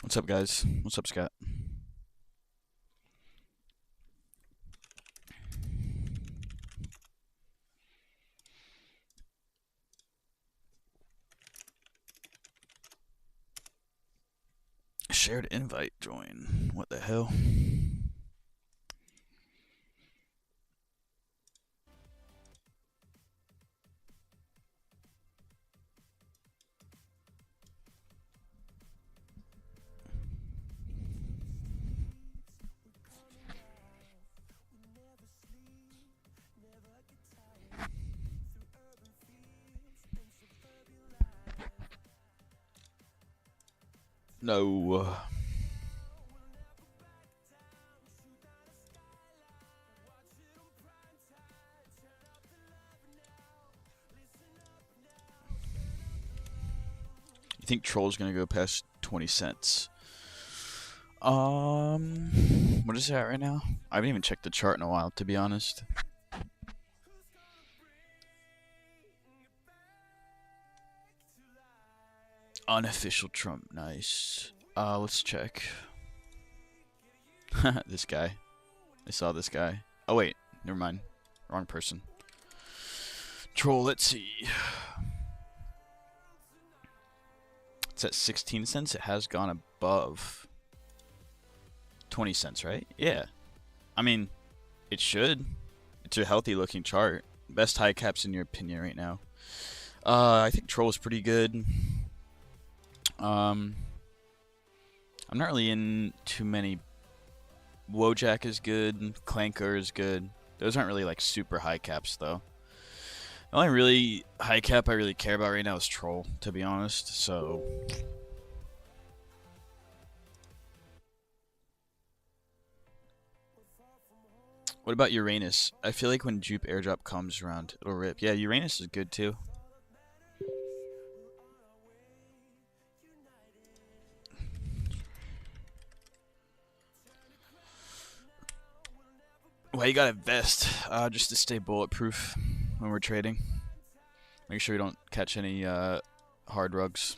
What's up, guys? What's up, Scott? Shared invite join. What the hell? No. You think Troll's gonna go past 20 cents? What is that right now? I haven't even checked the chart in a while, to be honest. Unofficial Trump, nice. Let's check. This guy. I saw this guy. Oh wait, never mind. Wrong person. Troll, let's see. It's at 16 cents. It has gone above 20 cents, right? Yeah. I mean, it should. It's a healthy looking chart. Best high caps in your opinion right now? I think Troll is pretty good. I'm not really in too many. Wojak is good. Clanker is good. Those aren't really like super high caps though. The only really high cap I really care about right now is Troll, to be honest. So what about Uranus? I feel like when Jupe airdrop comes around, it'll rip. Yeah, Uranus is good too. Why you gotta vest? Just to stay bulletproof when we're trading. Make sure we don't catch any hard rugs.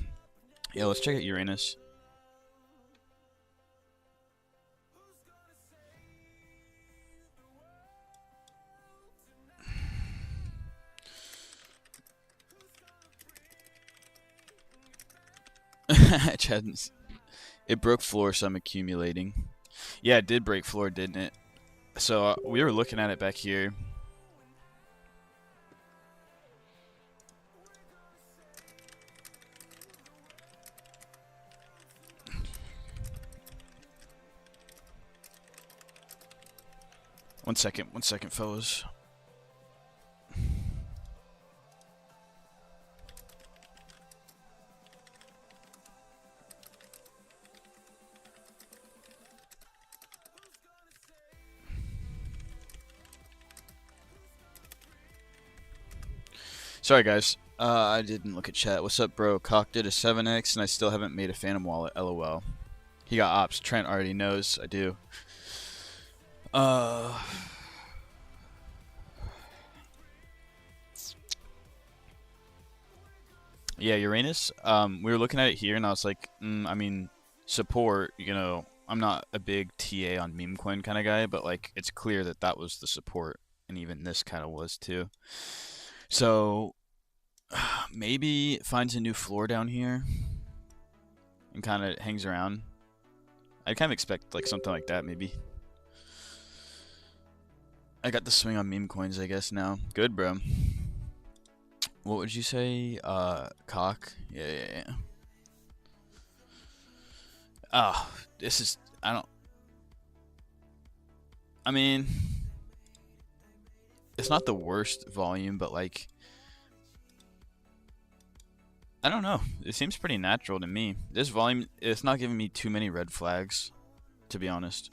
Yeah, let's check out Uranus. Chad's, it broke floor, so I'm accumulating. Yeah, it did break floor, didn't it? So we were looking at it back here. One second, fellas. Sorry, guys. I didn't look at chat. What's up, bro? Cock did a 7x, and I still haven't made a Phantom wallet. LOL. He got ops. Trent already knows. I do. Yeah, Uranus. We were looking at it here, and I was like, I mean, support. You know, I'm not a big TA on meme coin kind of guy, but like, it's clear that that was the support, and even this kind of was too. So maybe it finds a new floor down here, and kind of hangs around. I kind of expect like something like that, maybe. I got the swing on meme coins, I guess now. Good, bro. What would you say? Cock? Yeah. Oh, this is. I mean, it's not the worst volume, but like. I don't know. It seems pretty natural to me. This volume, it's not giving me too many red flags, to be honest.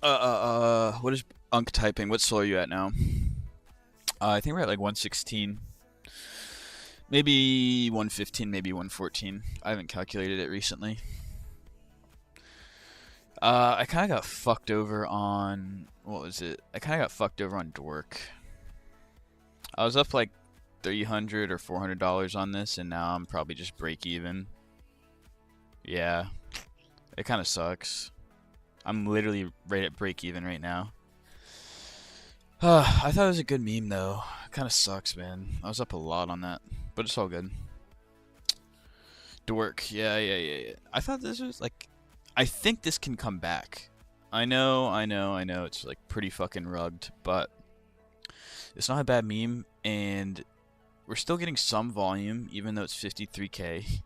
What is Unk typing? What soul are you at now? I think we're at like 116. Maybe 115, maybe 114. I haven't calculated it recently. I kind of got fucked over on... What was it? I kind of got fucked over on Dork. I was up like $300 or $400 on this, and now I'm probably just break even. Yeah. It kind of sucks. I'm literally right at break even right now. I thought it was a good meme though. It kind of sucks, man. I was up a lot on that, but it's all good. Dork, yeah. I thought this was like, I think this can come back. I know. It's like pretty fucking rugged, but it's not a bad meme, and we're still getting some volume, even though it's 53K.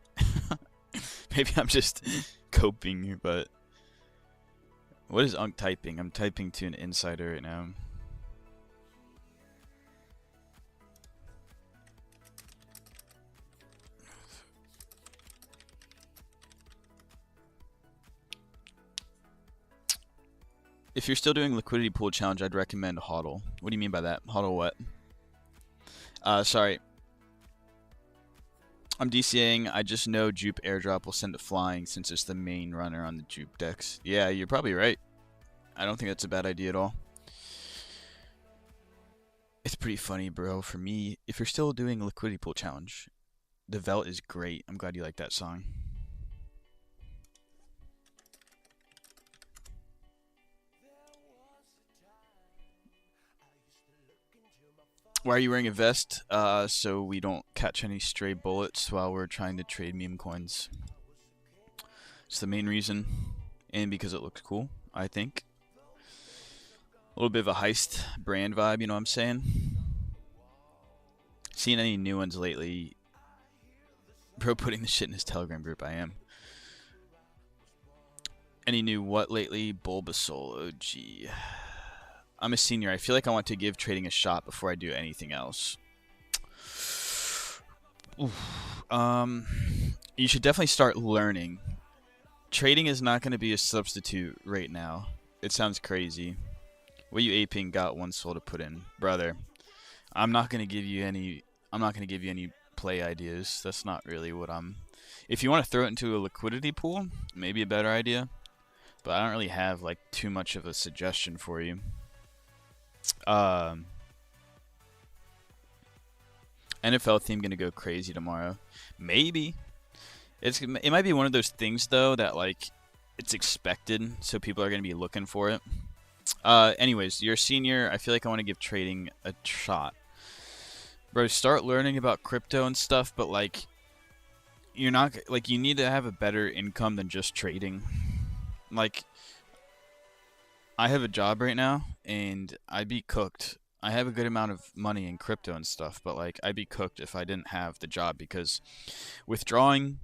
Maybe I'm just coping, but what is Unk typing? I'm typing to an insider right now. If you're still doing liquidity pool challenge, I'd recommend HODL. What do you mean by that? HODL what? Sorry. I'm DCAing. I just know Jupe airdrop will send it flying since it's the main runner on the Jupe decks. Yeah, you're probably right. I don't think that's a bad idea at all. It's pretty funny, bro. For me, if you're still doing liquidity pool challenge, the Velt is great. I'm glad you like that song. Why are you wearing a vest? So we don't catch any stray bullets while we're trying to trade meme coins. It's the main reason, and because it looks cool, I think. A little bit of a heist brand vibe, you know what I'm saying? Seen any new ones lately? Bro putting the shit in his Telegram group, I am. Any new what lately? Bulbasaur, OG. I'm a senior. I feel like I want to give trading a shot before I do anything else. Oof. You should definitely start learning. Trading is not going to be a substitute right now. It sounds crazy. What you aping got one soul to put in, brother? I'm not going to give you any. I'm not going to give you any play ideas. That's not really what I'm. If you want to throw it into a liquidity pool, maybe a better idea. But I don't really have like too much of a suggestion for you. NFL theme gonna go crazy tomorrow. Maybe. It might be one of those things though that like it's expected, so people are gonna be looking for it. Anyways, you're a senior. I feel like I want to give trading a shot, bro. Start learning about crypto and stuff, but like you're not like you need to have a better income than just trading. Like I have a job right now, and I'd be cooked. I have a good amount of money in crypto and stuff, but like I'd be cooked if I didn't have the job because withdrawing,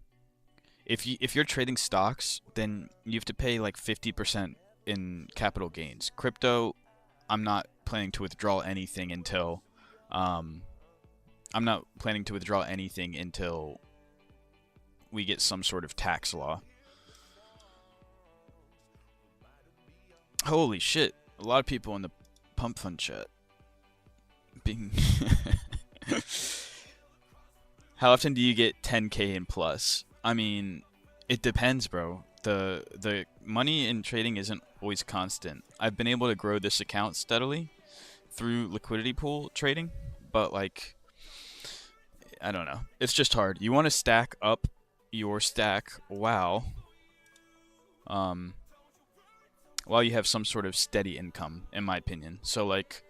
if you're trading stocks, then you have to pay like 50% in capital gains. Crypto, I'm not planning to withdraw anything until I'm not planning to withdraw anything until we get some sort of tax law. Holy shit. A lot of people in the pump fund chat. Being How often do you get 10K and plus? I mean, it depends, bro. The money in trading isn't always constant. I've been able to grow this account steadily through liquidity pool trading, but like I don't know. It's just hard. You want to stack up your stack while you have some sort of steady income, in my opinion. So like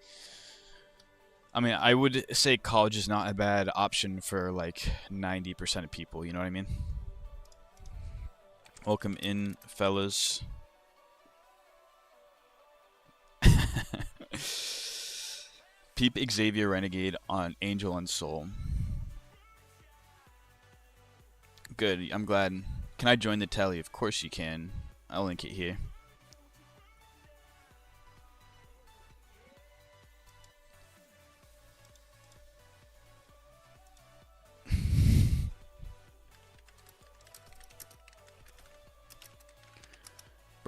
I mean, I would say college is not a bad option for like 90% of people, you know what I mean? Welcome in, fellas. Peep Xavier Renegade on Angel and Soul. Good, I'm glad. Can I join the tally? Of course you can. I'll link it here.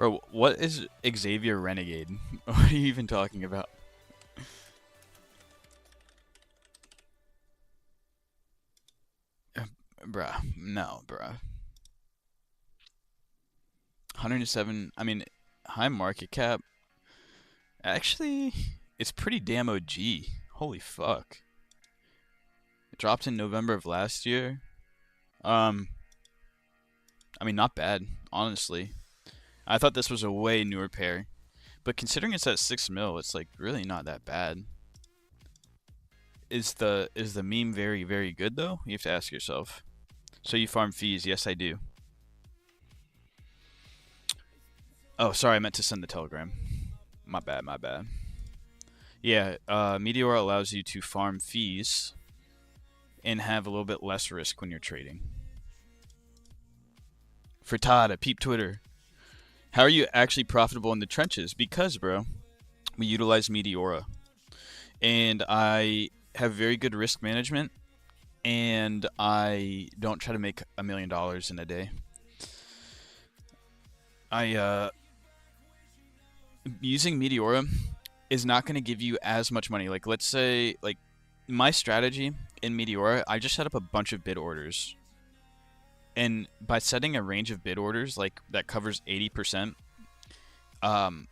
Bro, what is Xavier Renegade? What are you even talking about? Bruh, no, bruh. 107, I mean, high market cap. Actually, it's pretty damn OG. Holy fuck. It dropped in November of last year. Um, I mean, not bad, honestly. I thought this was a way newer pair. But considering it's at 6 mil, it's like really not that bad. Is the meme very, very good though? You have to ask yourself. So you farm fees? Yes, I do. Oh, sorry, I meant to send the telegram. My bad, my bad. Yeah, Meteora allows you to farm fees and have a little bit less risk when you're trading. Frittata, peep Twitter. How are you actually profitable in the trenches? Because, bro, we utilize Meteora. And I have very good risk management. And I don't try to make $1 million in a day. Using Meteora is not going to give you as much money. Like, let's say, like, my strategy in Meteora, I just set up a bunch of bid orders. And by setting a range of bid orders, like, that covers 80%, I'm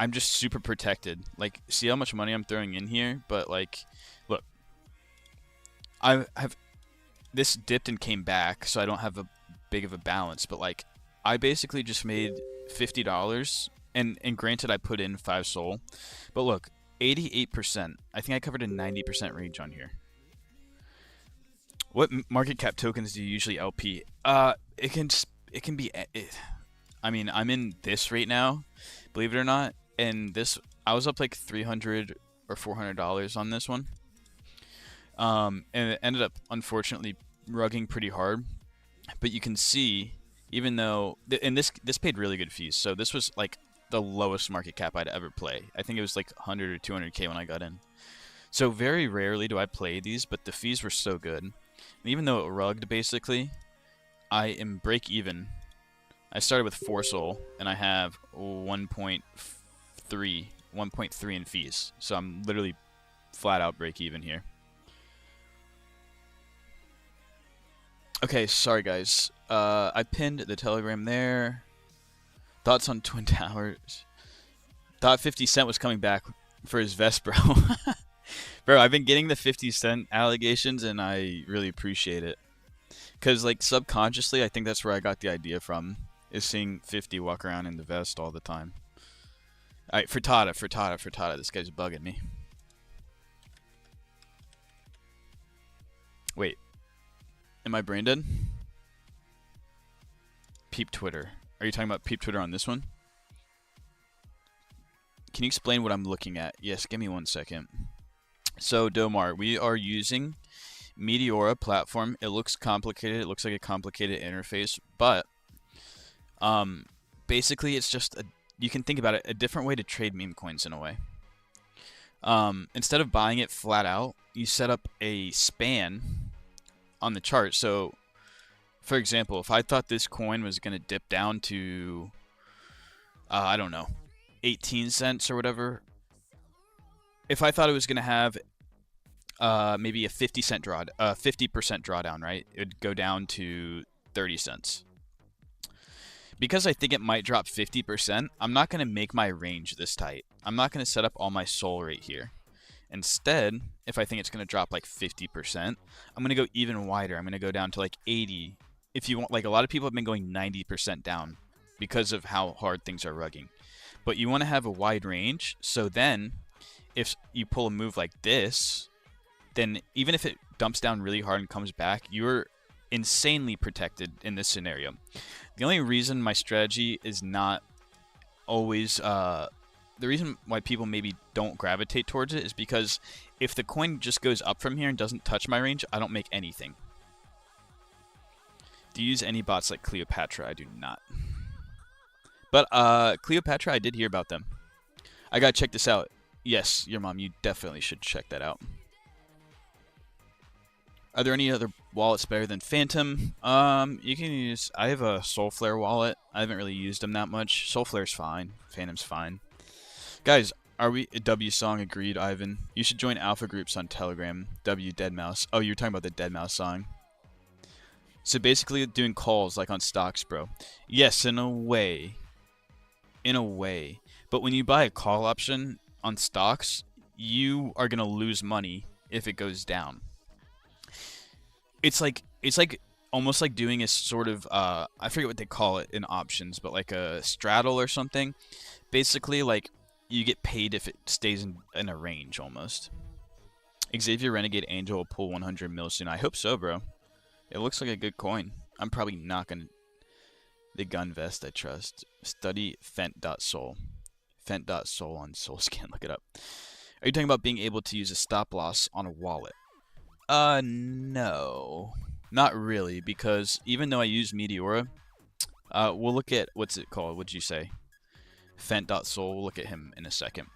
just super protected. Like, see how much money I'm throwing in here? But, like, look, this dipped and came back, so I don't have a big of a balance. But, like, I basically just made $50. And granted, I put in 5 SOL. But look, 88%. I think I covered a 90% range on here. What market cap tokens do you usually LP? It can be. I mean, I'm in this right now, believe it or not. And this, I was up like $300 or $400 on this one. And it ended up, unfortunately, rugging pretty hard. But you can see, even though, and this paid really good fees. So this was like the lowest market cap I'd ever play. I think it was like 100 or 200K when I got in. So very rarely do I play these, but the fees were so good. And even though it rugged, basically, I am break even. I started with 4 SOL, and I have 1.3 in fees. So I'm literally flat out break even here. Okay, sorry guys. I pinned the telegram there. Thoughts on Twin Towers? Thought 50 Cent was coming back for his vest, bro. Bro, I've been getting the 50 Cent allegations, and I really appreciate it. Because, like, subconsciously, I think that's where I got the idea from, is seeing 50 walk around in the vest all the time. Alright, Frittata. This guy's bugging me. Wait. Am I brain dead? Peep Twitter. Are you talking about Peep Twitter on this one? Can you explain what I'm looking at? Yes, give me 1 second. So, Domar, we are using Meteora platform. It looks complicated. It looks like a complicated interface, but basically it's just you can think about it, a different way to trade meme coins in a way. Instead of buying it flat out, you set up a span on the chart. So, for example, if I thought this coin was going to dip down to, I don't know, 18 cents or whatever, if I thought it was going to have maybe a 50% drawdown, right? It would go down to 30 cents. Because I think it might drop 50%, I'm not going to make my range this tight. I'm not going to set up all my SOL right here. Instead, if I think it's going to drop like 50%, I'm going to go even wider. I'm going to go down to like 80. If you want, like, a lot of people have been going 90% down because of how hard things are rugging. But you want to have a wide range, so then if you pull a move like this, then even if it dumps down really hard and comes back, you're insanely protected in this scenario. The only reason my strategy is not always the reason why people maybe don't gravitate towards it is because if the coin just goes up from here and doesn't touch my range, I don't make anything. Do you use any bots like Cleopatra? I do not. But Cleopatra, I did hear about them. I gotta check this out. Yes, your mom, you definitely should check that out. Are there any other wallets better than Phantom? You can use. I have a Soulflare wallet. I haven't really used them that much. Soulflare's fine. Phantom's fine. Guys, are we W song agreed, Ivan? You should join alpha groups on Telegram. W Deadmau5. Oh, you're talking about the Deadmau5 song. So basically doing calls like on stocks, bro. Yes, in a way. In a way. But when you buy a call option on stocks, you are going to lose money if it goes down. It's like almost like doing a sort of I forget what they call it in options, but like a straddle or something. Basically, like you get paid if it stays in a range almost. Xavier Renegade Angel will pull 100 mil soon. I hope so, bro. It looks like a good coin. I'm probably not gonna. The gun vest I trust. Study Fent.Sol. Fent.Sol on Solscan. Look it up. Are you talking about being able to use a stop loss on a wallet? No. Not really, because even though I use Meteora, we'll look at, what's it called? What'd you say? Fent.Sol. We'll look at him in a second.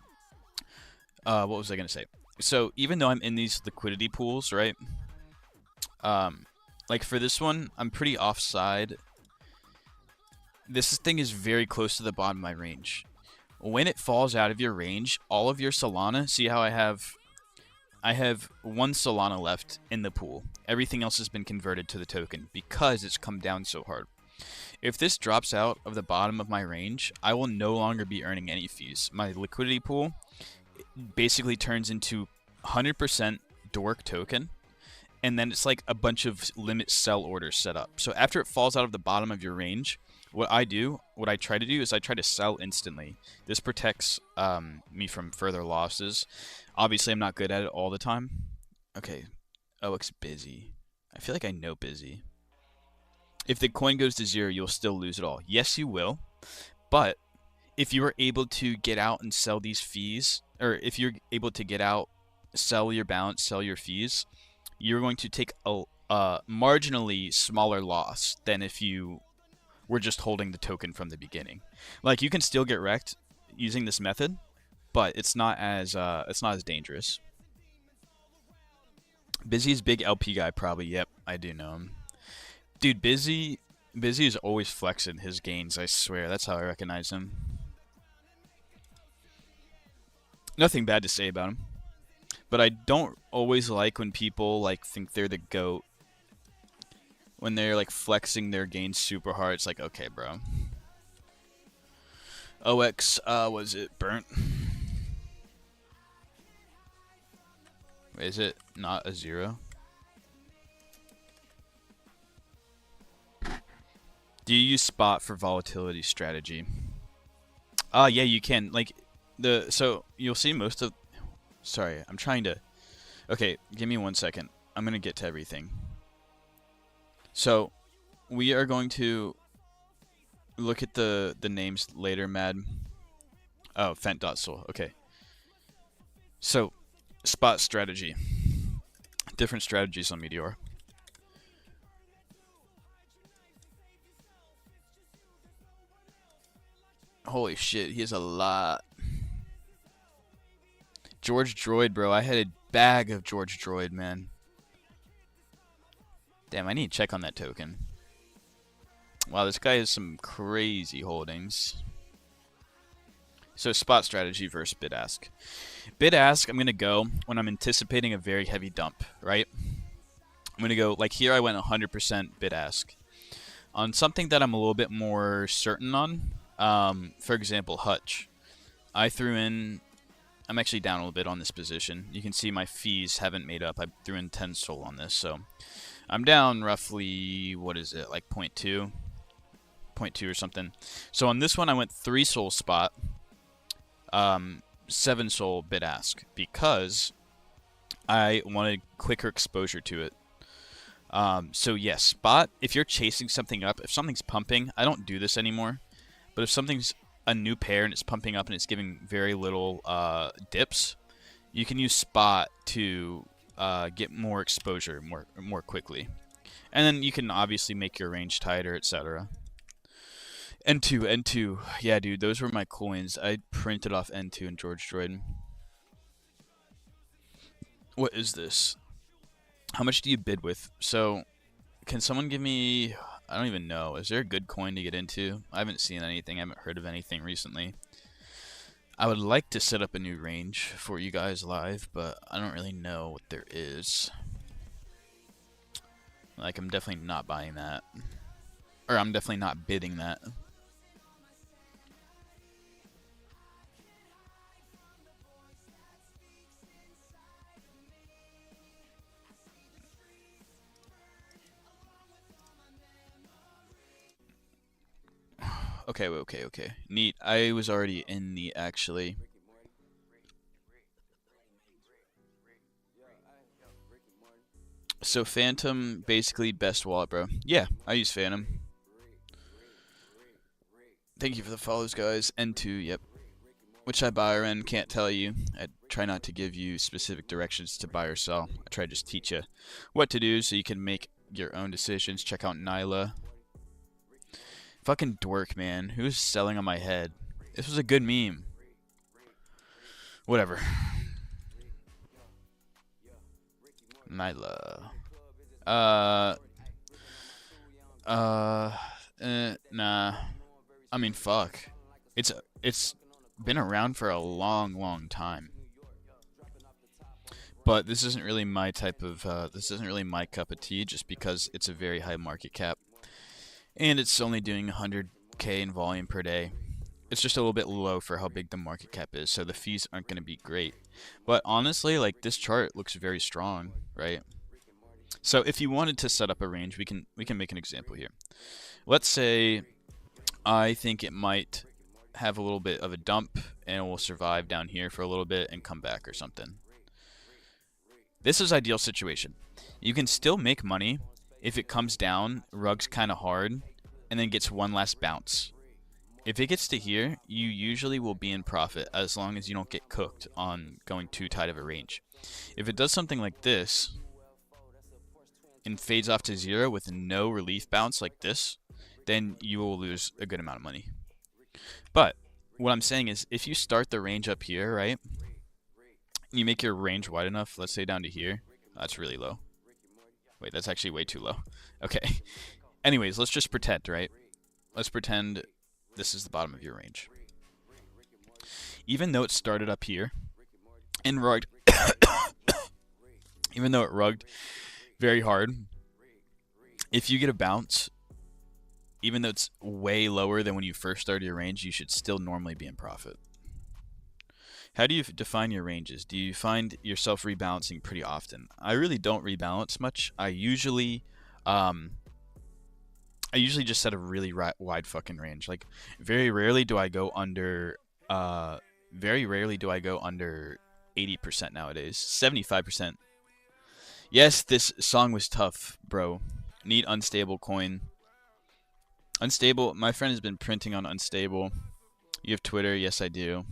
What was I going to say? So, even though I'm in these liquidity pools, right? Like for this one, I'm pretty offside. This thing is very close to the bottom of my range. When it falls out of your range, all of your Solana, see how I have one Solana left in the pool. Everything else has been converted to the token because it's come down so hard. If this drops out of the bottom of my range, I will no longer be earning any fees. My liquidity pool basically turns into 100% Dork token, and then it's like a bunch of limit sell orders set up. So after it falls out of the bottom of your range, what I try to do is I try to sell instantly. This protects me from further losses. Obviously, I'm not good at it all the time. Okay, OX Busy. I feel like I know Busy. If the coin goes to 0, you'll still lose it all. Yes, you will. But if you are able to get out and sell these fees, or if you're able to get out, sell your balance, sell your fees, you're going to take a marginally smaller loss than if you were just holding the token from the beginning. Like, you can still get wrecked using this method, but it's not as dangerous. Busy's big LP guy, probably. Yep, I do know him. Dude, Busy is always flexing his gains, I swear. That's how I recognize him. Nothing bad to say about him. But I don't always like when people like think they're the GOAT. When they're like flexing their gains super hard, it's like, okay, bro. OX, was it burnt? Is it not a 0? Do you use spot for volatility strategy? Yeah, you can. Like so you'll see most of. Sorry, I'm trying to. Okay, give me 1 second. I'm gonna get to everything. So we are going to look at the names later, Mad. Oh, Fent.Sol. Okay. So spot strategy. Different strategies on Meteor. Holy shit, he has a lot. George Droid, bro. I had a bag of George Droid, man. Damn, I need to check on that token. Wow, this guy has some crazy holdings. So spot strategy versus bid ask. Bid ask, I'm going to go when I'm anticipating a very heavy dump, right? I'm going to go, like here I went 100% bid ask. On something that I'm a little bit more certain on, for example, Hutch. I threw in, I'm actually down a little bit on this position. You can see my fees haven't made up. I threw in 10 SOL on this, so I'm down roughly, what is it, like 0.2 or something. So on this one, I went 3 SOL spot, 7 SOL bid ask, because I wanted quicker exposure to it. So yes, spot, if you're chasing something up, if something's pumping, I don't do this anymore, but if something's a new pair and it's pumping up and it's giving very little dips, you can use spot to get more exposure more quickly. And then you can obviously make your range tighter, etc. N2. Yeah, dude, those were my coins. I printed off N2 and George Droid. What is this? How much do you bid with? So, can someone give me? I don't even know. Is there a good coin to get into? I haven't seen anything. I haven't heard of anything recently. I would like to set up a new range for you guys live, but I don't really know what there is. Like, I'm definitely not buying that. Or I'm definitely not bidding that. Okay. Neat. I was already in the actually. So Phantom, basically best wallet, bro. Yeah, I use Phantom. Thank you for the follows, guys. N2, yep. Which I buy or in, can't tell you. I try not to give you specific directions to buy or sell. I try to just teach you what to do so you can make your own decisions. Check out Nyla. Fucking dork, man. Who's selling on my head? This was a good meme. Whatever. Nyla. Uh. Nah. I mean, fuck. It's been around for a long time. But this isn't really my type of, this isn't really my cup of tea just because it's a very high market cap. And it's only doing 100k in volume per day. It's just a little bit low for how big the market cap is, so the fees aren't going to be great. But honestly, like, this chart looks very strong, right? So if you wanted to set up a range, we can make an example here. Let's say I think it might have a little bit of a dump and it will survive down here for a little bit and come back or something. This is ideal situation. You can still make money if it comes down, rugs kind of hard, and then gets one last bounce. If it gets to here, you usually will be in profit as long as you don't get cooked on going too tight of a range. If it does something like this and fades off to zero with no relief bounce like this, then you will lose a good amount of money. But what I'm saying is if you start the range up here, right, you make your range wide enough, let's say down to here, that's really low. Wait, that's actually way too low. Okay. Anyways, let's just pretend, right? Let's pretend this is the bottom of your range. Even though it started up here and rugged, even though it rugged very hard, if you get a bounce, even though it's way lower than when you first started your range, you should still normally be in profit. How do you define your ranges? Do you find yourself rebalancing pretty often? I really don't rebalance much. I usually just set a really wide fucking range. Like, very rarely do I go under 80% nowadays. 75%. Yes, this song was tough, bro. Need unstable coin. Unstable. My friend has been printing on unstable. You have Twitter? Yes, I do.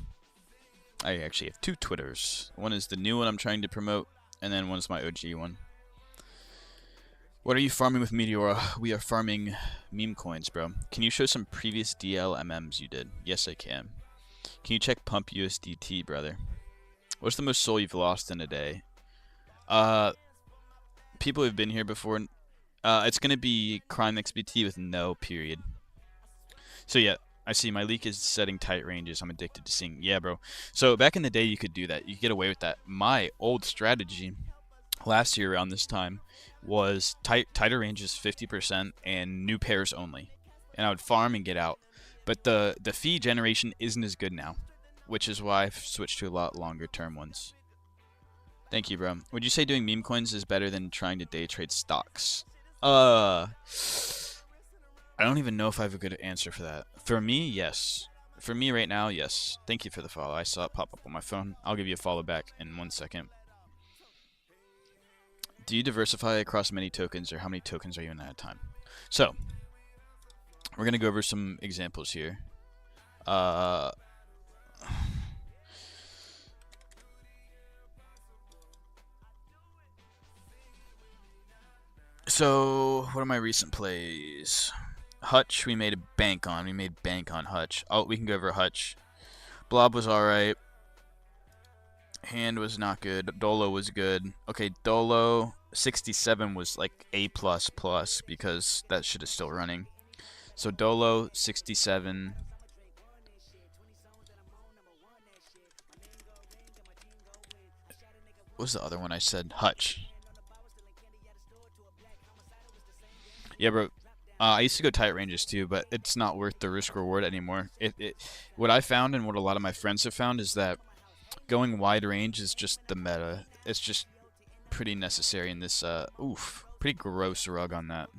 I actually have two Twitters. One is the new one I'm trying to promote, and then one's my OG one. What are you farming with Meteora? We are farming meme coins, bro. Can you show some previous DLMMs you did? Yes, I can. Can you check Pump USDT, brother? What's the most SOL you've lost in a day? People who've been here before, it's going to be Crime XBT with no period. So yeah, I see my leak is setting tight ranges. I'm addicted to seeing. Yeah, bro. So back in the day, you could do that. You could get away with that. My old strategy last year around this time was tighter ranges 50% and new pairs only. And I would farm and get out. But the fee generation isn't as good now, which is why I've switched to a lot longer term ones. Thank you, bro. Would you say doing meme coins is better than trying to day trade stocks? I don't even know if I have a good answer for that. For me, yes. For me right now, yes. Thank you for the follow. I saw it pop up on my phone. I'll give you a follow back in 1 second. Do you diversify across many tokens, or how many tokens are you in at a time? So, we're going to go over some examples here. So, what are my recent plays? Hutch, we made a bank on. We made bank on Hutch. Oh, we can go over Hutch. Blob was alright. Hand was not good. Dolo was good. Okay, Dolo. 67 was like A plus plus because that shit is still running. So Dolo 67. What was the other one I said? Hutch. Yeah, bro. I used to go tight ranges too, but it's not worth the risk reward anymore. What I found and what a lot of my friends have found is that going wide range is just the meta. It's just pretty necessary in this. Pretty gross rug on that.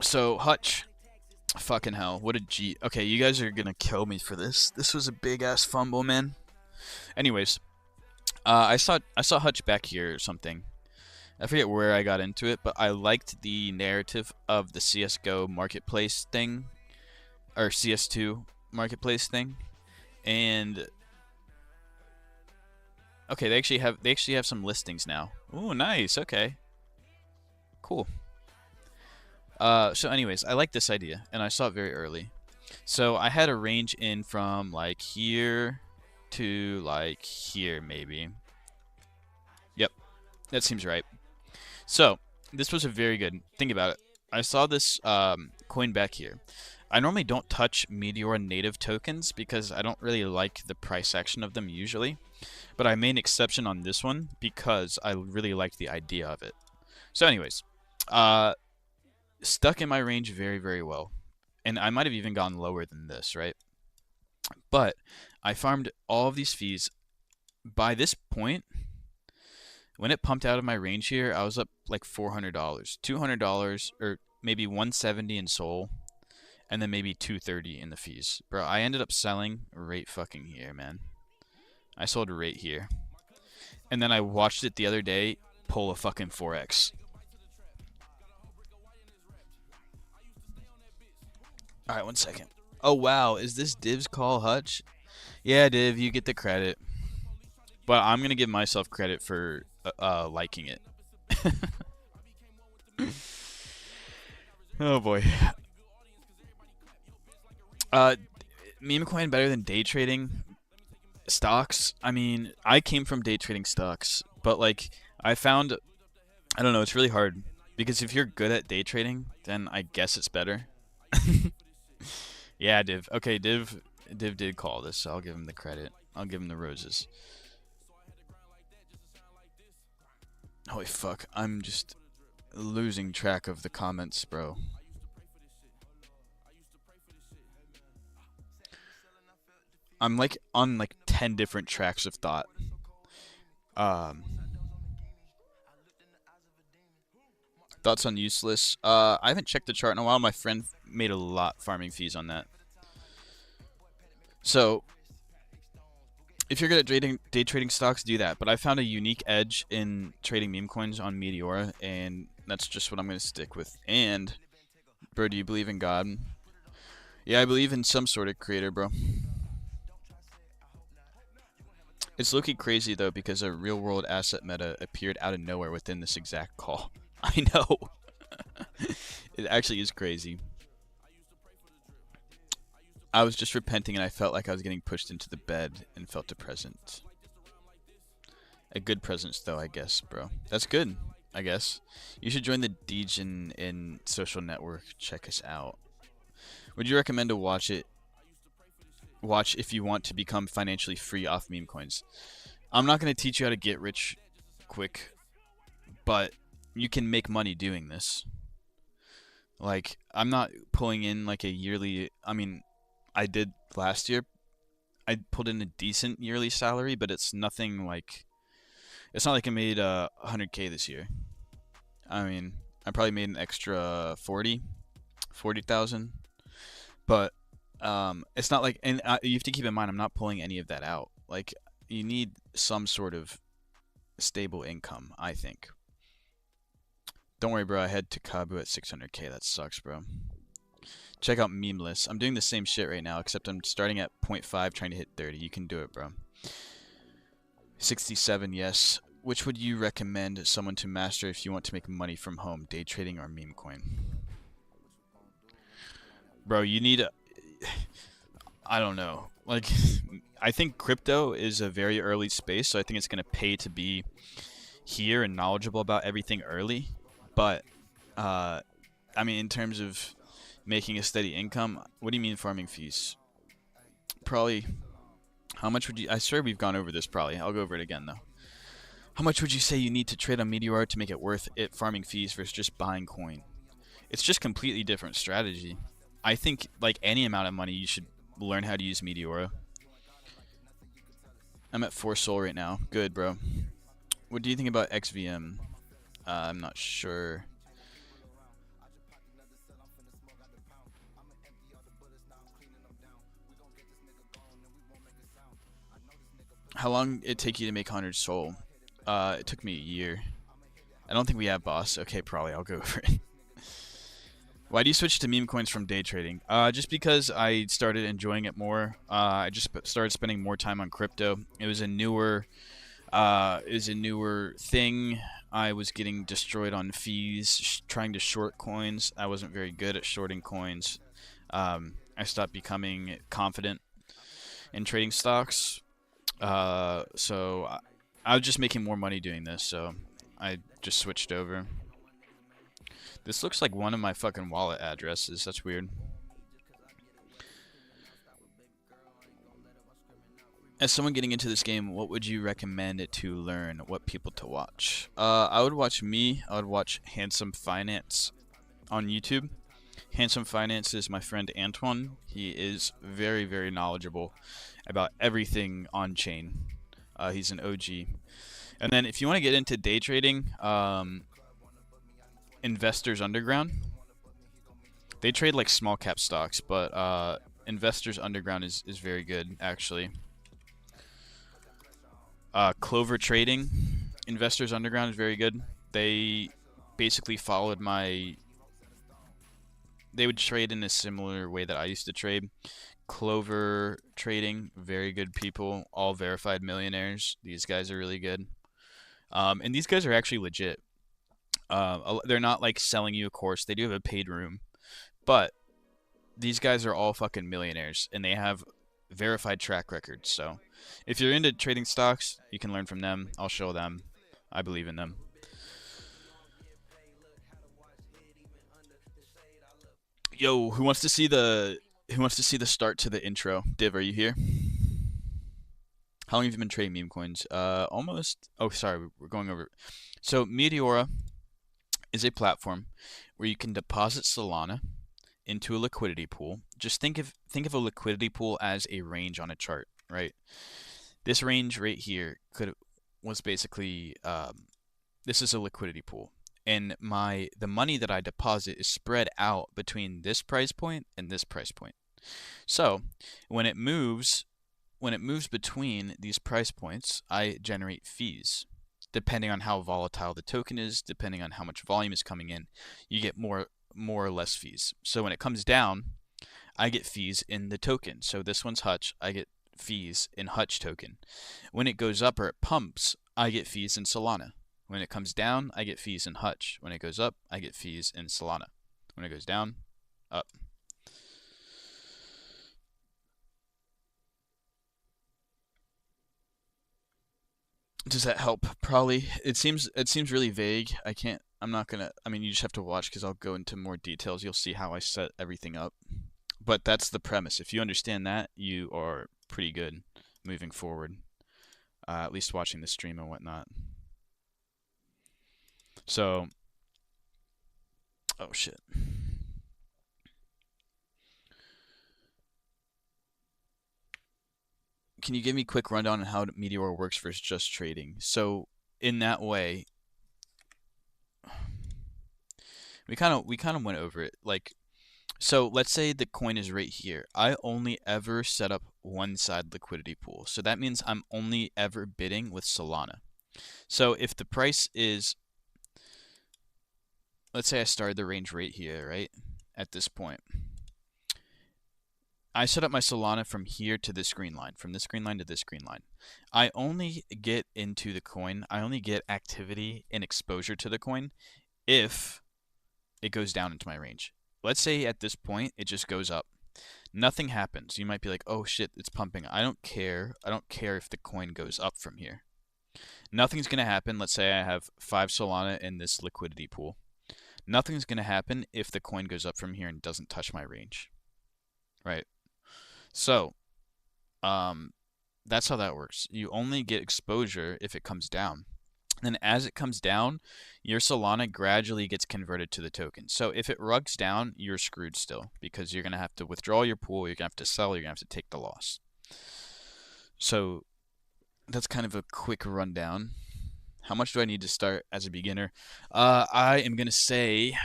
So Hutch, fucking hell, what a G. Okay, you guys are gonna kill me for this. This was a big ass fumble, man. Anyways, I saw Hutch back here or something. I forget where I got into it, but I liked the narrative of the CS:GO marketplace thing, or CS2 marketplace thing, and okay, they actually have some listings now. Ooh, nice. Okay, cool. So anyways, I like this idea, and I saw it very early. So I had a range in from like here to like here, maybe. Yep, that seems right. So this was a very good. Think about it. I saw this coin back here. I normally don't touch Meteor native tokens because I don't really like the price action of them usually, but I made an exception on this one because I really liked the idea of it. So anyways, uh, stuck in my range very, very well. And I might have even gone lower than this, right? But I farmed all of these fees. By this point, when it pumped out of my range here, I was up like $400, $200, or maybe 170 in Soul, and then maybe 230 in the fees. Bro, I ended up selling right fucking here, man. I sold right here. And then I watched it the other day pull a fucking 4x. Alright, 1 second. Oh, wow. Is this Div's call, Hutch? Yeah, Div, you get the credit. But I'm going to give myself credit for liking it. Oh, boy. Uh, Meme coin better than day trading stocks? I mean, I came from day trading stocks, but like, I found, I don't know, it's really hard. Because if you're good at day trading, then I guess it's better. Yeah, Div. Okay, Div did call this, so I'll give him the credit. I'll give him the roses. Holy fuck, I'm just losing track of the comments, bro. I'm like on like 10 different tracks of thought. Um, Thoughts on useless? I haven't checked the chart in a while. My friend made a lot farming fees on that. So if you're good at day trading stocks, do that. But I found a unique edge in trading meme coins on Meteora, and that's just what I'm gonna stick with. And bro, do you believe in God? Yeah, I believe in some sort of creator, bro. It's looking crazy though because a real world asset meta appeared out of nowhere within this exact call. I know. It actually is crazy. I was just repenting and I felt like I was getting pushed into the bed and felt a presence. A good presence though, I guess, bro. That's good, I guess. You should join the Degen in social network. Check us out. Would you recommend to watch it? Watch if you want to become financially free off meme coins. I'm not going to teach you how to get rich quick, but you can make money doing this. Like, I'm not pulling in like a yearly. I mean, I did last year. I pulled in a decent yearly salary, but it's nothing like. It's not like I made 100K this year. I mean, I probably made an extra 40,000. But it's not like, and you have to keep in mind, I'm not pulling any of that out. Like, you need some sort of stable income, I think. Don't worry, bro. I head to Kabu at 600K. That sucks, bro. Check out Memeless. I'm doing the same shit right now, except I'm starting at 0.5, trying to hit 30. You can do it, bro. 67, yes. Which would you recommend someone to master if you want to make money from home, day trading or meme coin? Bro, you need I don't know. Like, I think crypto is a very early space, so I think it's gonna pay to be here and knowledgeable about everything early. But, uh, I mean, in terms of making a steady income, what do you mean farming fees? Probably, how much would you? I swear we've gone over this probably. I'll go over it again though. How much would you say you need to trade on Meteor to make it worth it farming fees versus just buying coin? It's just completely different strategy. I think like any amount of money, you should learn how to use Meteora. I'm at 4 soul right now. Good, bro. What do you think about XVM? I'm not sure. How long it take you to make 100 soul? It took me a year. I don't think we have boss. Okay, probably I'll go over it. Why do you switch to meme coins from day trading? Just because I started enjoying it more. I just started spending more time on crypto. It was a newer thing. I was getting destroyed on fees, trying to short coins. I wasn't very good at shorting coins. I stopped becoming confident in trading stocks. I was just making more money doing this, so I just switched over. This looks like one of my fucking wallet addresses. That's weird. As someone getting into this game, what would you recommend to learn? What people to watch? I would watch me. I would watch Handsome Finance on YouTube. Handsome Finance is my friend Antoine. He is very, very knowledgeable about everything on chain. He's an OG. And then if you want to get into day trading, Investors Underground. They trade like small cap stocks, but Investors Underground is very good actually. Clover Trading, Investors Underground is very good. They basically followed my. They would trade in a similar way that I used to trade. Clover Trading, very good people, all verified millionaires. These guys are really good. And these guys are actually legit. They're not like selling you a course. They do have a paid room, but these guys are all fucking millionaires, and they have verified track records. So, if you're into trading stocks, you can learn from them. I'll show them. I believe in them. Yo, who wants to see the start to the intro? Div, are you here? How long have you been trading meme coins? Almost. Oh, sorry, we're going over. So Meteora is a platform where you can deposit Solana into a liquidity pool. Just think of a liquidity pool as a range on a chart, right? This range right here was basically this is a liquidity pool, and the money that I deposit is spread out between this price point and this price point. So when it moves between these price points, I generate fees. Depending on how volatile the token is, depending on how much volume is coming in, you get more or less fees. So when it comes down, I get fees in the token. So this one's Hutch, I get fees in Hutch token. When it goes up or it pumps, I get fees in Solana. When it comes down, I get fees in Hutch. When it goes up, I get fees in Solana. When it goes down, up. Does that help? Probably. It seems really vague. I'm not gonna. I mean, you just have to watch because I'll go into more details. You'll see how I set everything up. But that's the premise. If you understand that, you are pretty good moving forward. At least watching the stream and whatnot. So. Oh shit. Can you give me a quick rundown on how Meteor works versus just trading? So in that way, we kind of went over it. Like, so let's say the coin is right here. I only ever set up one side liquidity pool. So that means I'm only ever bidding with Solana. So if the price is, let's say I started the range right here, right? At this point. I set up my Solana from here to this green line, from this green line to this green line. I only get into the coin, I only get activity and exposure to the coin if it goes down into my range. let's say at this point it just goes up. Nothing happens. You might be like, oh shit, it's pumping. I don't care. I don't care if the coin goes up from here. Nothing's going to happen. Let's say I have 5 Solana in this liquidity pool. Nothing's going to happen if the coin goes up from here and doesn't touch my range. Right? So, that's how that works. You only get exposure if it comes down. And as it comes down, your Solana gradually gets converted to the token. So if it rugs down, you're screwed still because you're going to have to withdraw your pool, you're going to have to sell, you're going to have to take the loss. So that's kind of a quick rundown. How much do I need to start as a beginner? I am going to say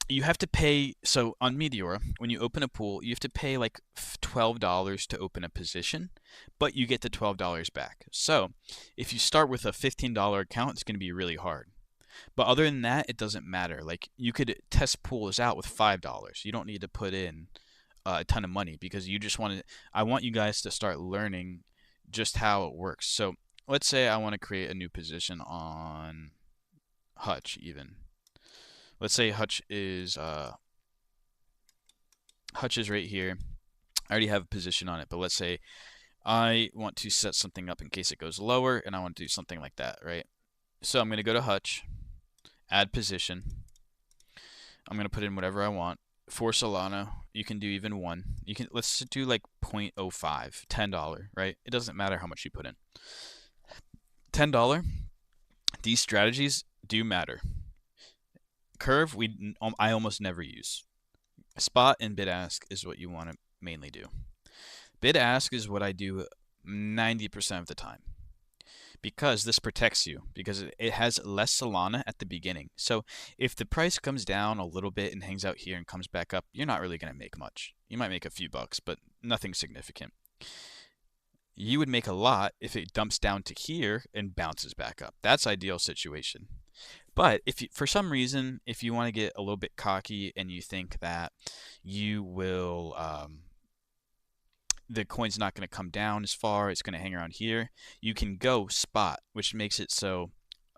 you have to pay. So on Meteora, when you open a pool, you have to pay like $12 to open a position, but you get the $12 back. So if you start with a $15 account, it's going to be really hard. But other than that, it doesn't matter. Like you could test pools out with $5. You don't need to put in a ton of money because you just want to. I want you guys to start learning just how it works. So let's say I want to create a new position on Hutch even. Let's say Hutch is right here. I already have a position on it, but let's say I want to set something up in case it goes lower, and I want to do something like that, right? So I'm going to go to Hutch, add position. I'm going to put in whatever I want. For Solana, you can do even one. You can let's do like 0.05, $10, right? It doesn't matter how much you put in. $10. These strategies do matter. Curve, I almost never use. Spot and bid ask is what you want to mainly do. Bid ask is what I do 90% of the time because this protects you because it has less Solana at the beginning. So if the price comes down a little bit and hangs out here and comes back up, you're not really going to make much. You might make a few bucks, but nothing significant. You would make a lot if it dumps down to here and bounces back up. That's ideal situation. But if you, for some reason, if you want to get a little bit cocky and you think that you will, the coin's not going to come down as far, it's going to hang around here, you can go spot, which makes it so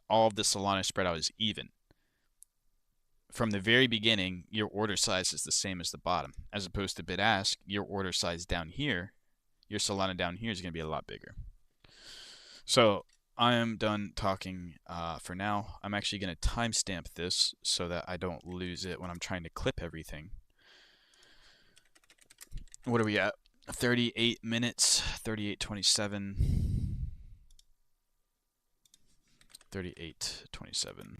all of the Solana spread out is even. From the very beginning, your order size is the same as the bottom, as opposed to bid ask, your order size down here, your Solana down here is going to be a lot bigger. So I am done talking for now. I'm actually going to timestamp this so that I don't lose it when I'm trying to clip everything. What are we at? 38 minutes, 38:27. 38:27.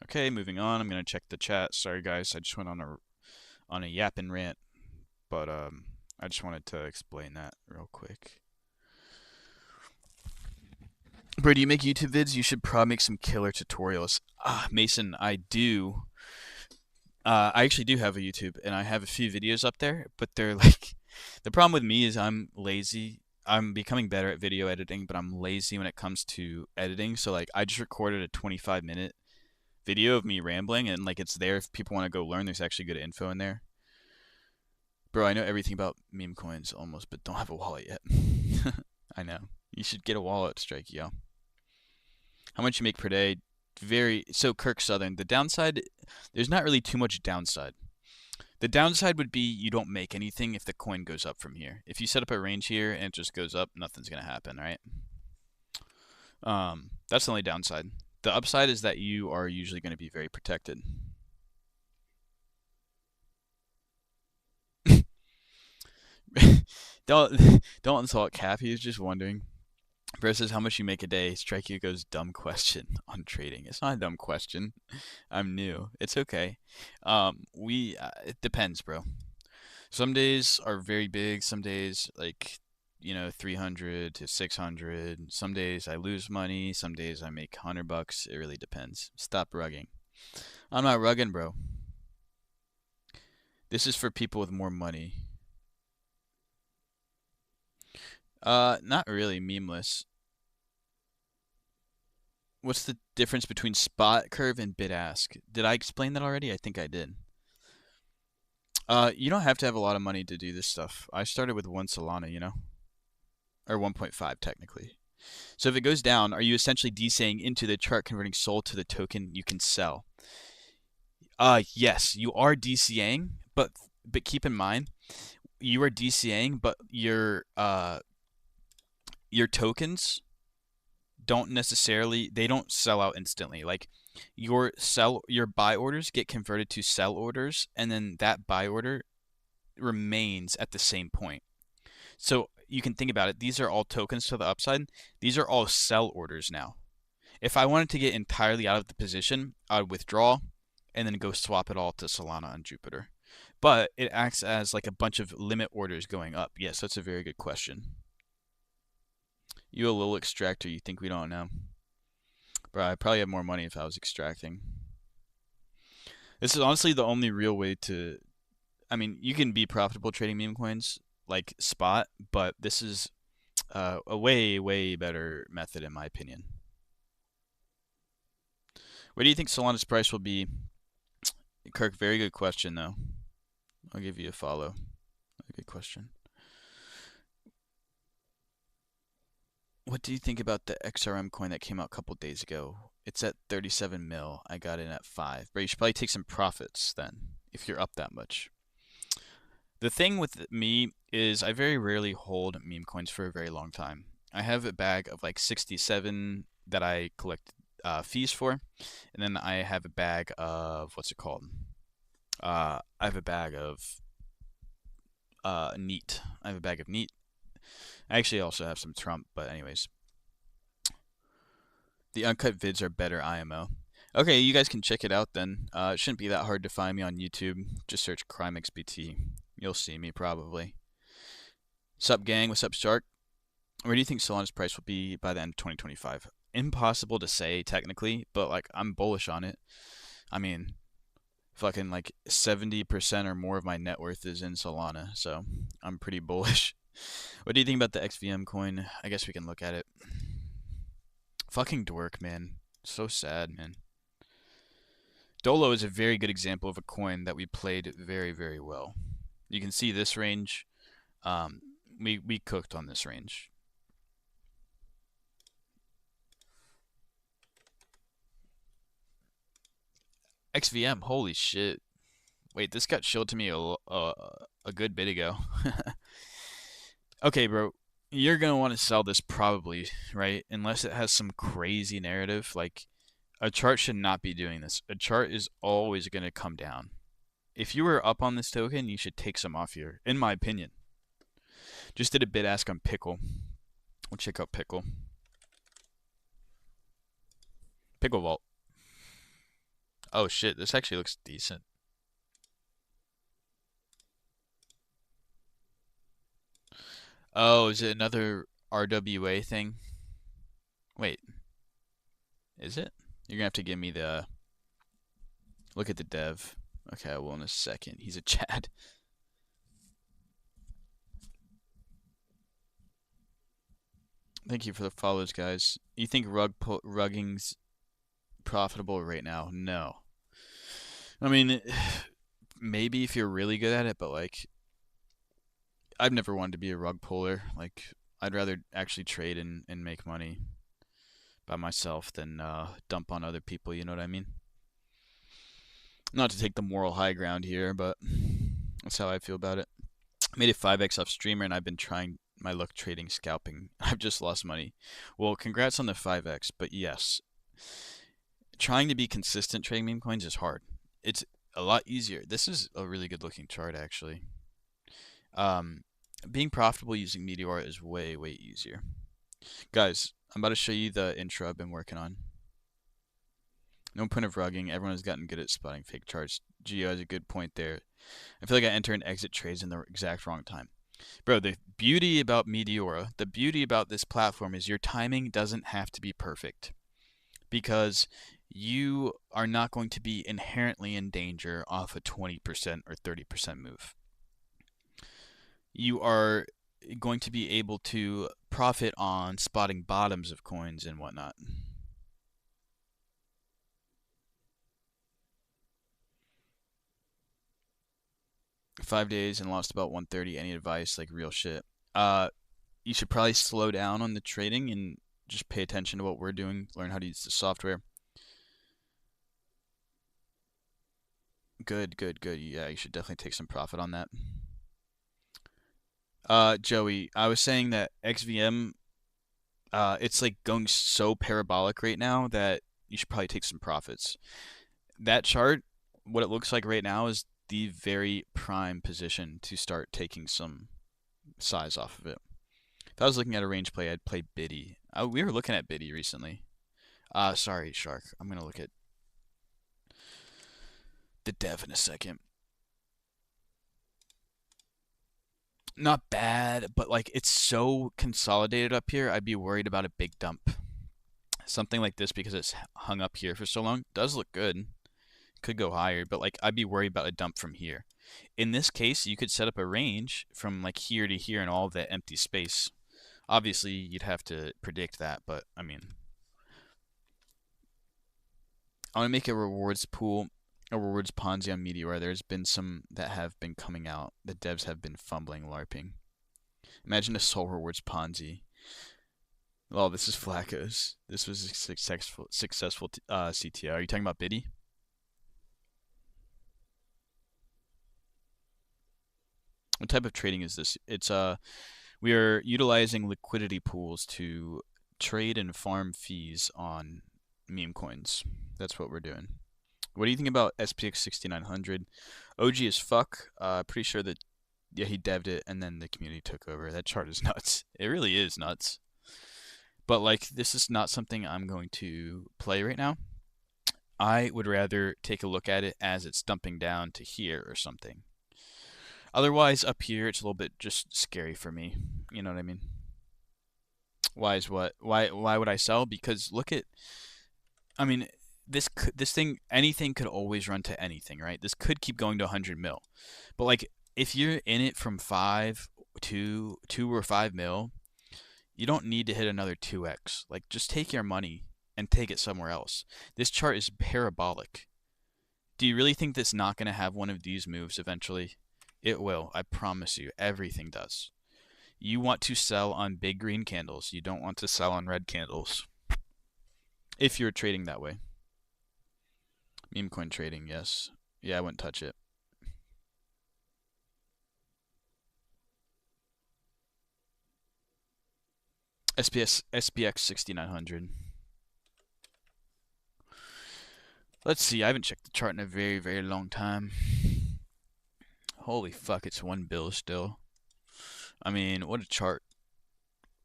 Okay, moving on. I'm going to check the chat. Sorry guys, I just went on a yapping rant, but I just wanted to explain that real quick. Bro, do you make YouTube vids? You should probably make some killer tutorials. Mason, I do. I actually do have a YouTube, and I have a few videos up there, but they're like, the problem with me is I'm lazy. I'm becoming better at video editing, but I'm lazy when it comes to editing. So like, I just recorded a 25-minute video of me rambling, and like, it's there if people want to go learn. There's actually good info in there. Bro, I know everything about meme coins almost, but don't have a wallet yet. I know. You should get a wallet, Strike, yo. How much you make per day? So Kirk Southern, the downside, there's not really too much downside. The downside would be you don't make anything if the coin goes up from here. If you set up a range here and it just goes up, nothing's gonna happen, right? That's the only downside. The upside is that you are usually going to be very protected. don't insult Cap. He was just wondering. Versus how much you make a day. Strike you goes dumb question on trading. It's not a dumb question. I'm new. It's okay. It depends, bro. Some days are very big. Some days like 300 to 600. Some days I lose money. Some days I make $100. It really depends. Stop rugging. I'm not rugging, bro. This is for people with more money. Not really memeless. What's the difference between spot curve and bid ask? Did I explain that already? I think I did. You don't have to have a lot of money to do this stuff. I started with 1 Solana, or 1.5 technically. So if it goes down, are you essentially DCing into the chart converting SOL to the token you can sell? Yes, you are DCing, but keep in mind you are DCing, but your tokens don't necessarily they don't sell out instantly. Like your buy orders get converted to sell orders, and then that buy order remains at the same point. So you can think about it. These are all tokens to the upside. These are all sell orders now. If I wanted to get entirely out of the position, I would withdraw and then go swap it all to Solana on Jupiter. But it acts as like a bunch of limit orders going up. Yes, that's a very good question. You a little extractor, you think we don't know? Bro, I'd probably have more money if I was extracting. This is honestly the only real way to... I mean, you can be profitable trading meme coins like spot, but this is a way, way better method in my opinion. Where do you think Solana's price will be? Kirk, very good question though. I'll give you a follow. Good question. What do you think about the XRM coin that came out a couple days ago? It's at 37 mil. I got in at 5. But you should probably take some profits then, if you're up that much. The thing with me is I very rarely hold meme coins for a very long time. I have a bag of like 67 that I collect fees for, and then I have a bag of what's it called? I have a bag of Neat. I have a bag of Neat. I actually also have some Trump, but anyways. The uncut vids are better IMO. Okay, you guys can check it out then. It shouldn't be that hard to find me on YouTube. Just search CrimeXBT. You'll see me probably. Sup gang, what's up Shark? Where do you think Solana's price will be by the end of 2025? Impossible to say technically, but like I'm bullish on it. I mean, fucking like 70% or more of my net worth is in Solana, so I'm pretty bullish. What do you think about the XVM coin? I guess we can look at it. Fucking dork, man. So sad, man. Dolo is a very good example of a coin that we played very, very well. You can see this range. We cooked on this range. XVM, holy shit. Wait, this got shilled to me a good bit ago. Okay, bro. You're going to want to sell this probably, right? Unless it has some crazy narrative. Like, a chart should not be doing this. A chart is always going to come down. If you were up on this token, you should take some off here, in my opinion. Just did a bid ask on Pickle. We'll check out Pickle. Pickle Vault. Oh shit, this actually looks decent. Oh, is it another RWA thing? Wait. Is it? You're gonna have to give me the... Look at the dev. Okay, I will in a second. He's a Chad. Thank you for the follows, guys. You think rugging's profitable right now? No. I mean, maybe if you're really good at it, but like, I've never wanted to be a rug puller. Like, I'd rather actually trade and make money by myself than dump on other people, you know what I mean? Not to take the moral high ground here, but that's how I feel about it. I made a 5x off streamer and I've been trying my luck trading scalping. I've just lost money. Well, congrats on the 5x, but yes. Trying to be consistent trading meme coins is hard. It's a lot easier. This is a really good looking chart actually. Being profitable using Meteora is way, way easier. Guys, I'm about to show you the intro I've been working on. No point of rugging. Everyone has gotten good at spotting fake charts. Geo has a good point there. I feel like I enter and exit trades in the exact wrong time. Bro, the beauty about Meteora, the beauty about this platform is your timing doesn't have to be perfect. Because you are not going to be inherently in danger off a 20% or 30% move. You are going to be able to profit on spotting bottoms of coins and whatnot. "5 days and lost about 130. Any advice? Like real shit." You should probably slow down on the trading and just pay attention to what we're doing, learn how to use the software. Good, good, good. Yeah, you should definitely take some profit on that. Joey, I was saying that XVM, it's like going so parabolic right now that you should probably take some profits. That chart, what it looks like right now is the very prime position to start taking some size off of it. If I was looking at a range play, I'd play Biddy. We were looking at Biddy recently. Sorry, Shark. I'm gonna look at the dev in a second. Not bad, but like it's so consolidated up here, I'd be worried about a big dump. Something like this, because it's hung up here for so long, does look good. Could go higher, but like I'd be worried about a dump from here. In this case, you could set up a range from like here to here and all of that empty space. Obviously, you'd have to predict that, but I mean, I want to make a rewards pool, a rewards Ponzi on Meteor. There's been some that have been coming out. The devs have been fumbling, LARPing. Imagine a Soul Rewards Ponzi. Oh, this is Flacco's. This was a successful CTR. Are you talking about Biddy? What type of trading is this? It's we are utilizing liquidity pools to trade and farm fees on meme coins. That's what we're doing. What do you think about SPX 6900? OG as fuck. Pretty sure that yeah, he dev'd it and then the community took over. That chart is nuts. It really is nuts. But like this is not something I'm going to play right now. I would rather take a look at it as it's dumping down to here or something. Otherwise, up here it's a little bit just scary for me. You know what I mean? Why is what? Why would I sell? Because look at, I mean, this thing, anything could always run to anything, right? This could keep going to 100 mil, but like if you're in it from 2 or 5 mil, you don't need to hit another 2x. Like just take your money and take it somewhere else. This chart is parabolic. Do you really think that's not going to have one of these moves eventually? It will. I promise you. Everything does. You want to sell on big green candles. You don't want to sell on red candles. If you're trading that way. Meme coin trading, yes. Yeah, I wouldn't touch it. SPX 6900. Let's see. I haven't checked the chart in a very, very long time. Holy fuck, it's 1 bill still. I mean, what a chart.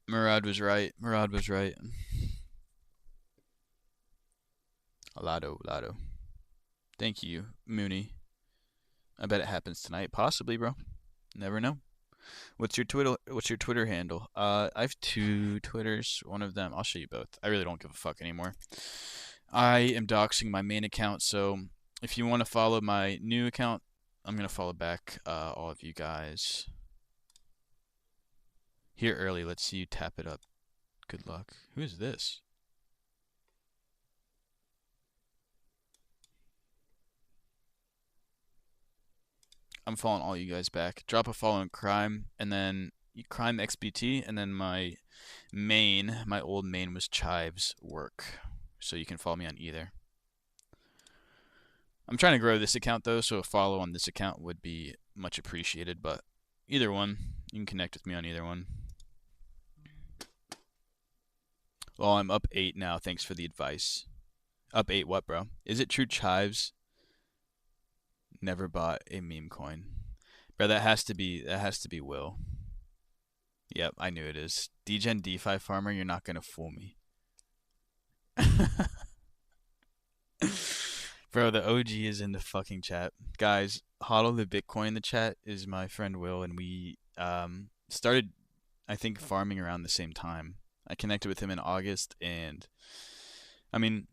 Murad was right. Murad was right. Lotto. Thank you, Mooney. I bet it happens tonight. Possibly, bro. Never know. What's your Twitter handle? I have 2 Twitters. One of them, I'll show you both. I really don't give a fuck anymore. I am doxing my main account, so if you want to follow my new account, I'm gonna follow back all of you guys. Here early. Let's see you tap it up. Good luck. Who is this? I'm following all you guys back. Drop a follow in Crime, and then Crime XBT, and then my old main was Chives Work. So you can follow me on either. I'm trying to grow this account though, so a follow on this account would be much appreciated, but either one, you can connect with me on either one. Well, I'm up 8 now, thanks for the advice. Up 8 what, bro? Is it true Chives never bought a meme coin? Bro, that has to be Will. Yep, I knew it is. Degen DeFi farmer, you're not gonna fool me. Bro, the OG is in the fucking chat. Guys, Hodl the Bitcoin in the chat is my friend Will, and we started, I think, farming around the same time. I connected with him in August, and I mean,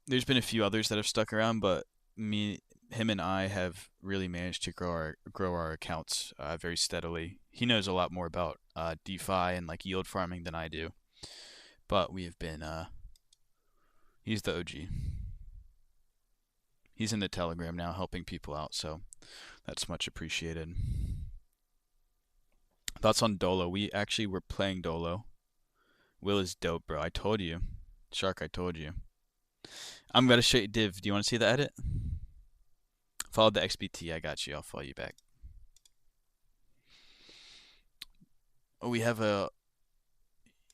there's been a few others that have stuck around, but him and I have really managed to grow our accounts very steadily. He knows a lot more about DeFi and like yield farming than I do, but we have been he's the OG. He's in the Telegram now helping people out, so that's much appreciated. Thoughts on Dolo? We actually were playing Dolo Will is dope, bro. I told you. Shark, I told you. I'm gonna show you, Div. Do you want to see the edit? Follow the XBT. I got you. I'll follow you back. Oh, we have a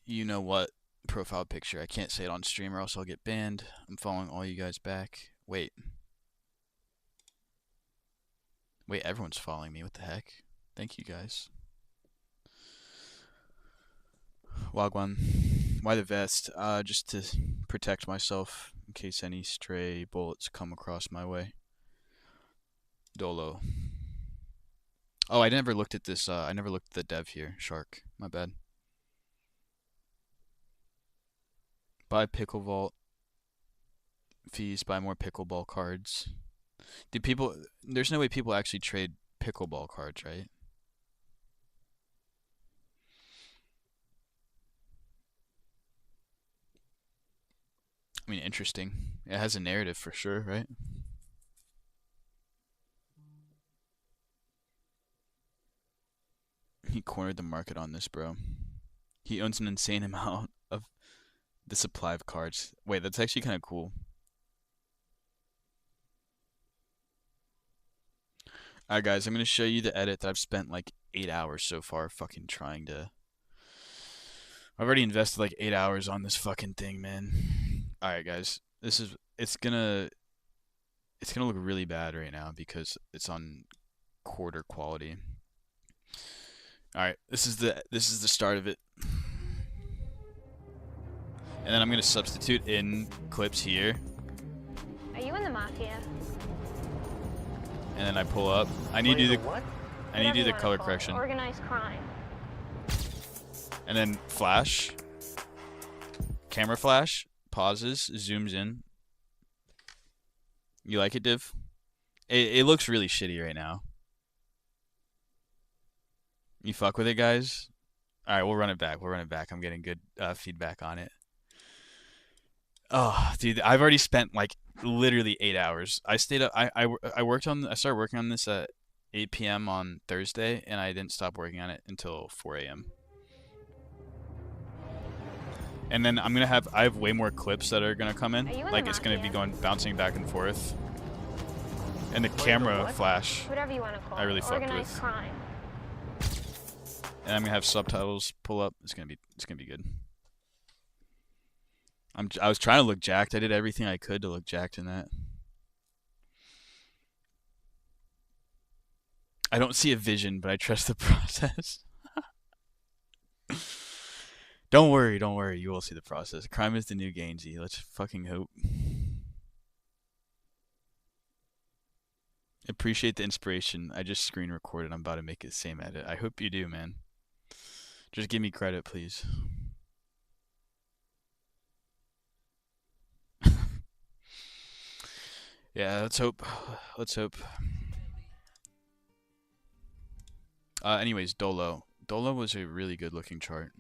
you know what profile picture. I can't say it on stream or else I'll get banned. I'm following all you guys back. Wait. Wait, everyone's following me. What the heck? Thank you guys. Wagwan. Why the vest? Just to protect myself in case any stray bullets come across my way. Dolo. Oh, I never looked at this. I never looked at the dev here. Shark. My bad. Buy Pickle Vault. Fees. Buy more pickleball cards. Do people... There's no way people actually trade pickleball cards, right? I mean, interesting. It has a narrative for sure, right? He cornered the market on this, bro. He owns an insane amount of the supply of cards. Wait, that's actually kind of cool. Alright, guys, I'm going to show you the edit that I've spent like 8 hours so far fucking trying to... I've already invested like 8 hours on this fucking thing, man. Alright, guys. It's gonna look really bad right now because it's on quarter quality. Alright, this is the start of it. And then I'm gonna substitute in clips here. Are you in the mafia? And then I pull up. I need to do the I need to do the color correction. Organized crime. And then flash. Camera flash. Pauses. Zooms in. You like it, Div? It looks really shitty right now. You fuck with it, guys? Alright, we'll run it back. We'll run it back. I'm getting good feedback on it. Oh, dude, I've already spent like literally 8 hours. I stayed up. I started working on this at 8 p.m. on Thursday, and I didn't stop working on it until 4 a.m. And then I have way more clips that are gonna come in. Like it's gonna be going bouncing back and forth. And the camera flash, Whatever you want to call I really it. fucked Organized with. crime. And I'm gonna have subtitles pull up. It's gonna be good. I was trying to look jacked. I did everything I could to look jacked in that. I don't see a vision, but I trust the process. Don't worry. You will see the process. Crime is the new Gainsey. Let's fucking hope. Appreciate the inspiration. I just screen recorded. I'm about to make the same edit. I hope you do, man. Just give me credit, please. Yeah, let's hope. Let's hope. Anyways, Dolo. Dolo was a really good looking chart.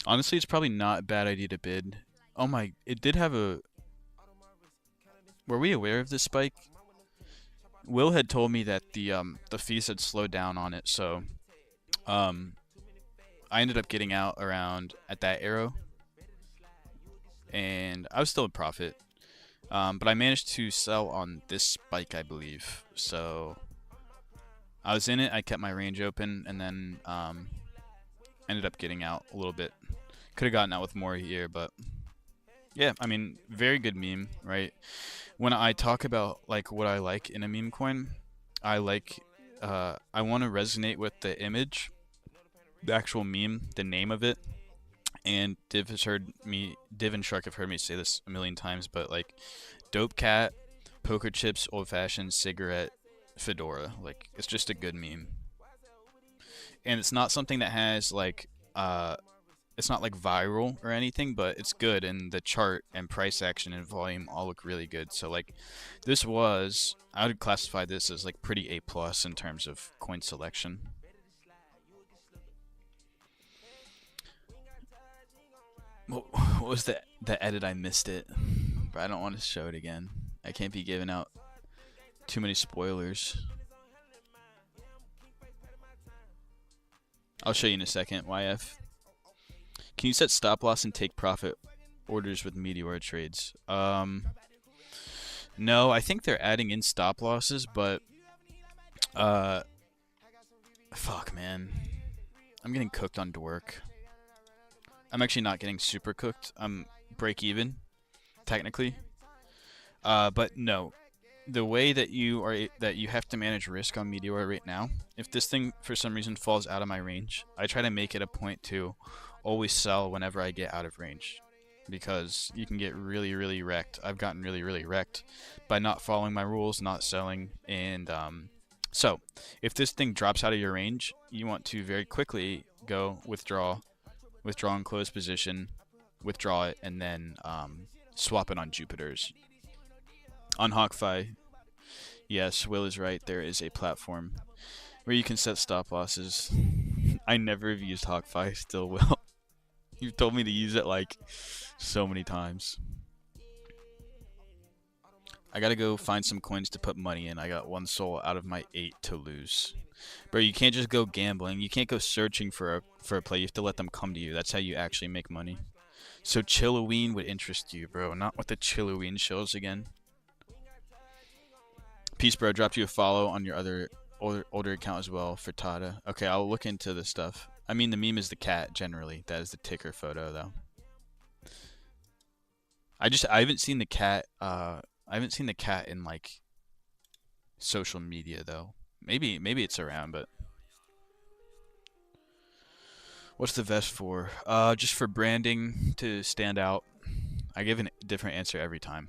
Honestly, it's probably not a bad idea to bid. Oh my, it did have a... Were we aware of this spike? Will had told me that the fees had slowed down on it, so I ended up getting out around at that arrow. And I was still in profit. But I managed to sell on this spike, I believe. So I was in it, I kept my range open, and then ended up getting out a little bit. Could have gotten out with more here, but yeah, I mean, very good meme, right? When I talk about like what I like in a meme coin, I like I want to resonate with the image, the actual meme, the name of it. And Div and Shark have heard me say this a million times, but like dope cat, poker chips, old fashioned, cigarette, fedora. Like it's just a good meme. And it's not something that has like it's not like viral or anything, but it's good, and the chart and price action and volume all look really good. So like this was, I would classify this as like pretty A+ in terms of coin selection. What was the edit? I missed it, but I don't want to show it again. I can't be giving out too many spoilers. I'll show you in a second, YF. Can you set stop loss and take profit orders with Meteor trades? No, I think they're adding in stop losses, but fuck, man. I'm getting cooked on Dwork. I'm actually not getting super cooked. I'm break even, technically. But no, the way that you have to manage risk on Meteor right now, if this thing for some reason falls out of my range, I try to make it a point to always sell whenever I get out of range, because you can get really, really wrecked. I've gotten really, really wrecked by not following my rules, not selling, and so if this thing drops out of your range, you want to very quickly go withdraw in closed position, withdraw it, and then swap it on Jupiter's. On HawkFi, yes, Will is right. There is a platform where you can set stop losses. I never have used HawkFi, still will. You've told me to use it like so many times. I gotta go find some coins to put money in. I got 1 soul out of my 8 to lose. Bro, you can't just go gambling. You can't go searching for a play. You have to let them come to you. That's how you actually make money. So Chilloween would interest you, bro. Not with the Chilloween shows again. Peace, bro. Dropped you a follow on your other older account as well for Tada. Okay, I'll look into this stuff. I mean, the meme is the cat generally. That is the ticker photo though. I haven't seen the cat. I haven't seen the cat in like social media though. Maybe it's around, but what's the vest for? Just for branding, to stand out. I give a different answer every time.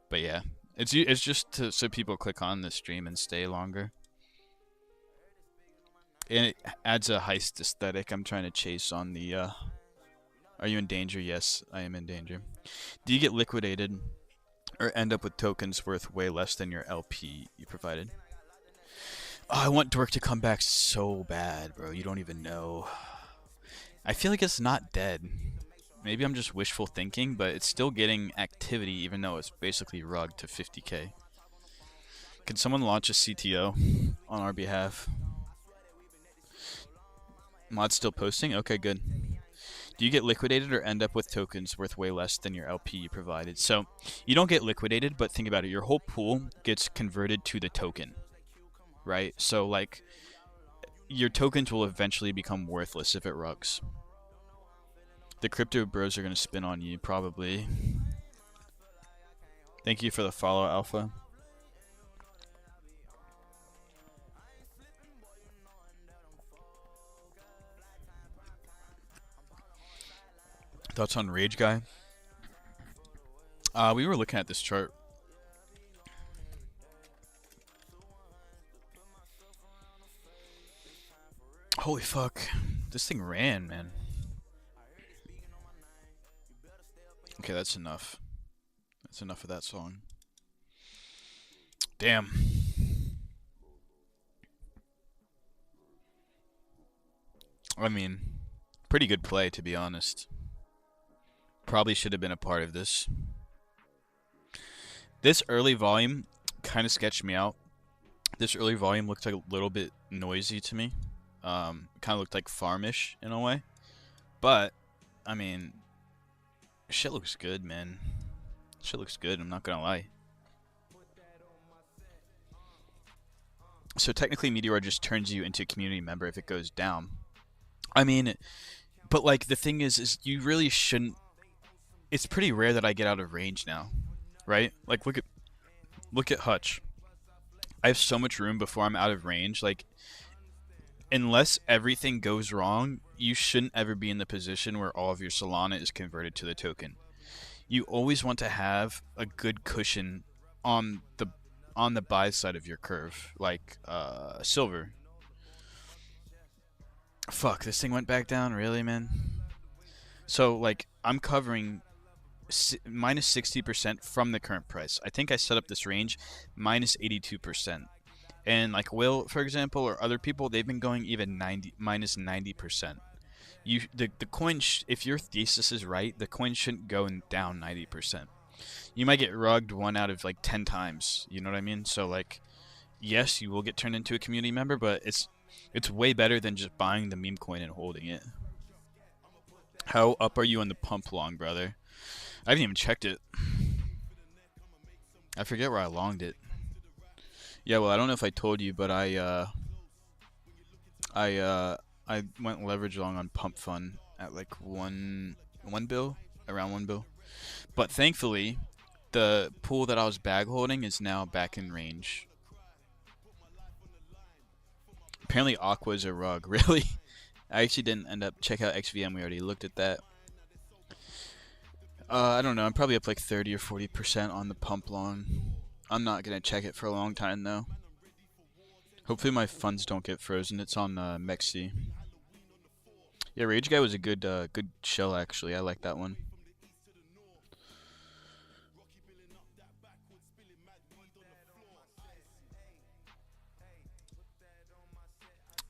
But yeah, it's just so people click on the stream and stay longer. And it adds a heist aesthetic. I'm trying to chase on the Are you in danger? Yes, I am in danger. Do you get liquidated or end up with tokens worth way less than your LP you provided? Oh, I want Dwork to come back so bad, bro. You don't even know. I feel like it's not dead. Maybe I'm just wishful thinking, but it's still getting activity even though it's basically rugged to 50k. Can someone launch a CTO on our behalf? Mod's still posting? Okay, good. Do you get liquidated or end up with tokens worth way less than your LP you provided? So, you don't get liquidated, but think about it. Your whole pool gets converted to the token, right? So, like, your tokens will eventually become worthless if it rugs. The crypto bros are going to spin on you, probably. Thank you for the follow, Alpha. Thoughts on Rage Guy? We were looking at this chart. Holy fuck. This thing ran, man. Okay, that's enough. That's enough of that song. Damn. I mean, pretty good play, to be honest. Probably should have been a part of this. This early volume kind of sketched me out. This early volume looked like a little bit noisy to me. Kind of looked like farmish in a way. But, I mean, shit looks good, man. Shit looks good, I'm not gonna lie. So technically Meteor just turns you into a community member if it goes down. I mean, but like the thing is you really shouldn't. It's pretty rare that I get out of range now, right? Like look at Hutch. I have so much room before I'm out of range. Like, unless everything goes wrong, you shouldn't ever be in the position where all of your Solana is converted to the token. You always want to have a good cushion on the buy side of your curve, like silver. Fuck, this thing went back down, really, man? So, like, I'm covering minus 60% from the current price. I think I set up this range minus 82%. And, like, Will, for example, or other people, they've been going even minus 90%. The coin, if your thesis is right, the coin shouldn't go down 90%. You might get rugged 1 out of, like, 10 times. You know what I mean? So, like, yes, you will get turned into a community member, but It's way better than just buying the meme coin and holding it. How up are you on the pump long, brother? I haven't even checked it. I forget where I longed it. Yeah, well, I don't know if I told you, but I went leverage long on pump fun at like one bill, around 1 bill. But thankfully, the pool that I was bag holding is now back in range. Apparently, Aqua is a rug. Really? I actually didn't end up check out XVM. We already looked at that. I don't know. I'm probably up like 30 or 40% on the pump long. I'm not gonna check it for a long time though. Hopefully my funds don't get frozen. It's on Mexi. Yeah, Rage Guy was a good shell actually. I like that one.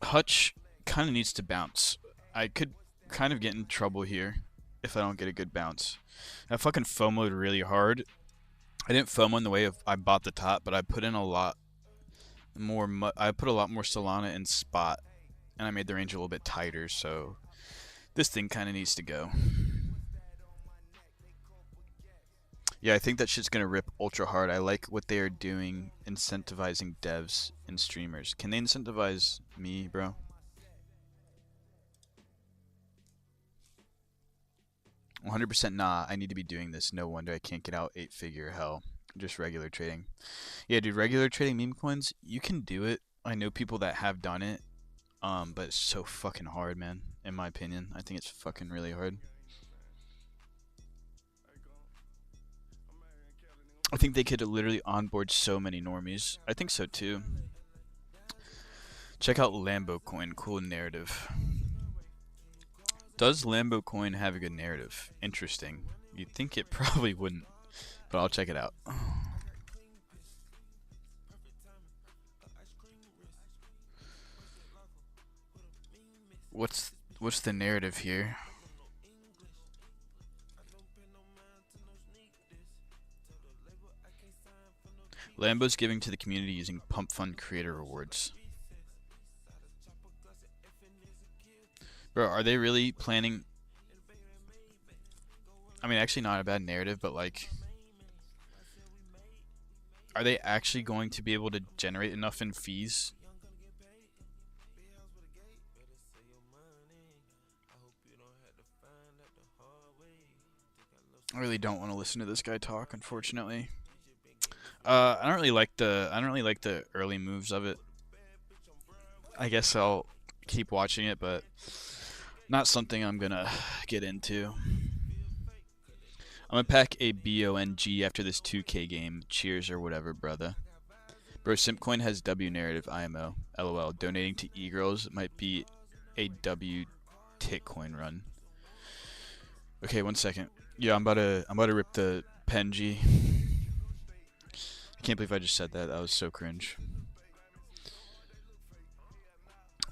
Hutch kind of needs to bounce. I could kind of get in trouble here if I don't get a good bounce. I fucking FOMO'd really hard. I didn't FOMO in the way of I bought the top, but I put in a lot more. I put a lot more Solana in spot, and I made the range a little bit tighter. So this thing kind of needs to go. Yeah, I think that shit's gonna rip ultra hard. I like what they are doing, incentivizing devs and streamers. Can they incentivize me, bro? $100% nah, I need to be doing this. No wonder I can't get out 8-figure hell. Just regular trading. Yeah, dude, regular trading meme coins, you can do it. I know people that have done it. But it's so fucking hard, man. In my opinion, I think it's fucking really hard. I think they could literally onboard so many normies. I think so too. Check out Lambo Coin, cool narrative. Does Lambo Coin have a good narrative? Interesting. You'd think it probably wouldn't, but I'll check it out. What's the narrative here? Lambo's giving to the community using Pump Fund creator rewards. Bro, are they really planning? I mean, actually not a bad narrative, but like, are they actually going to be able to generate enough in fees? I really don't want to listen to this guy talk, unfortunately. I don't really like the early moves of it. I guess I'll keep watching it, but not something I'm gonna get into. I'm gonna pack a BONG after this 2K game. Cheers or whatever, brother. Bro, Simpcoin has W narrative IMO. LOL. Donating to e-girls might be a W Titcoin run. Okay, 1 second. Yeah, I'm about to rip the Penji. I can't believe I just said that. That was so cringe.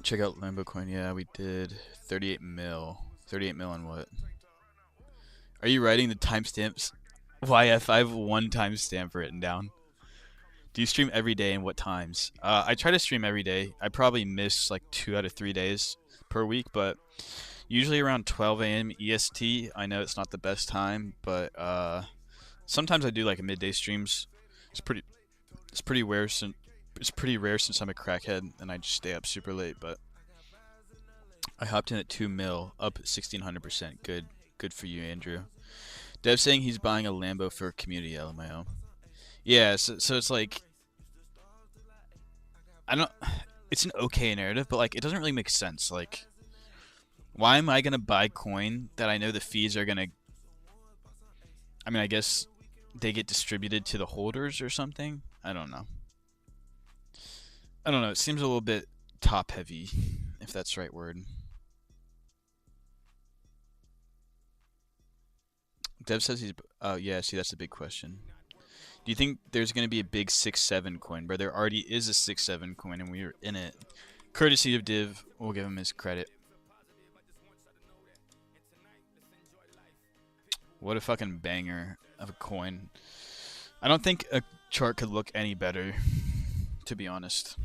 Check out Lambo Coin. Yeah, we did 38 mil. 38 mil on what? Are you writing the timestamps? YF, I have 1 timestamp written down. Do you stream every day and what times? I try to stream every day. I probably miss like 2 out of 3 days per week, but usually around 12 a.m. EST. I know it's not the best time, but sometimes I do like midday streams. It's pretty rare since I'm a crackhead and I just stay up super late. But I hopped in at 2 mil, up 1600%. Good for you, Andrew. Dev saying he's buying a Lambo for community LMAO. Yeah, so it's like, it's an okay narrative, but like it doesn't really make sense. Like, why am I gonna buy coin that I know the fees are gonna? I mean, I guess they get distributed to the holders or something. I don't know. It seems a little bit top heavy, if that's the right word. Dev says he's. Oh yeah, see that's a big question. Do you think there's gonna be a big 6-7 coin? But there already is a 6-7 coin, and we are in it. Courtesy of Div, we'll give him his credit. What a fucking banger of a coin. I don't think a chart could look any better, to be honest.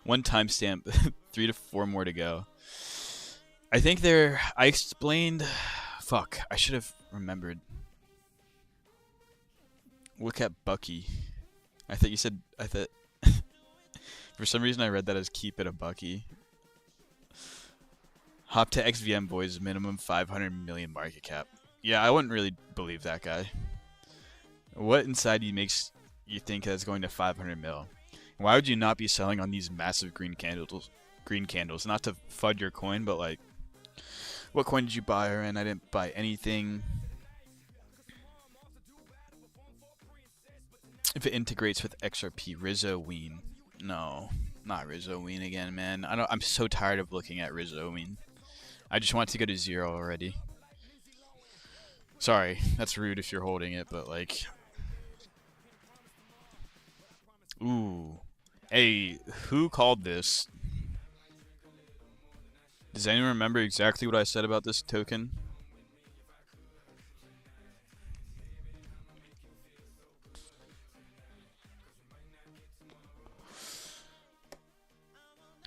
One timestamp, 3 to 4 more to go. I think I explained. Fuck, I should have remembered. Look at Bucky. I thought you said. I thought. For some reason, I read that as keep it a Bucky. Hop to XVM boys, minimum 500 million market cap. Yeah, I wouldn't really believe that guy. What inside you makes you think that's going to 500 mil? Why would you not be selling on these massive green candles? Green candles, not to FUD your coin, but like, what coin did you buy her in? I didn't buy anything. If it integrates with XRP, Rizzo Ween. No, not Rizzo Ween again, man. I'm so tired of looking at Rizzo Ween. I just want it to go to 0 already. Sorry, that's rude if you're holding it, but like, ooh, hey, who called this? Does anyone remember exactly what I said about this token?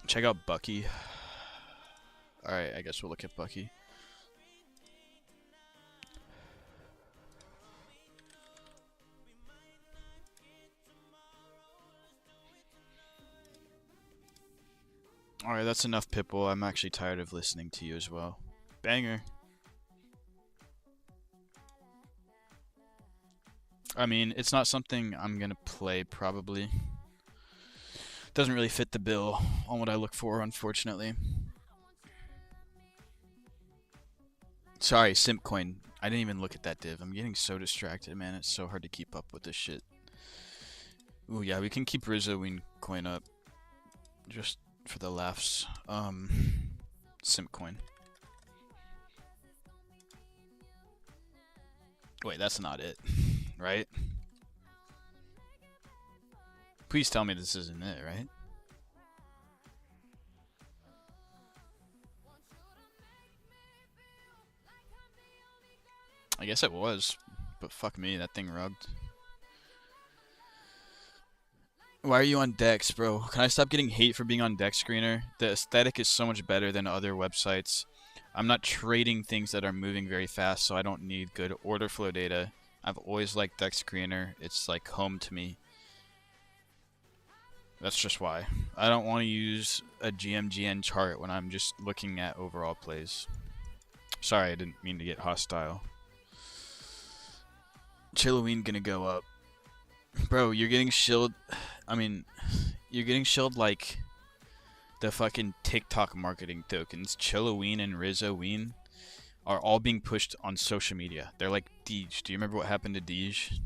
Check out Bucky. Alright, I guess we'll look at Bucky. Alright, that's enough, Pitbull. I'm actually tired of listening to you as well. Banger. I mean, it's not something I'm gonna play, probably. Doesn't really fit the bill on what I look for, unfortunately. Sorry, Simpcoin. I didn't even look at that div. I'm getting so distracted, man. It's so hard to keep up with this shit. Ooh, yeah, we can keep Rizzo Ween coin up. Just for the laughs. Simpcoin. Wait, that's not it, right? Please tell me this isn't it, right? I guess it was, but fuck me, that thing rugged. Why are you on Dex, bro? Can I stop getting hate for being on Dex Screener? The aesthetic is so much better than other websites. I'm not trading things that are moving very fast, so I don't need good order flow data. I've always liked Dex Screener. It's like home to me. That's just why. I don't want to use a GMGN chart when I'm just looking at overall plays. Sorry, I didn't mean to get hostile. Chilloween gonna go up. Bro, you're getting shilled. I mean, you're getting shilled like the fucking TikTok marketing tokens. Chilloween and Rizzo Ween are all being pushed on social media. They're like Deej. Do you remember what happened to Deej?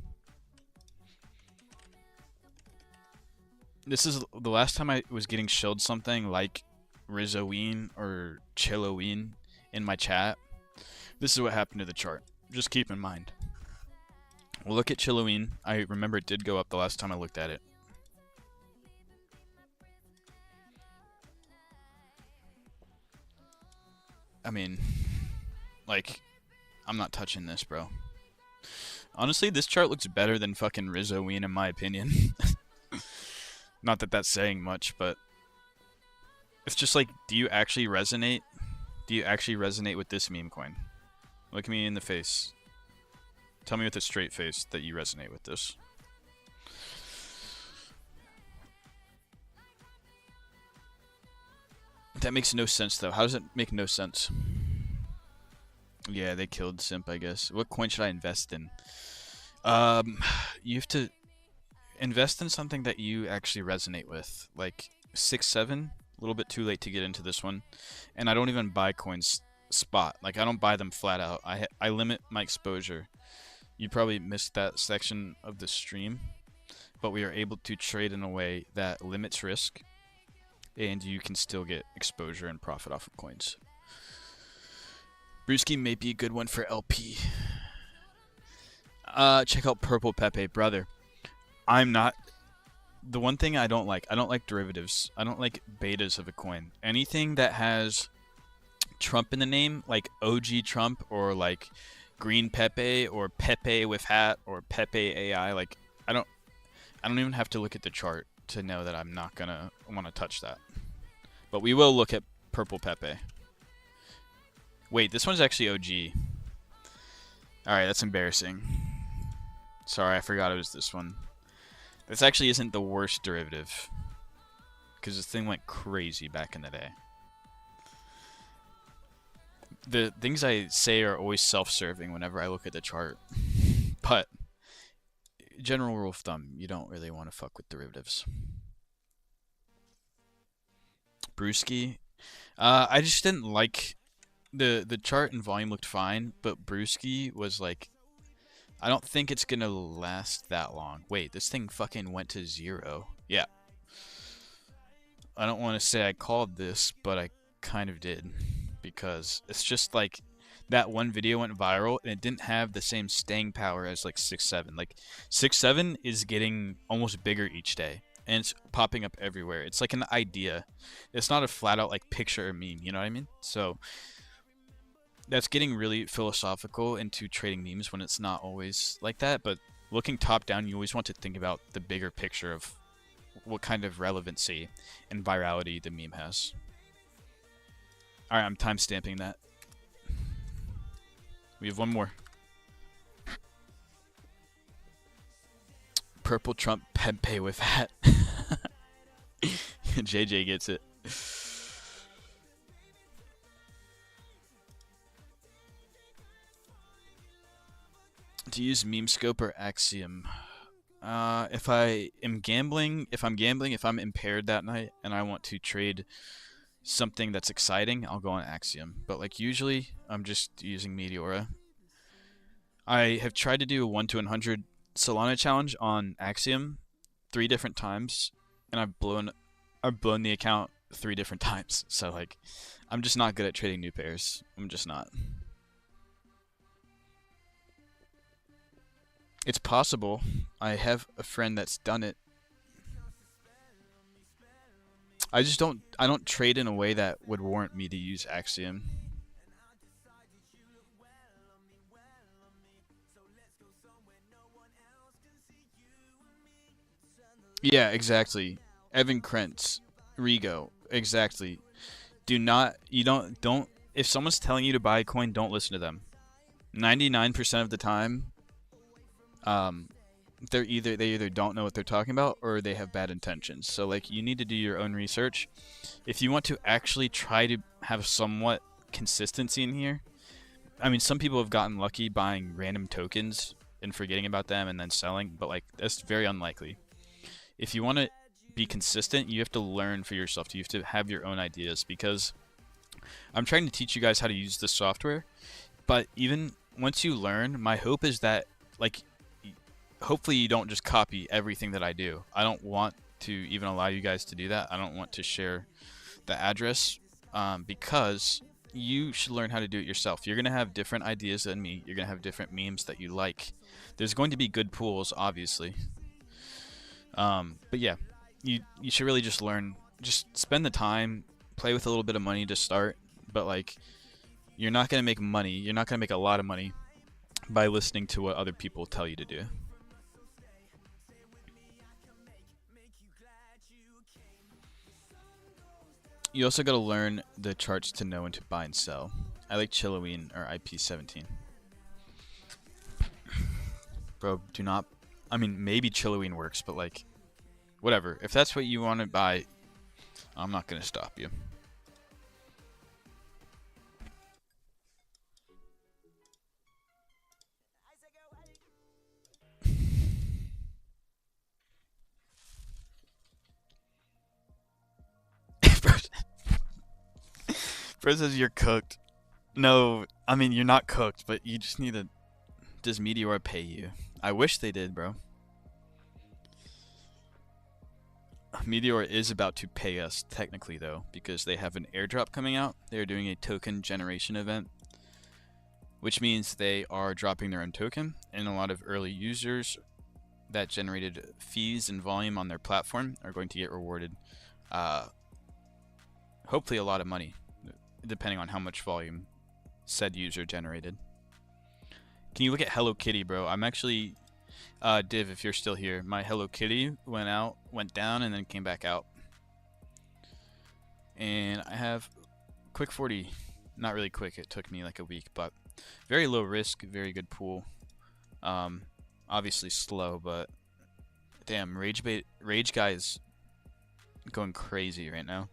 This is the last time I was getting shilled something like Rizzo Ween or Chilloween in my chat. This is what happened to the chart. Just keep in mind. We'll look at Chilloween. I remember it did go up the last time I looked at it. I mean, like, I'm not touching this, bro. Honestly, this chart looks better than fucking Rizzo Ween in my opinion. Not that that's saying much, but it's just like, do you actually resonate? Do you actually resonate with this meme coin? Look me in the face. Tell me with a straight face that you resonate with this. That makes no sense, though. How does it make no sense? Yeah, they killed Simp, I guess. What coin should I invest in? You have to invest in something that you actually resonate with. Like 6-7, a little bit too late to get into this one. And I don't even buy coins spot. Like, I don't buy them flat out. I limit my exposure. You probably missed that section of the stream, but we are able to trade in a way that limits risk, and you can still get exposure and profit off of coins. Brewski may be a good one for LP. Check out Purple Pepe, brother. I'm not... The one thing I don't like derivatives. I don't like betas of a coin. Anything that has Trump in the name, like OG Trump or like Green Pepe or Pepe with hat or Pepe AI, like I don't even have to look at the chart to know that I'm not gonna want to touch that. But we will look at Purple Pepe. Wait, this one's actually OG. Alright, that's embarrassing. Sorry, I forgot it was this one. This actually isn't the worst derivative. Because this thing went crazy back in the day. The things I say are always self-serving whenever I look at the chart. But, general rule of thumb, you don't really want to fuck with derivatives. Brewski. I just didn't like... The chart and volume looked fine, but Brewski was like... I don't think it's gonna last that long. Wait, this thing fucking went to 0. Yeah. I don't want to say I called this, but I kind of did. Because it's just like... That one video went viral, and it didn't have the same staying power as like 6-7. Like, 6-7 is getting almost bigger each day. And it's popping up everywhere. It's like an idea. It's not a flat out like picture or meme, you know what I mean? So... That's getting really philosophical into trading memes when it's not always like that, but looking top down, you always want to think about the bigger picture of what kind of relevancy and virality the meme has. Alright, I'm timestamping that. We have one more. Purple Trump Pepe with hat. JJ gets it. To use MemeScope or Axiom. If I'm gambling, if I'm impaired that night and I want to trade something that's exciting, I'll go on Axiom. But like usually, I'm just using Meteora. I have tried to do a 1 to 100 Solana challenge on Axiom 3 different times, and I've blown the account 3 different times. So like, I'm just not good at trading new pairs. I'm just not. It's possible. I have a friend that's done it. I don't trade in a way that would warrant me to use Axiom. Yeah, exactly. Evan Krentz, Rigo, exactly. If someone's telling you to buy a coin, don't listen to them. 99% of the time, they either don't know what they're talking about or they have bad intentions. So like, you need to do your own research. If you want to actually try to have somewhat consistency in here, I mean, some people have gotten lucky buying random tokens and forgetting about them and then selling, but like, that's very unlikely. If you want to be consistent, you have to learn for yourself. You have to have your own ideas, because I'm trying to teach you guys how to use this software, but even once you learn, my hope is that like, hopefully you don't just copy everything that I do. I don't want to even allow you guys to do that. I don't want to share the address, because you should learn how to do it yourself. You're going to have different ideas than me. You're going to have different memes that you like. There's going to be good pools, obviously. But yeah, you should really just learn. Just spend the time, play with a little bit of money to start. But like, you're not going to make money. You're not going to make a lot of money by listening to what other people tell you to do. You also got to learn the charts to know when to buy and sell. I like Chilloween or IP17. Bro, do not... I mean, maybe Chilloween works, but like, whatever. If that's what you want to buy, I'm not going to stop you. Bro says you're cooked. No, I mean, you're not cooked, but you just need to... Does Meteora pay you? I wish they did, bro. Meteora is about to pay us, technically, though, because they have an airdrop coming out. They're doing a token generation event, which means they are dropping their own token, and a lot of early users that generated fees and volume on their platform are going to get rewarded, hopefully a lot of money, depending on how much volume said user generated. Can you look at Hello Kitty, bro? I'm actually, Div, if you're still here, my Hello Kitty went down, and then came back out. And I have quick 40. Not really quick, it took me like a week, but very low risk, very good pool. Obviously slow, but damn, Rage Guy is going crazy right now.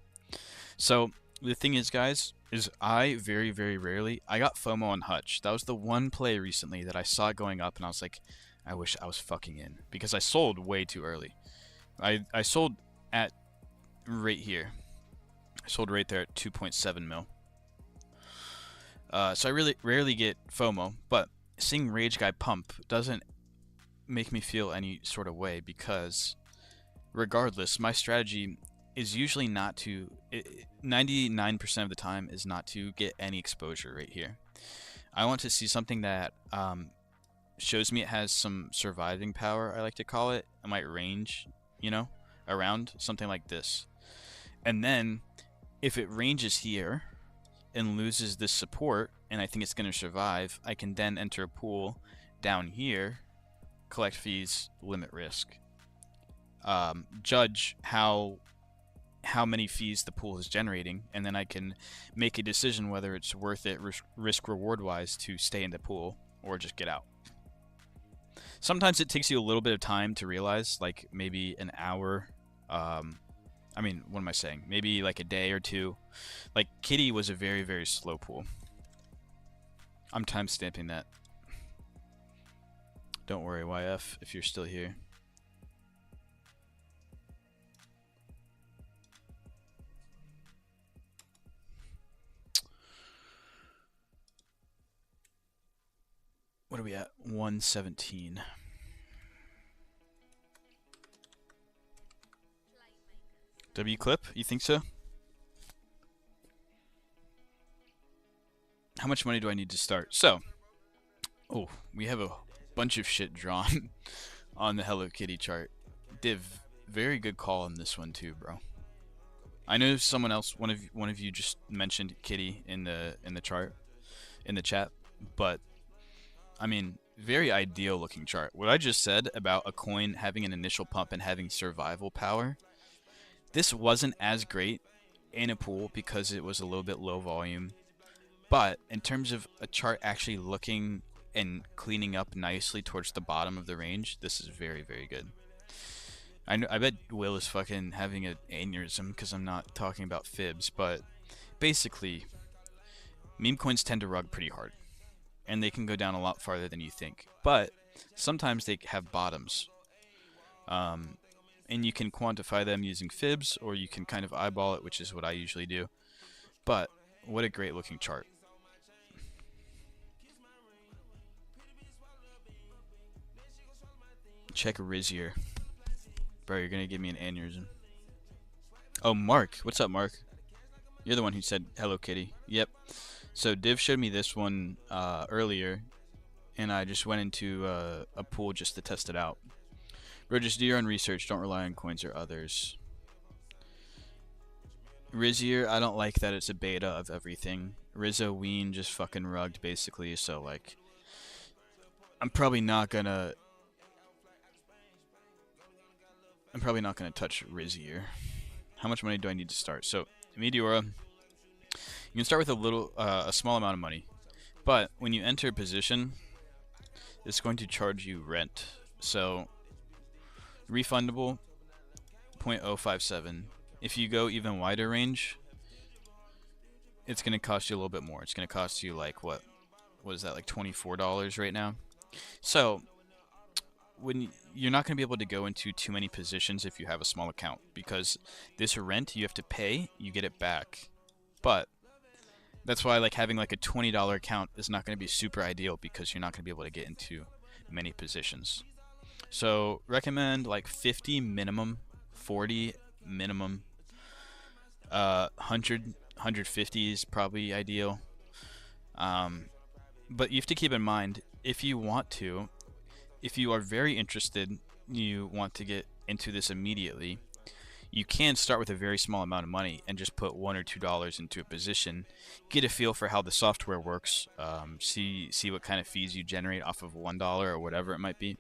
So the thing is, guys, is I very, very rarely, I got FOMO on Hutch. That was the one play recently that I saw it going up and I was like, I wish I was fucking in, because I sold way too early. I sold at right here. I sold right there at 2.7 mil. So I really rarely get FOMO, but seeing Rage Guy pump doesn't make me feel any sort of way, because regardless, my strategy is usually not to, 99% of the time is not to get any exposure right here. I want to see something that shows me it has some surviving power, I like to call it. I might range, you know, around something like this. And then if it ranges here and loses this support and I think it's going to survive, I can then enter a pool down here, collect fees, limit risk. Judge how many fees the pool is generating, and then I can make a decision whether it's worth it risk reward wise to stay in the pool or just get out. Sometimes it takes you a little bit of time to realize, like maybe an hour. I mean, what am I saying? Maybe like a day or two. Like Kitty was a very, very slow pool. I'm timestamping that. Don't worry, YF, if you're still here. What are we at? 117. W clip? You think so? How much money do I need to start? So, oh, we have a bunch of shit drawn on the Hello Kitty chart. Div, very good call on this one too, bro. I know someone else, one of you just mentioned Kitty in the chart, in the chat, but I mean, very ideal looking chart. What I just said about a coin having an initial pump and having survival power, this wasn't as great in a pool because it was a little bit low volume. But in terms of a chart actually looking and cleaning up nicely towards the bottom of the range, this is very, very good. I bet Will is fucking having an aneurysm because I'm not talking about fibs, but basically, meme coins tend to rug pretty hard. And they can go down a lot farther than you think. But sometimes they have bottoms. And you can quantify them using fibs, or you can kind of eyeball it, which is what I usually do. But what a great looking chart. Check Rizier. Bro, you're going to give me an aneurysm. Oh, Mark. What's up, Mark? You're the one who said Hello Kitty. Yep. So Div showed me this one earlier, and I just went into a pool just to test it out. Bro, just do your own research. Don't rely on coins or others. Rizier, I don't like that it's a beta of everything. Rizzo Ween just fucking rugged, basically, so, like, I'm probably not gonna touch Rizier. How much money do I need to start? So, Meteora, you can start with a small amount of money, but when you enter a position, it's going to charge you rent. So, refundable, 0.057. If you go even wider range, it's going to cost you a little bit more. It's going to cost you like what is that, like $24 right now? So, you're not going to be able to go into too many positions if you have a small account, because this rent you have to pay, you get it back. But that's why like having like a $20 account is not going to be super ideal, because you're not going to be able to get into many positions. So recommend like 50 minimum, 40 minimum, 150 is probably ideal. But you have to keep in mind, if you are very interested, you want to get into this immediately, you can start with a very small amount of money and just put $1 or $2 into a position, get a feel for how the software works, see what kind of fees you generate off of $1 or whatever it might be.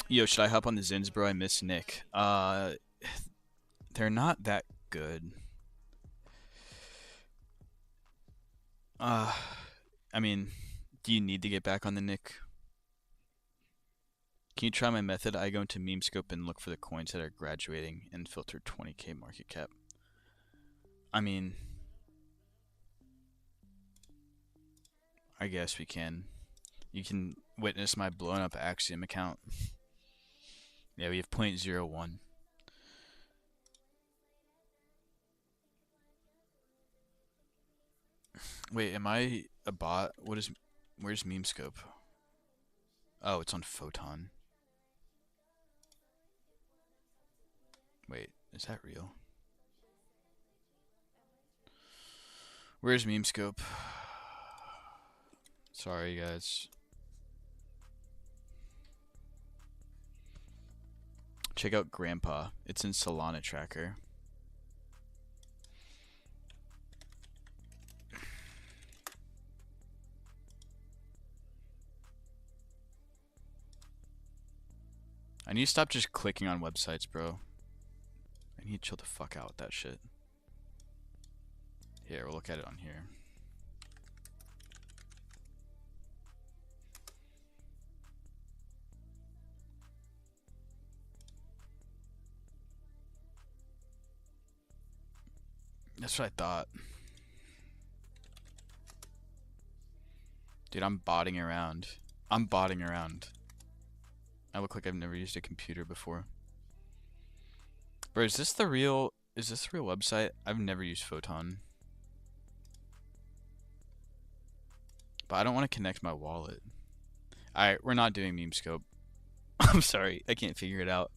Yo, should I hop on the Zins, bro? I miss Nick. They're not that good. I mean, do you need to get back on the Nick? Can you try my method? I go into MemeScope and look for the coins that are graduating and filter 20k market cap. I mean, I guess we can. You can witness my blown up Axiom account. Yeah, we have 0.01. Wait, am I a bot? Where's MemeScope? Oh, it's on Photon. Wait, is that real? Where's MemeScope? Sorry, guys. Check out Grandpa. It's in Solana Tracker. I need to stop just clicking on websites, bro. I need to chill the fuck out with that shit. Here, we'll look at it on here. That's what I thought. Dude, I'm botting around. I'm botting around. I look like I've never used a computer before. Bro, is this the real website? I've never used Photon. But I don't want to connect my wallet. Alright, we're not doing MemeScope. I'm sorry, I can't figure it out.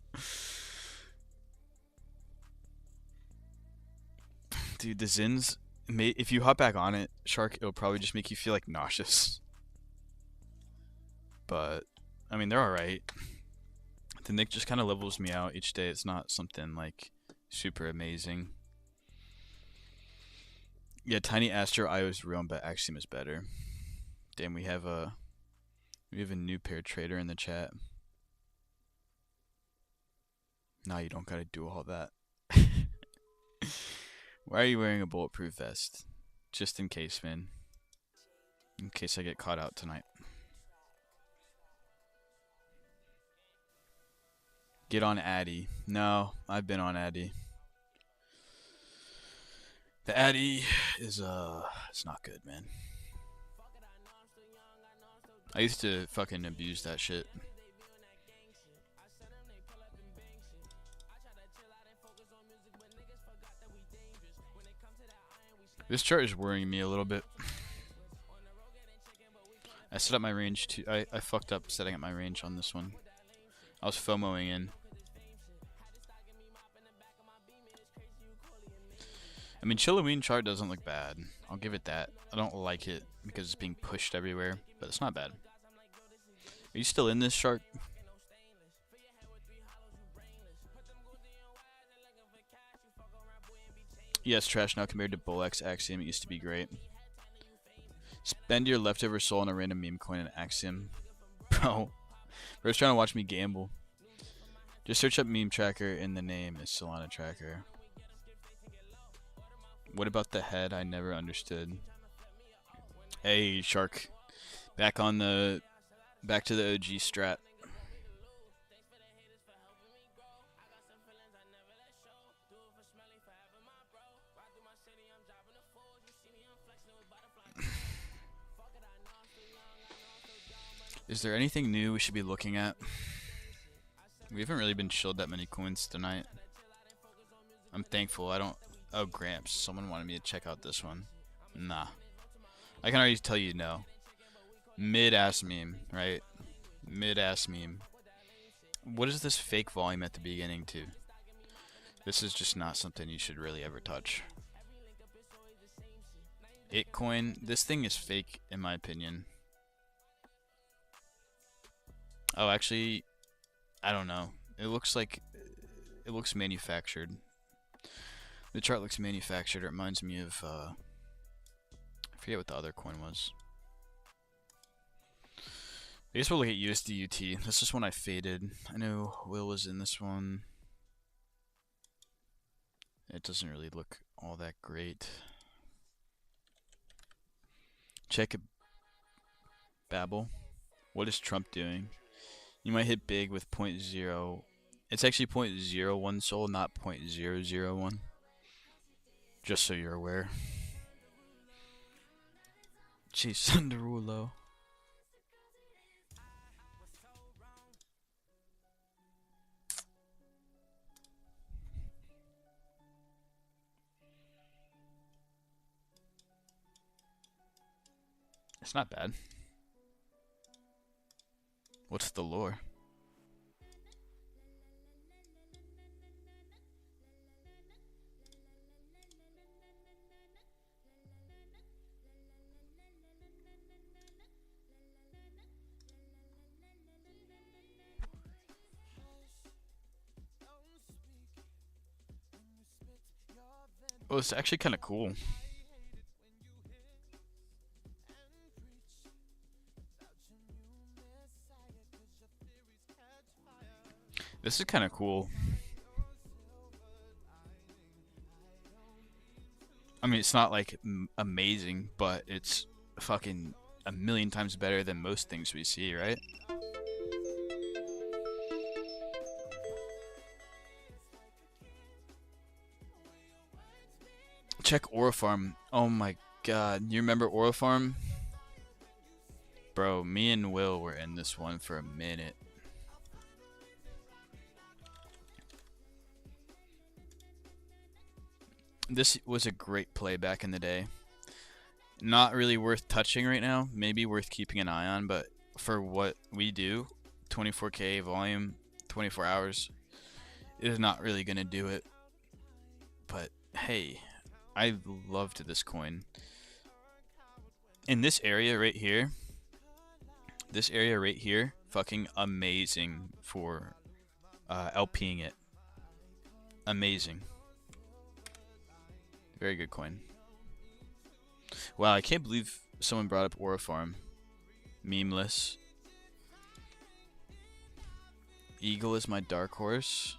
Dude, the Zins, if you hop back on it, Shark, it'll probably just make you feel like nauseous. But, I mean, they're alright. The Nick just kind of levels me out each day. It's not something like super amazing. Yeah, Tiny Astro IO is real, but Axiom is better. Damn, we have a new pair trader in the chat. Nah, you don't gotta do all that. Why are you wearing a bulletproof vest? Just in case, man. In case I get caught out tonight. Get on Addy. No, I've been on Addy. The Addy is it's not good, man. I used to fucking abuse that shit. This chart is worrying me a little bit. I set up my range too. I fucked up setting up my range on this one. I was FOMOing in. I mean, Chilloween chart doesn't look bad. I'll give it that. I don't like it because it's being pushed everywhere, but it's not bad. Are you still in this, Shark? Yes, trash now compared to Bullx Axiom. It used to be great. Spend your leftover soul on a random meme coin and Axiom. Bro. Bro's trying to watch me gamble. Just search up meme tracker and the name is Solana Tracker. What about the head? I never understood. Hey, Shark. Back to the OG strat. Is there anything new we should be looking at? We haven't really been chilled that many coins tonight. I'm thankful. I don't... Oh, Gramps. Someone wanted me to check out this one. Nah. I can already tell you no. Mid-ass meme, right? Mid-ass meme. What is this fake volume at the beginning, too? This is just not something you should really ever touch. Itcoin. This thing is fake, in my opinion. Oh, actually, I don't know. It looks manufactured. The chart looks manufactured. It reminds me of, I forget what the other coin was. I guess we'll look at USDUT. This is one I faded. I know Will was in this one. it doesn't really look all that great. Check it, Babel. What is Trump doing? You might hit big with 0.0. It's actually 0.01 SOL, not 0.001. Just so you're aware. Jeez, Sunderulo. It's not bad. What's the lore? Oh, it's actually kind of cool. This is kind of cool. I mean, it's not like amazing, but it's fucking a million times better than most things we see, right? Check Aura Farm. Oh my god. You remember Aura Farm? Bro, me and Will were in this one for a minute. This was a great play back in the day. Not really worth touching right now. Maybe worth keeping an eye on, but for what we do, 24k volume, 24 hours, is not really going to do it. But hey, I loved this coin. In this area right here, fucking amazing for LPing it. Amazing. Very good coin. Wow, I can't believe someone brought up Aura Farm. Memeless. Eagle is my dark horse.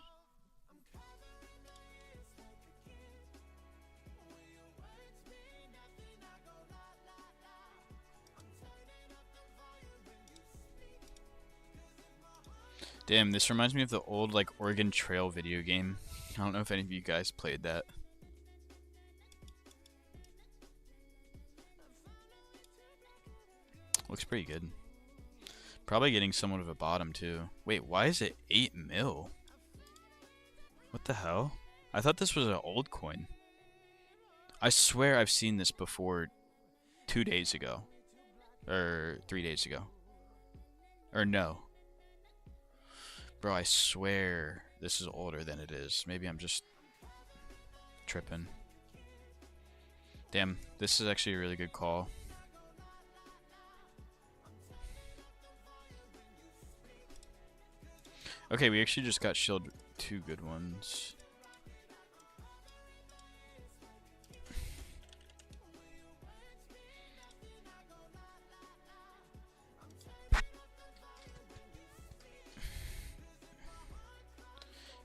Damn, this reminds me of the old like Oregon Trail video game. I don't know if any of you guys played that. Looks pretty good. Probably getting somewhat of a bottom too. Wait, why is it 8 mil? What the hell? I thought this was an old coin. I swear I've seen this before 2 days ago. Or 3 days ago. Or no. Bro, I swear this is older than it is. Maybe I'm just tripping. Damn, this is actually a really good call. Okay, we actually just got shilled 2 good ones.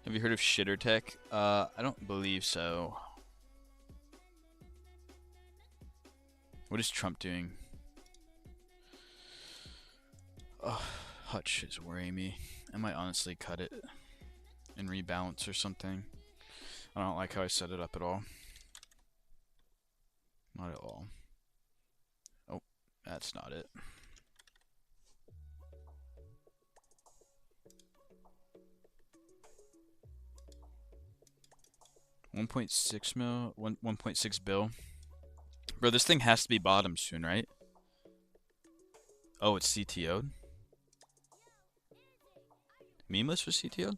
Have you heard of Shitter Tech? I don't believe so. What is Trump doing? Oh, Hutch is worrying me. I might honestly cut it and rebalance or something. I don't like how I set it up at all. Not at all. Oh, that's not it. $1.6 mil, 1.6 bill. Bro, this thing has to be bottom soon, right? Oh, it's CTO'd? Memeless was CTO'd?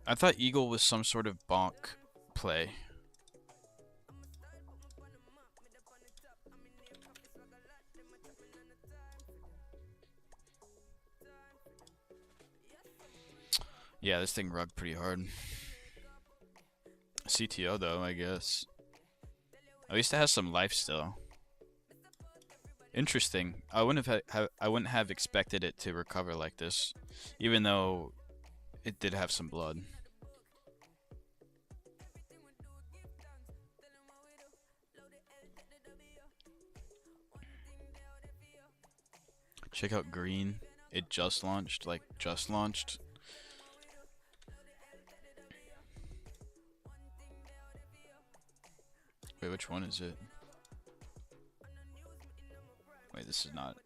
I thought Eagle was some sort of bonk play. Yeah, this thing rugged pretty hard. CTO though, I guess. At least it has some life still. Interesting. I wouldn't have expected it to recover like this, even though it did have some blood. Check out green. It just launched, like just launched. Wait, which one is it? Wait, this is not.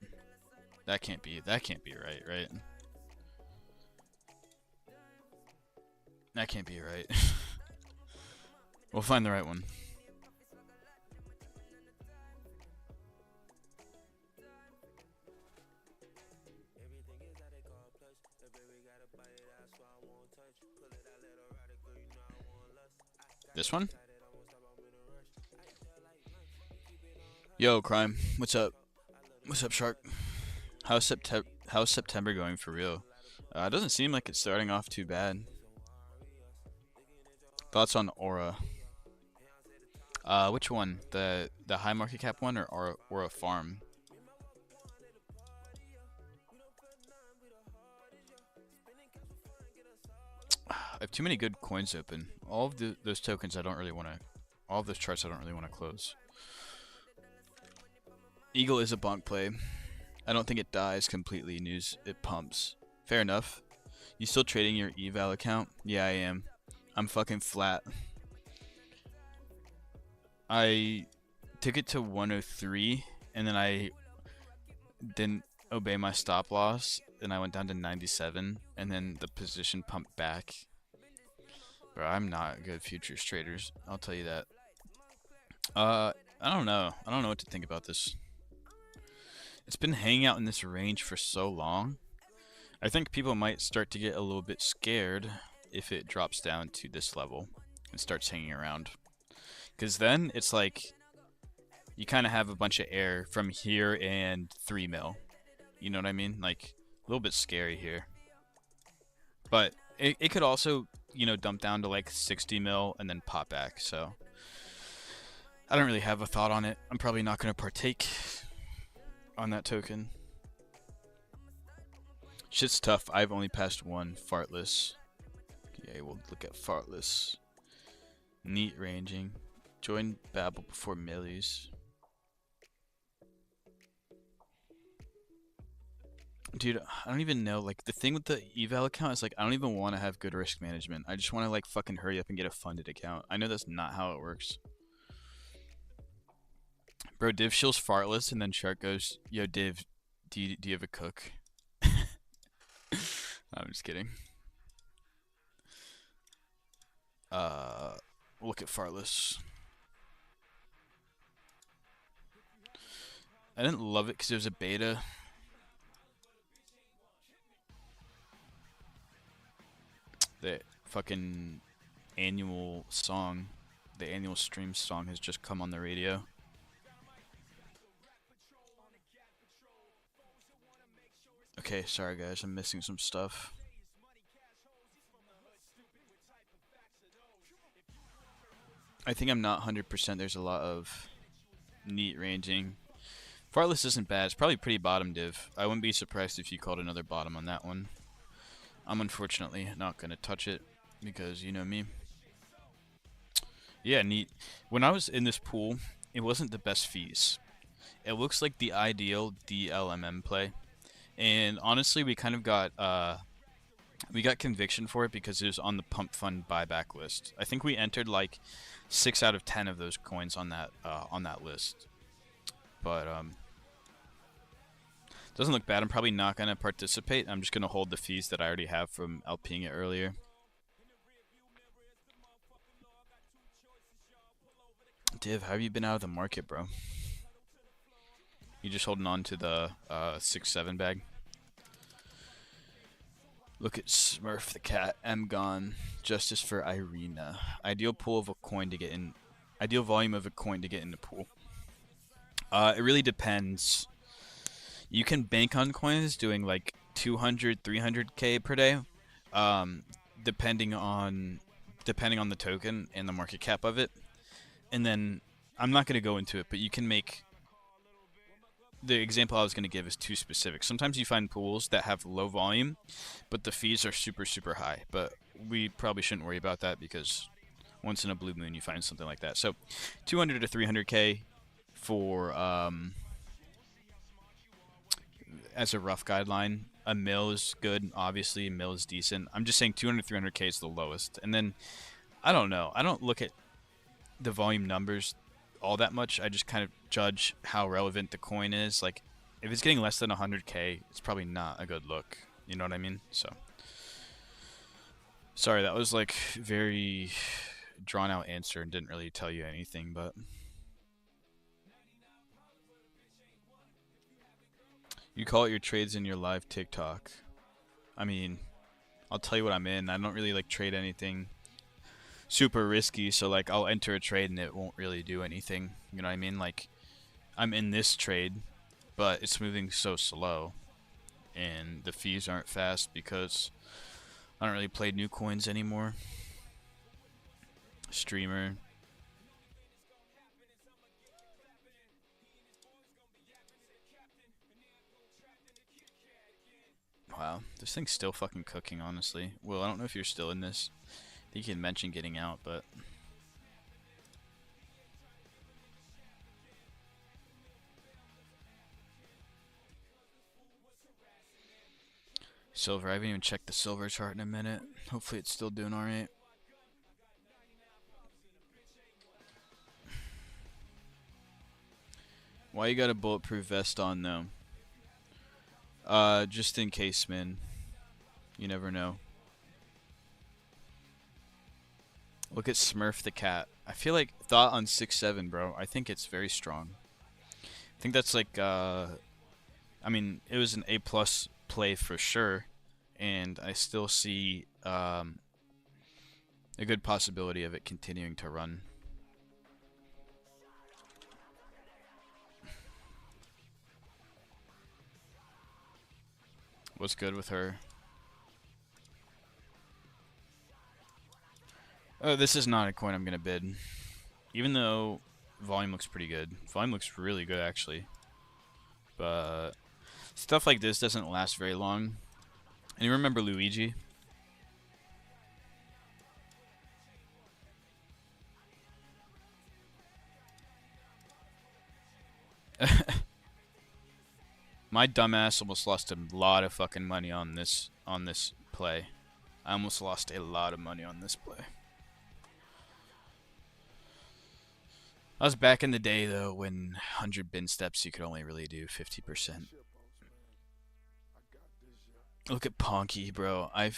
That can't be right, right? That can't be right. We'll find the right one. This one? Yo, Crime. What's up? What's up, Shark? How's September going for real? It doesn't seem like it's starting off too bad. Thoughts on Aura? Which one? The high market cap one or Aura Farm? I have too many good coins open. All of those tokens I don't really want to. All of those charts I don't really want to close. Eagle is a bonk play. I don't think it dies completely. News it pumps. Fair enough. You still trading your eval account? Yeah, I am. I'm fucking flat. I took it to 103 and then I didn't obey my stop loss and I went down to 97 and then the position pumped back. Bro, I'm not good futures traders. I'll tell you that. I don't know. I don't know what to think about this. It's been hanging out in this range for so long. I think people might start to get a little bit scared if it drops down to this level and starts hanging around. Because then it's like you kind of have a bunch of air from here and 3 mil. You know what I mean? Like a little bit scary here. But it could also, you know, dump down to like 60 mil and then pop back. So I don't really have a thought on it. I'm probably not going to partake on that token. Shit's tough. I've only passed one. Fartless. Yeah, we'll look at Fartless. Neat ranging. Join Babel before Millies. Dude, I don't even know. Like, the thing with the eval account is, like, I don't even want to have good risk management. I just want to, like, fucking hurry up and get a funded account. I know that's not how it works. Bro, Div shills Fartless, and then Shark goes, yo, Div, do you have a cook? I'm just kidding. Look at Fartless. I didn't love it because it was a beta. The fucking annual song, the annual stream song has just come on the radio. Okay, sorry guys, I'm missing some stuff. I think I'm not 100%. There's a lot of neat ranging. Fartless isn't bad. It's probably pretty bottom div. I wouldn't be surprised if you called another bottom on that one. I'm unfortunately not going to touch it because you know me. Yeah, neat. When I was in this pool, it wasn't the best fees. It looks like the ideal DLMM play. And honestly, we kind of got conviction for it because it was on the pump fund buyback list. I think we entered like 6 out of 10 of those coins on that list. But doesn't look bad. I'm probably not gonna participate. I'm just gonna hold the fees that I already have from LPing it earlier. Div, how have you been out of the market, bro? You just holding on to the 6-7 bag? Look at Smurf the cat. M gone. Justice for Irina. Ideal pool of a coin to get in. Ideal volume of a coin to get in the pool. It really depends. You can bank on coins doing like 200, 300k per day, depending on the token and the market cap of it. And then I'm not gonna go into it, but you can make the example I was going to give is too specific. Sometimes you find pools that have low volume, but the fees are super, super high. But we probably shouldn't worry about that because once in a blue moon you find something like that. So 200 to 300K for as a rough guideline. A mil is good, obviously. A mil is decent. I'm just saying 200 to 300K is the lowest. And then, I don't know. I don't look at the volume numbers all that much. I just kind of judge how relevant the coin is. Like, if it's getting less than 100K, it's probably not a good look. You know what I mean? So, sorry, that was like very drawn out answer and didn't really tell you anything, but you call it your trades in your live TikTok. I mean, I'll tell you what I'm in. I don't really like trade anything super risky, so like I'll enter a trade and it won't really do anything. You know what I mean? Like, I'm in this trade, but it's moving so slow, and the fees aren't fast because I don't really play new coins anymore. Streamer. Wow, this thing's still fucking cooking, honestly. Well, I don't know if you're still in this. I think you had mentioned getting out, but silver. I haven't even checked the silver chart in a minute. Hopefully it's still doing alright. Why you got a bulletproof vest on though? Just in case, man. You never know. Look at Smurf the cat. I feel like thought on 6-7, bro. I think it's very strong. I think that's like I mean, it was an A+ play for sure, and I still see a good possibility of it continuing to run. What's good with her? Oh, this is not a coin I'm gonna bid. Even though volume looks pretty good. Volume looks really good, actually. But stuff like this doesn't last very long. And you remember Luigi? My dumbass almost lost a lot of fucking money on this play. I almost lost a lot of money on this play. I was back in the day though when 100 bin steps you could only really do 50%. Look at Ponky, bro. I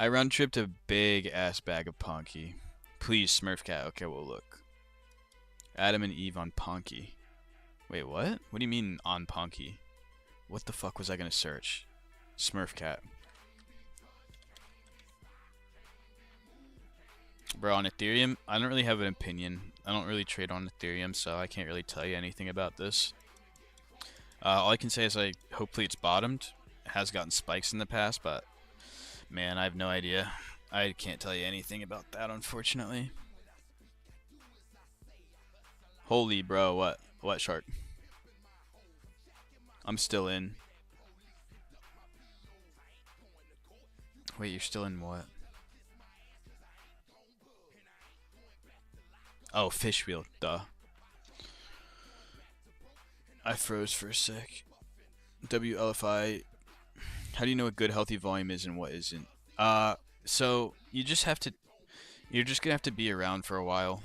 round tripped a big ass bag of Ponky. Please, Smurfcat. Okay, we'll look. Adam and Eve on Ponky. Wait, what? What do you mean on Ponky? What the fuck was I gonna search? Smurfcat. Bro, on Ethereum, I don't really have an opinion. I don't really trade on Ethereum, so I can't really tell you anything about this. All I can say is hopefully it's bottomed. It has gotten spikes in the past, but man, I have no idea. I can't tell you anything about that, unfortunately. Holy bro, what? What shark? I'm still in. Wait, you're still in what? Oh, fish wheel, duh. I froze for a sec. WLFI. How do you know what good healthy volume is and what isn't? So you just have to. You're just gonna have to be around for a while.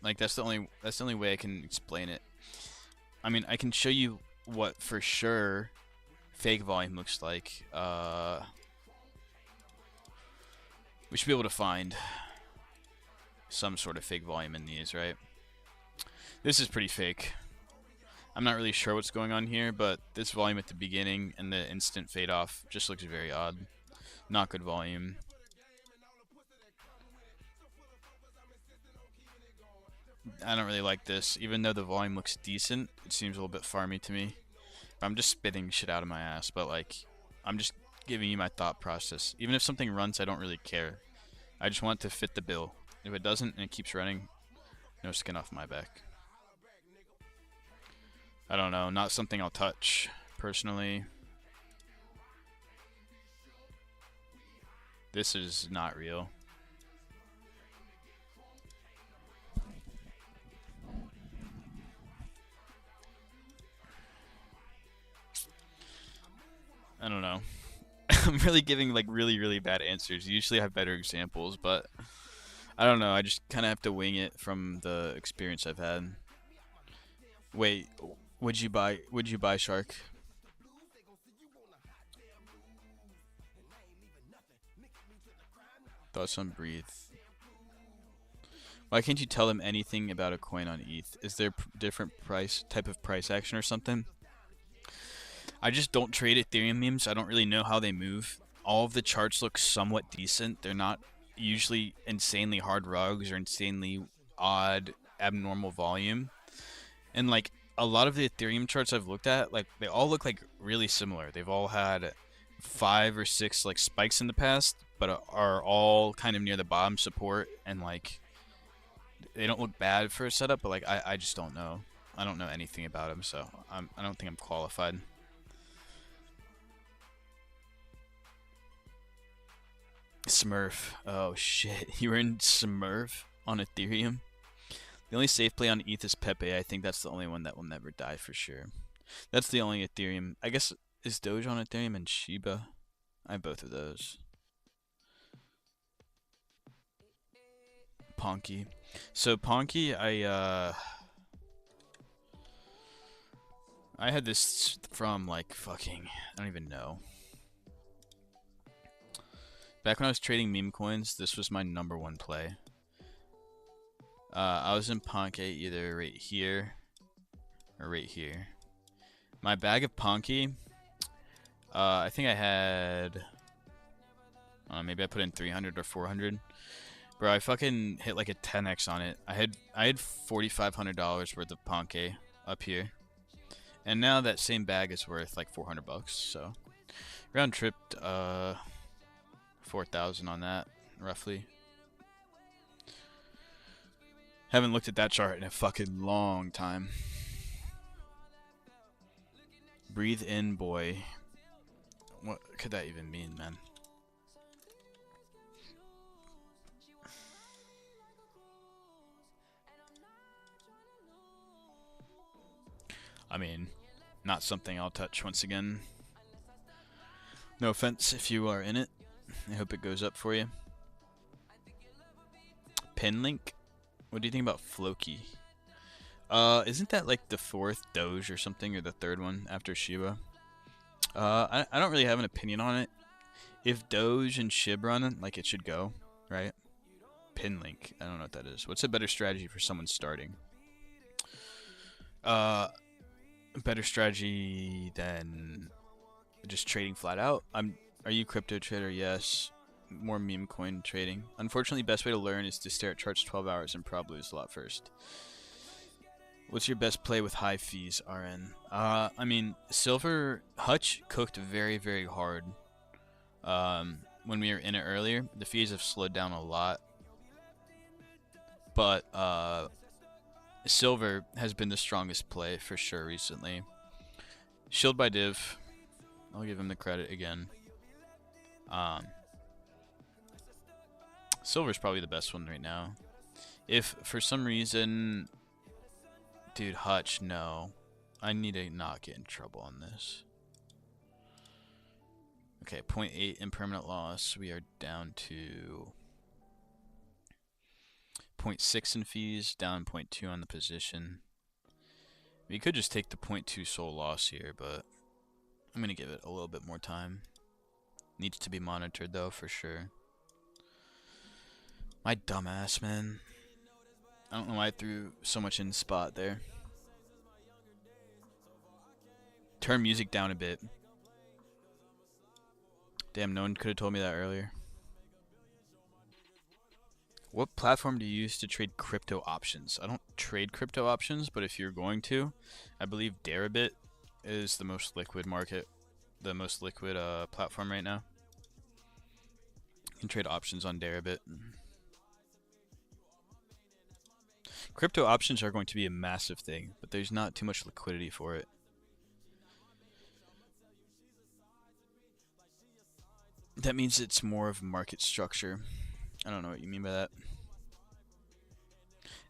Like that's the only way I can explain it. I mean, I can show you what for sure fake volume looks like. We should be able to find some sort of fake volume in these, right? This is pretty fake. I'm not really sure what's going on here, but this volume at the beginning and the instant fade off just looks very odd. Not good volume. I don't really like this. Even though the volume looks decent, it seems a little bit farmy to me. I'm just spitting shit out of my ass, but like, I'm just giving you my thought process. Even if something runs, I don't really care. I just want it to fit the bill. If it doesn't and it keeps running, no skin off my back. I don't know, not something I'll touch personally. This is not real. I don't know. I'm really giving like really bad answers. Usually I have better examples, but I don't know. I just kind of have to wing it from the experience I've had. Wait, would you buy Shark? Thoughts on Breathe. Why can't you tell them anything about a coin on ETH? Is there different type of price action or something? I just don't trade Ethereum memes. I don't really know how they move. All of the charts look somewhat decent. They're not usually insanely hard rugs or insanely odd, abnormal volume. And like a lot of the Ethereum charts I've looked at, like they all look like really similar. They've all had 5 or 6 like spikes in the past, but are all kind of near the bottom support, and like they don't look bad for a setup, but like I just don't know. I don't know anything about them, so I don't think I'm qualified. Smurf. Oh shit, you were in Smurf on Ethereum? The only safe play on ETH is Pepe. I think that's the only one that will never die for sure. That's the only Ethereum. I guess, is Doge on Ethereum and Shiba? I have both of those. Ponky. So Ponky, I had this from like fucking, I don't even know. Back when I was trading meme coins, this was my #1 play. I was in Ponky either right here or right here. My bag of Ponky, I think I had, maybe I put in 300 or 400. Bro, I fucking hit like a 10x on it. I had $4,500 worth of Ponky up here, and now that same bag is worth like 400 bucks. So round tripped 4,000 on that roughly. Haven't looked at that chart in a fucking long time. Breathe in, boy. What could that even mean, man? I mean, not something I'll touch once again. No offense if you are in it. I hope it goes up for you. Pinlink? What do you think about Floki? Isn't that like the 4th Doge or something, or the 3rd one after Shiba? I don't really have an opinion on it. If Doge and Shib run, like it should go, right? Pinlink, I don't know what that is. What's a better strategy for someone starting? Better strategy than just trading flat out. Are you crypto trader? Yes. More meme coin trading. Unfortunately, best way to learn is to stare at charts 12 hours and probably lose a lot first. What's your best play with high fees, RN? I mean, Silver Hutch cooked very hard. When we were in it earlier, the fees have slowed down a lot. But Silver has been the strongest play for sure recently. Shield by Div, I'll give him the credit again. Silver's probably the best one right now. If for some reason, dude, Hutch, no. I need to not get in trouble on this. Okay, 0.8 impermanent loss. We are down to 0.6 in fees, down 0.2 on the position. We could just take the 0.2 soul loss here, but I'm going to give it a little bit more time. Needs to be monitored though, for sure. My dumbass, man. I don't know why I threw so much in spot there. Turn music down a bit. Damn, no one could have told me that earlier. What platform do you use to trade crypto options? I don't trade crypto options, but if you're going to, I believe Deribit is the most liquid market, the most liquid platform right now. You can trade options on Deribit. Crypto options are going to be a massive thing, but there's not too much liquidity for it. That means it's more of a market structure. I don't know what you mean by that.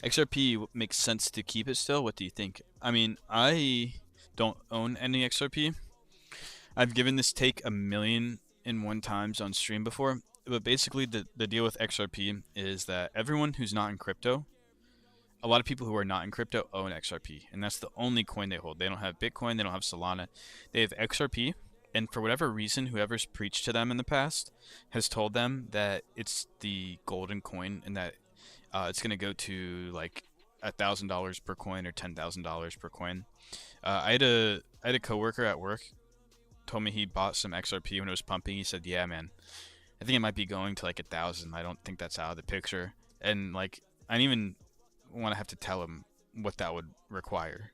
XRP makes sense to keep it still. What do you think? I mean, I don't own any XRP. I've given this take 1,000,001 times on stream before, but basically the deal with XRP is that everyone who's not in crypto, a lot of people who are not in crypto own XRP, and that's the only coin they hold. They don't have Bitcoin, they don't have Solana, they have XRP, and for whatever reason, whoever's preached to them in the past has told them that it's the golden coin and that it's gonna go to like $1,000 per coin or $10,000 per coin. I had a coworker at work told me he bought some XRP when it was pumping. He said, "Yeah, man, I think it might be going to like 1,000. I don't think that's out of the picture." And like, I didn't even want to have to tell him what that would require.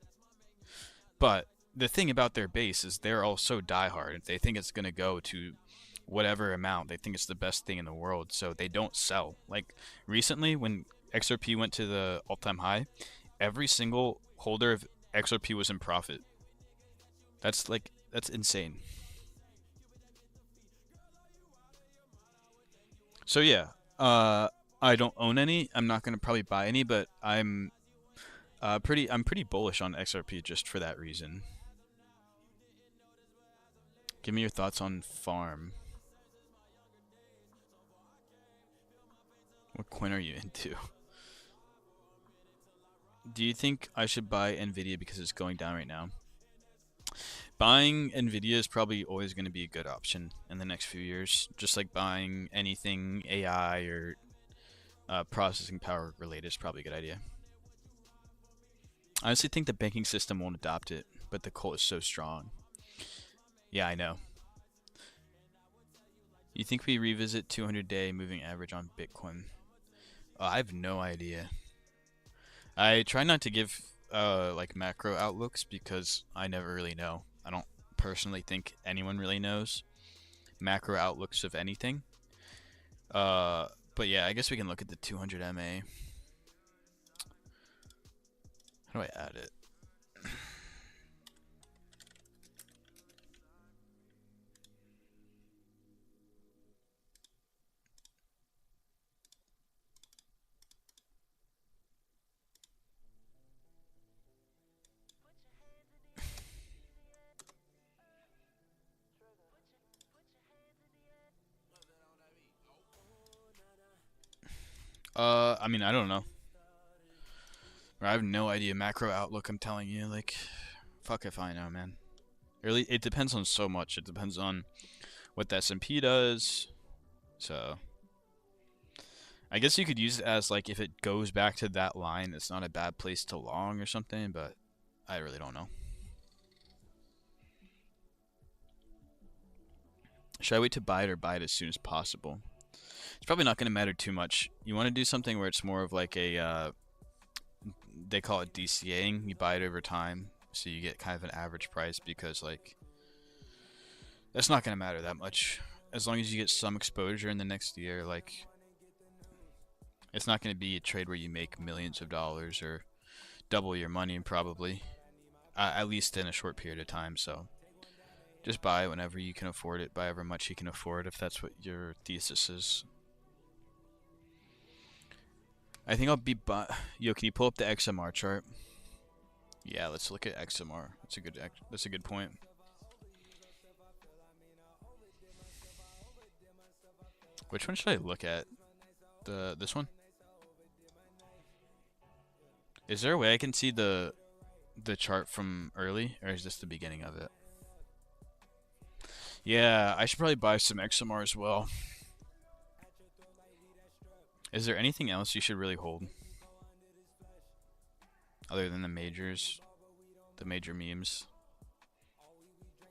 But the thing about their base is they're all so diehard. They think it's gonna go to whatever amount. They think it's the best thing in the world, so they don't sell. Like recently, when XRP went to the all-time high, every single holder of XRP was in profit. That's insane. So yeah, I don't own any. I'm not gonna probably buy any, but I'm pretty bullish on XRP just for that reason. Give me your thoughts on farm. What coin are you into? Do you think I should buy Nvidia because it's going down right now? Buying Nvidia is probably always going to be a good option in the next few years. Just like buying anything AI or processing power related is probably a good idea. I honestly think the banking system won't adopt it, but the cult is so strong. Yeah, I know. You think we revisit 200-day moving average on Bitcoin? I have no idea. I try not to give like macro outlooks because I never really know. I don't personally think anyone really knows macro outlooks of anything. But yeah, I guess we can look at the 200 MA. How do I add it? I mean, I don't know. I have no idea macro outlook, I'm telling you. Like, fuck if I know, man. Really, it depends on so much. It depends on what the S&P does. So, I guess you could use it as, like, if it goes back to that line, it's not a bad place to long or something, but I really don't know. Should I wait to buy it or buy it as soon as possible? It's probably not going to matter too much. You want to do something where it's more of like a, they call it DCAing. You buy it over time, so you get kind of an average price because, like, that's not going to matter that much. As long as you get some exposure in the next year, like, it's not going to be a trade where you make millions of dollars or double your money probably, at least in a short period of time. So just buy it whenever you can afford it, buy however much you can afford if that's what your thesis is. I think I'll be Yo, can you pull up the XMR chart? Yeah, let's look at XMR. That's a good point. Which one should I look at? This one? Is there a way I can see the chart from early, or is this the beginning of it? Yeah, I should probably buy some XMR as well. Is there anything else you should really hold? Other than the majors? The major memes?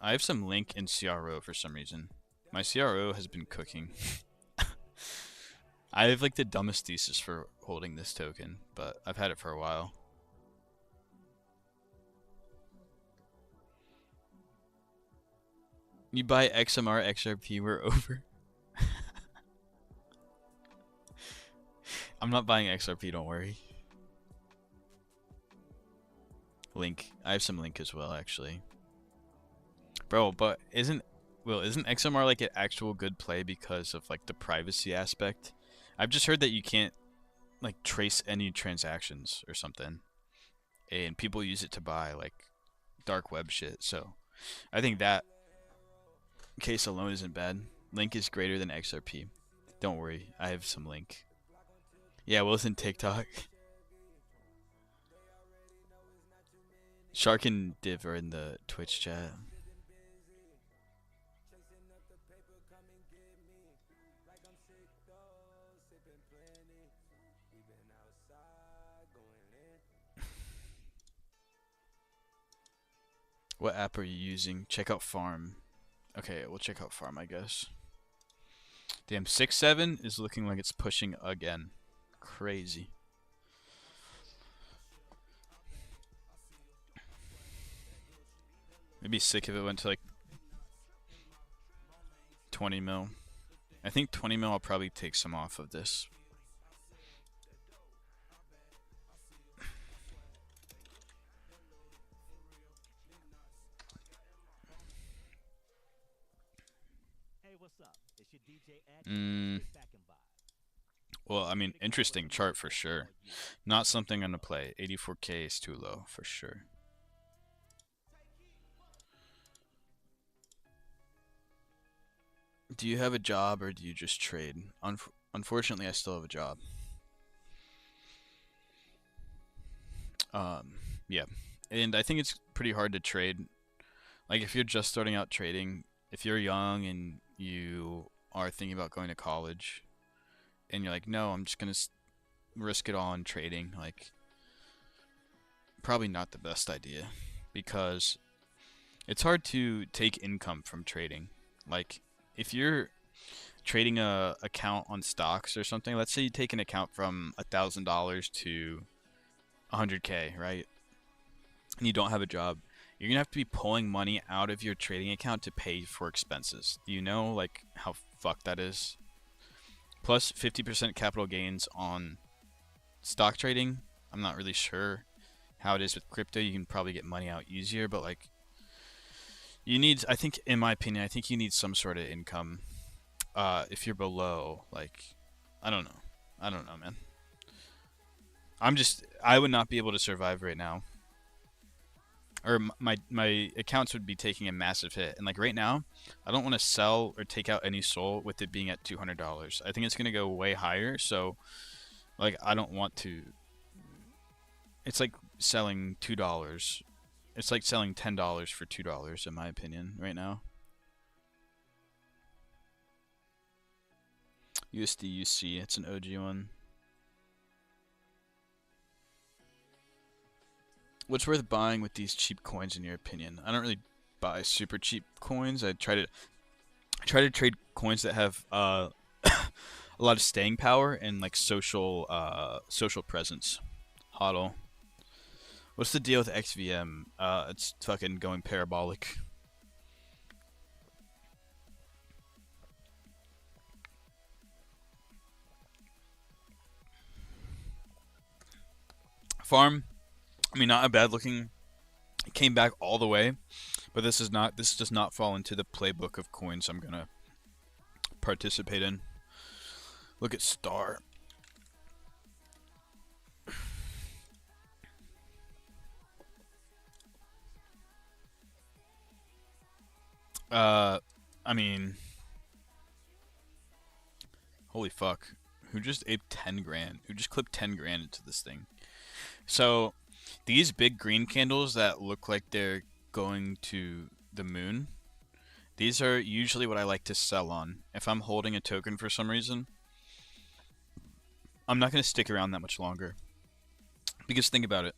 I have some link in CRO for some reason. My CRO has been cooking. I have like the dumbest thesis for holding this token, but I've had it for a while. You buy XMR, XRP, we're over. I'm not buying XRP, don't worry. Link. I have some Link as well, actually. Bro, but isn't XMR like an actual good play because of like the privacy aspect? I've just heard that you can't like trace any transactions or something, and people use it to buy like dark web shit. So I think that case alone isn't bad. Link is greater than XRP. Don't worry, I have some Link. Yeah, Wilson TikTok. Shark and Div are in the Twitch chat. What app are you using? Check out Farm. Okay, we'll check out Farm, I guess. Damn, 6-7 is looking like it's pushing again. Crazy. I'd be sick if it went to like 20 mil. I think 20 mil I'll probably take some off of this. Well, I mean, interesting chart for sure. Not something I'm gonna play. 84k is too low for sure. Do you have a job or do you just trade? Unfortunately, I still have a job. Yeah, and I think it's pretty hard to trade. Like if you're just starting out trading, if you're young and you are thinking about going to college, and you're like, no, I'm just gonna risk it all in trading, like probably not the best idea, because it's hard to take income from trading. Like if you're trading a account on stocks or something, let's say you take an account from $1,000 to 100k, right? And you don't have a job, you're gonna have to be pulling money out of your trading account to pay for expenses. Do you know like how fucked that is? Plus 50% capital gains on stock trading. I'm not really sure how it is with crypto. You can probably get money out easier, but like you need, I think in my opinion, I think you need some sort of income. If you're below, like, I don't know, man. I would not be able to survive right now. Or my accounts would be taking a massive hit. And like right now, I don't want to sell or take out any SOL with it being at $200. I think it's gonna go way higher. So like I don't want to. It's like selling $2. It's like selling $10 for $2 in my opinion right now. USD UC, it's an OG one. What's worth buying with these cheap coins in your opinion? I don't really buy super cheap coins. I try to trade coins that have a lot of staying power and like social presence. HODL. What's the deal with XVM? It's fucking going parabolic. Farm, I mean, not a bad looking. It came back all the way, but this does not fall into the playbook of coins I'm gonna participate in. Look at Star. I mean, holy fuck. Who just aped 10 grand? Who just clipped 10 grand into this thing? So, these big green candles that look like they're going to the moon, these are usually what I like to sell on. If I'm holding a token for some reason, I'm not going to stick around that much longer. Because think about it.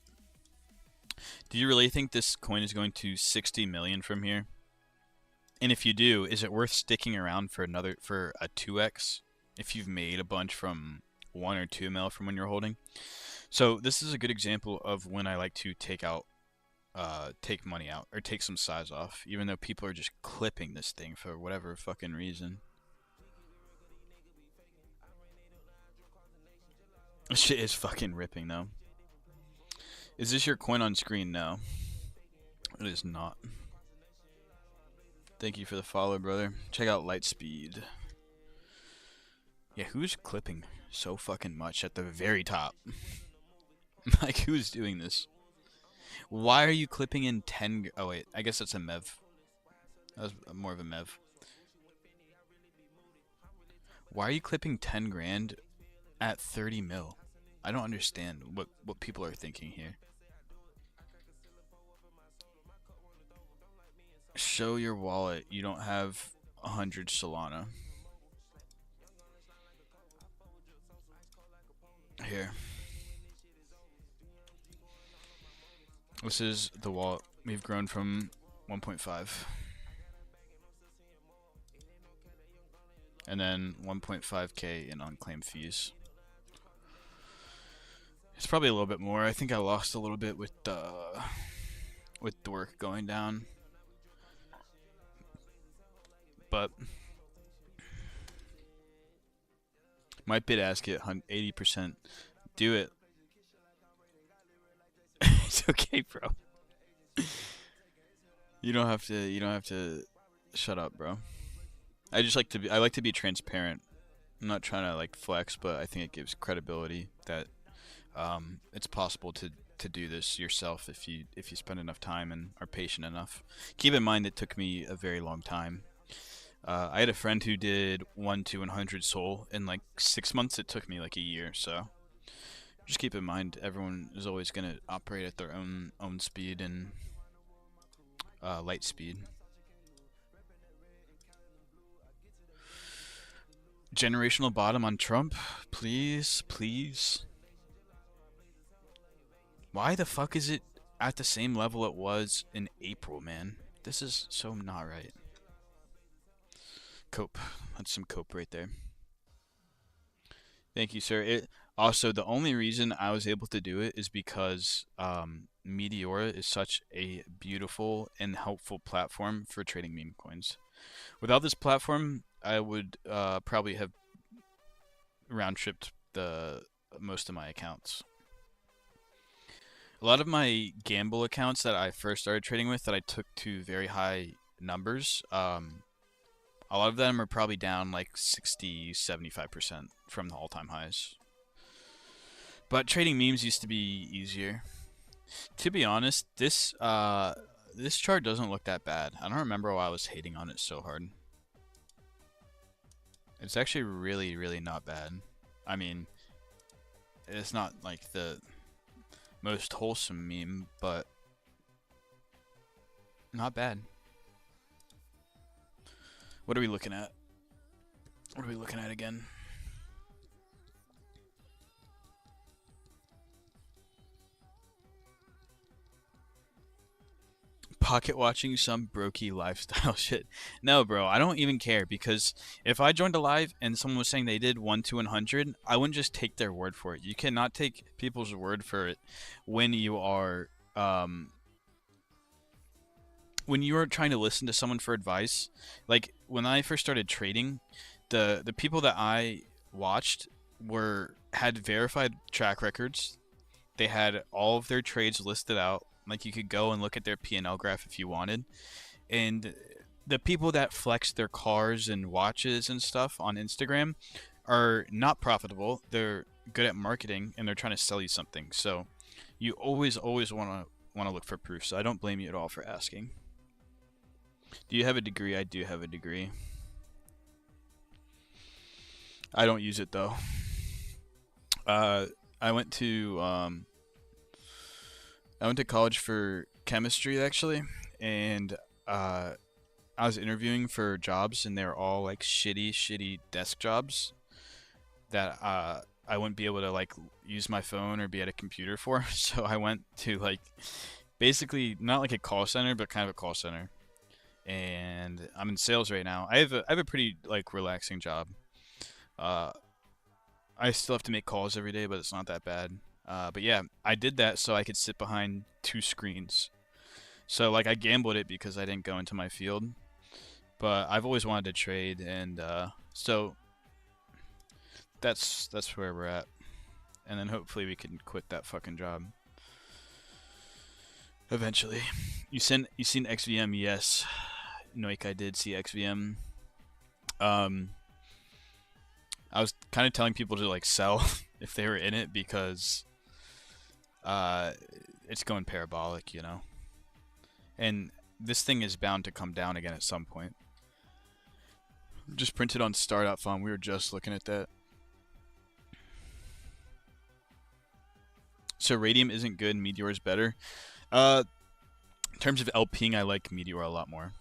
Do you really think this coin is going to 60 million from here? And if you do, is it worth sticking around for a 2x if you've made a bunch from 1 or 2 mil from when you're holding? So this is a good example of when I like to take money out or take some size off, even though people are just clipping this thing for whatever fucking reason. This shit is fucking ripping though. Is this your coin on screen? No. It is not. Thank you for the follow, brother. Check out Lightspeed. Yeah, who's clipping so fucking much at the very top? Like, who's doing this? Why are you clipping in 10? Oh, wait. I guess that's a Mev. That was more of a Mev. Why are you clipping 10 grand at 30 mil? I don't understand what people are thinking here. Show your wallet. You don't have 100 Solana. Here. This is the wallet. We've grown from 1.5. And then 1.5k in unclaimed fees. It's probably a little bit more. I think I lost a little bit with Dork going down. But my bid ask it 80%. Do it. It's okay, bro. You don't have to shut up, bro. I like to be transparent. I'm not trying to like flex, but I think it gives credibility that it's possible to do this yourself if you spend enough time and are patient enough. Keep in mind it took me a very long time. I had a friend who did 1 to 100 Sol in like 6 months. It took me like a year, so just keep in mind everyone is always gonna operate at their own speed and light speed. Generational bottom on Trump, please, please. Why the fuck is it at the same level it was in April, man? This is so not right. Cope. That's some cope right there. Thank you, sir. Also, the only reason I was able to do it is because Meteora is such a beautiful and helpful platform for trading meme coins. Without this platform, I would probably have round-tripped most of my accounts. A lot of my gamble accounts that I first started trading with that I took to very high numbers, a lot of them are probably down like 60-75% from the all-time highs. But trading memes used to be easier. To be honest, this chart doesn't look that bad. I don't remember why I was hating on it so hard. It's actually really, really not bad. I mean, it's not like the most wholesome meme, but not bad. What are we looking at? What are we looking at again? Pocket watching some brokey lifestyle shit. No, bro, I don't even care, because if I joined a live and someone was saying they did 1 to 100, I wouldn't just take their word for it. You cannot take people's word for it when you are trying to listen to someone for advice. Like when I first started trading, the people that I watched had verified track records. They had all of their trades listed out. Like you could go and look at their P&L graph if you wanted. And the people that flex their cars and watches and stuff on Instagram are not profitable. They're good at marketing and they're trying to sell you something. So you always want to look for proof. So I don't blame you at all for asking. Do you have a degree? I do have a degree. I don't use it though. I went to college for chemistry actually, and I was interviewing for jobs, and they're all like shitty desk jobs that I wouldn't be able to like use my phone or be at a computer for. So I went to like basically not like a call center, but kind of a call center. And I'm in sales right now. I have a pretty like relaxing job. I still have to make calls every day, but it's not that bad. But yeah, I did that so I could sit behind 2 screens. So like I gambled it because I didn't go into my field, but I've always wanted to trade, and so that's where we're at. And then hopefully we can quit that fucking job. Eventually. You seen XVM? Yes. Noik, I did see XVM. I was kind of telling people to like sell if they were in it because it's going parabolic, you know. And this thing is bound to come down again at some point. Just printed on star.fun. We were just looking at that. So Radium isn't good, Meteor is better. In terms of LPing, I like Meteor a lot more.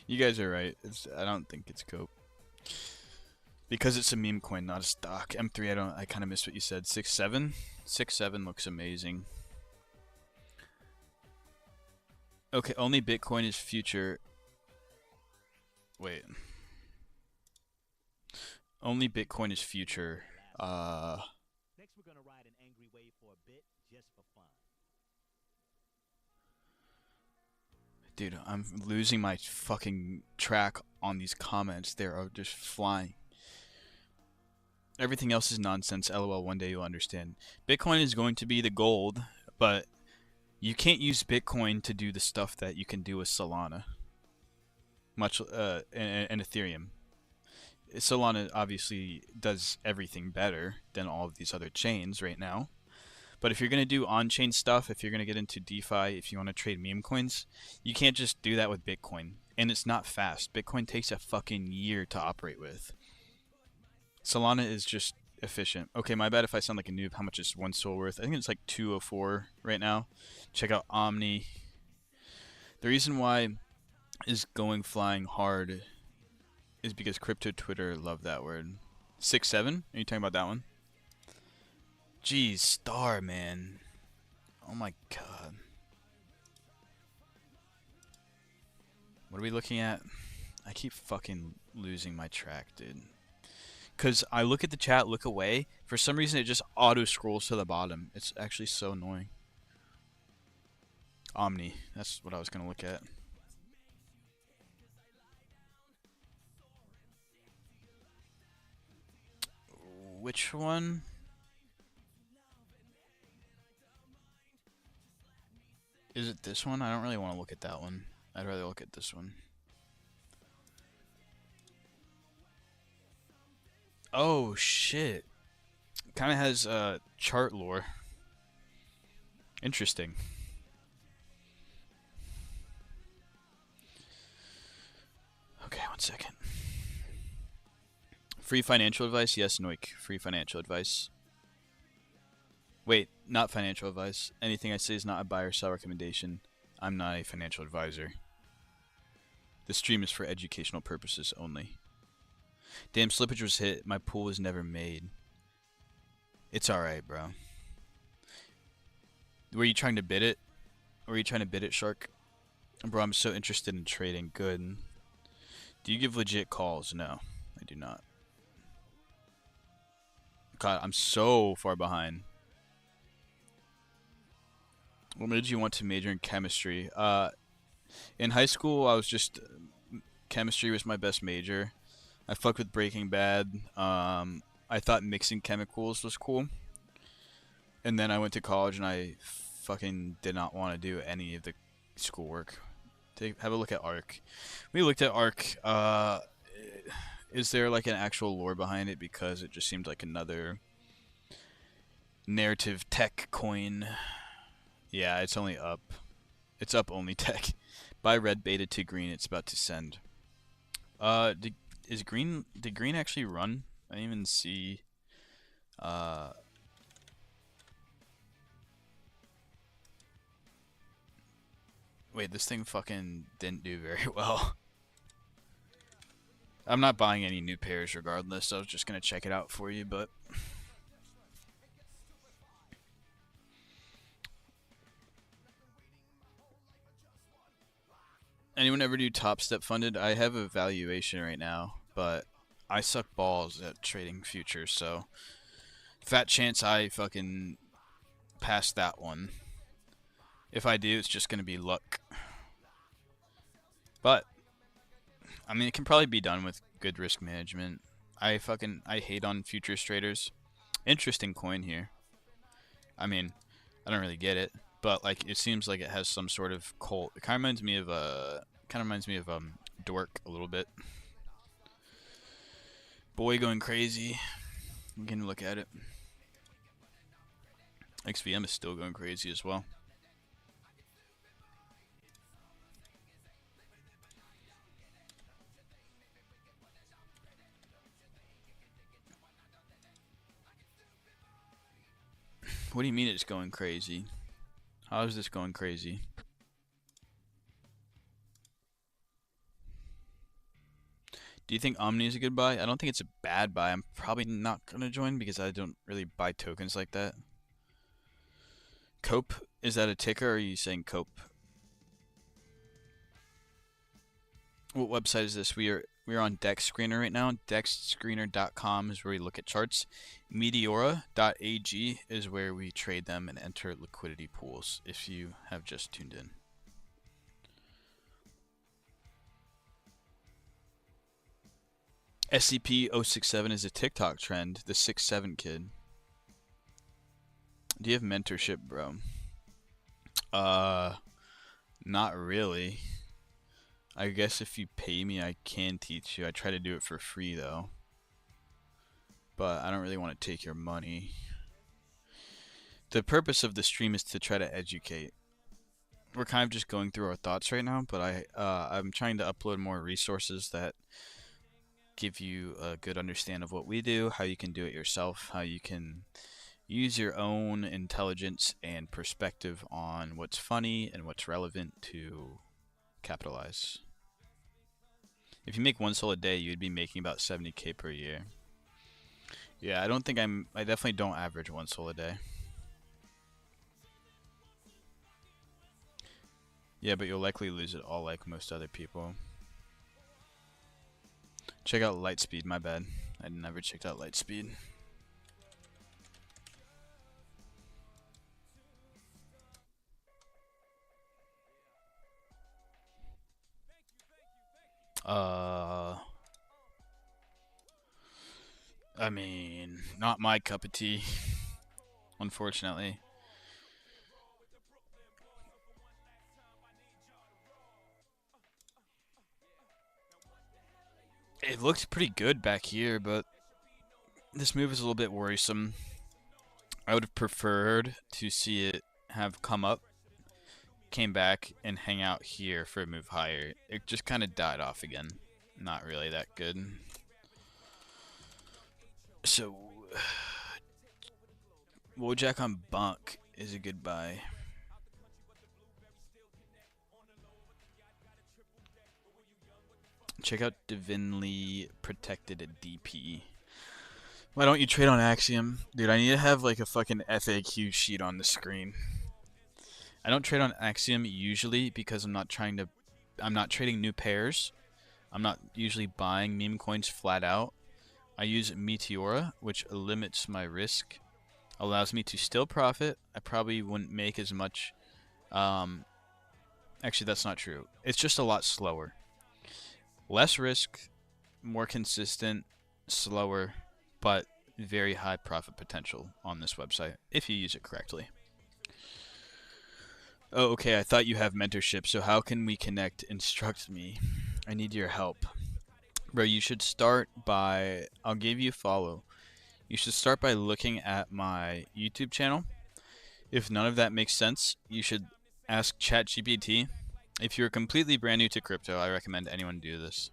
You guys are right. I don't think it's Cope. Because it's a meme coin, not a stock. M3, I kind of missed what you said. 6.7? 6.7 looks amazing. Okay, only Bitcoin is future. Wait. Only Bitcoin is future. Next we're gonna ride an angry wave for a bit, just for fun. Dude, I'm losing my fucking track on these comments. They're just flying. Everything else is nonsense. LOL, one day you'll understand. Bitcoin is going to be the gold, but you can't use Bitcoin to do the stuff that you can do with Solana. And Ethereum. Solana obviously does everything better than all of these other chains right now. But if you're going to do on-chain stuff, if you're going to get into DeFi, if you want to trade meme coins, you can't just do that with Bitcoin. And it's not fast. Bitcoin takes a fucking year to operate with. Solana is just efficient. Okay, my bad if I sound like a noob. How much is one SOL worth? I think it's like 204 right now. Check out Omni. The reason why is going flying hard is because crypto Twitter love that word. 6.7? Are you talking about that one? Jeez, star, man. Oh my god. What are we looking at? I keep fucking losing my track, dude. Because I look at the chat, look away. For some reason, it just auto-scrolls to the bottom. It's actually so annoying. Omni. That's what I was going to look at. Which one? Is it this one? I don't really want to look at that one. I'd rather look at this one. Oh, shit. Kind of has chart lore. Interesting. Okay, 1 second. Free financial advice? Yes, Noik. Free financial advice. Wait, not financial advice. Anything I say is not a buy or sell recommendation. I'm not a financial advisor. The stream is for educational purposes only. Damn, slippage was hit. My pool was never made. It's alright, bro. Were you trying to bid it? Were you trying to bid it, Shark? Bro, I'm so interested in trading. Good. Do you give legit calls? No, I do not. God, I'm so far behind. What made you want to major in chemistry? In high school, I was just... chemistry was my best major. I fucked with Breaking Bad. I thought mixing chemicals was cool. And then I went to college and I fucking did not want to do any of the schoolwork. Have a look at ARC. We looked at ARC. Is there like an actual lore behind it? Because it just seemed like another narrative tech coin. Yeah, it's only up. It's up only tech. Buy red beta to green. It's about to send. Did green actually run? I didn't even see. Wait, this thing fucking didn't do very well. I'm not buying any new pairs regardless. I was just gonna check it out for you, but. Anyone ever do Top Step funded? I have a valuation right now, but I suck balls at trading futures, so fat chance I fucking pass that one. If I do, it's just gonna be luck. But I mean, it can probably be done with good risk management. I hate on futures traders. Interesting coin here. I mean, I don't really get it, but like it seems like it has some sort of cult. It kind of reminds me of Dork a little bit. Boy going crazy. We can look at it. XVM is still going crazy as well. What do you mean it's going crazy? How is this going crazy? Do you think Omni is a good buy? I don't think it's a bad buy. I'm probably not going to join because I don't really buy tokens like that. Cope? Is that a ticker or are you saying Cope? What website is this? We're on Dex Screener right now. DexScreener.com is where we look at charts. Meteora.ag is where we trade them and enter liquidity pools if you have just tuned in. SCP-067 is a TikTok trend, the 6'7" kid. Do you have mentorship, bro? Not really. I guess if you pay me, I can teach you. I try to do it for free, though. But I don't really want to take your money. The purpose of the stream is to try to educate. We're kind of just going through our thoughts right now, but I'm trying to upload more resources that give you a good understanding of what we do, how you can do it yourself, how you can use your own intelligence and perspective on what's funny and what's relevant to capitalize. If you make one soul a day, you'd be making about 70K per year. Yeah, I definitely don't average one soul a day. Yeah, but you'll likely lose it all like most other people. Check out Lightspeed, my bad. I never checked out Lightspeed. I mean, not my cup of tea, unfortunately. It looked pretty good back here, but this move is a little bit worrisome. I would have preferred to see it have come up, came back, and hang out here for a move higher. It just kind of died off again. Not really that good. So, Wojak on Bunk is a good buy. Check out Divinely Protected at DP. Why don't you trade on Axiom? Dude, I need to have like a fucking FAQ sheet on the screen. I don't trade on Axiom usually because I'm not trading new pairs. I'm not usually buying meme coins flat out. I use Meteora, which limits my risk, allows me to still profit. I probably wouldn't make as much. Actually, that's not true. It's just a lot slower. Less risk, more consistent, slower, but very high profit potential on this website if you use it correctly. Oh, okay, I thought you have mentorship, so how can we connect? Instruct me. I need your help. Bro, you should start by... I'll give you a follow. You should start by looking at my YouTube channel. If none of that makes sense, you should ask ChatGPT. If you're completely brand new to crypto, I recommend anyone do this.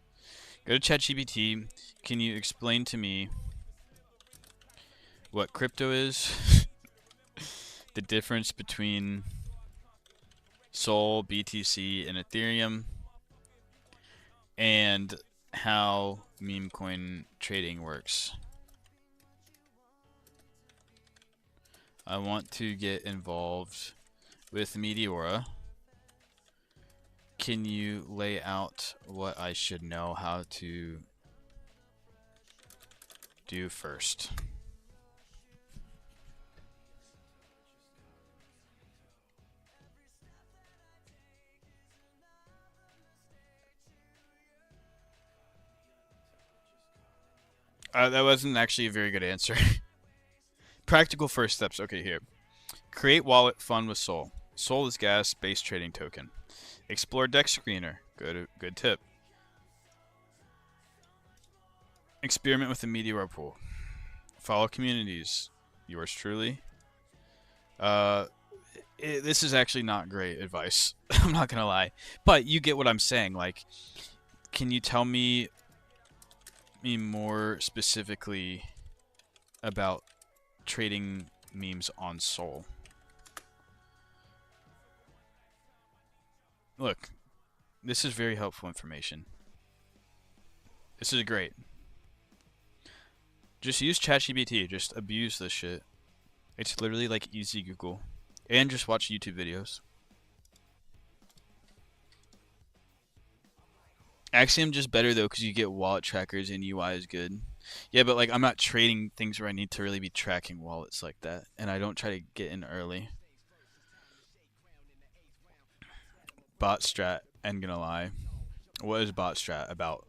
Go to ChatGPT. Can you explain to me what crypto is? The difference between Sol, BTC, and Ethereum, and how meme coin trading works. I want to get involved with Meteora. Can you lay out what I should know how to do first? That wasn't actually a very good answer. Practical first steps. Okay, here. Create wallet fund with Sol. Sol is gas based trading token. Explore deck screener. Good tip. Experiment with the Meteor pool. Follow communities. Yours truly. This is actually not great advice. I'm not gonna lie, but you get what I'm saying. Like, can you tell me more specifically about trading memes on Sol? Look, this is very helpful information. This is great. Just use ChatGPT. Just abuse this shit. It's literally like easy Google. And just watch YouTube videos. Axiom just better though because you get wallet trackers and UI is good. Yeah, but like I'm not trading things where I need to really be tracking wallets like that. And I don't try to get in early. Bot strat, ain't gonna lie. What is bot strat about?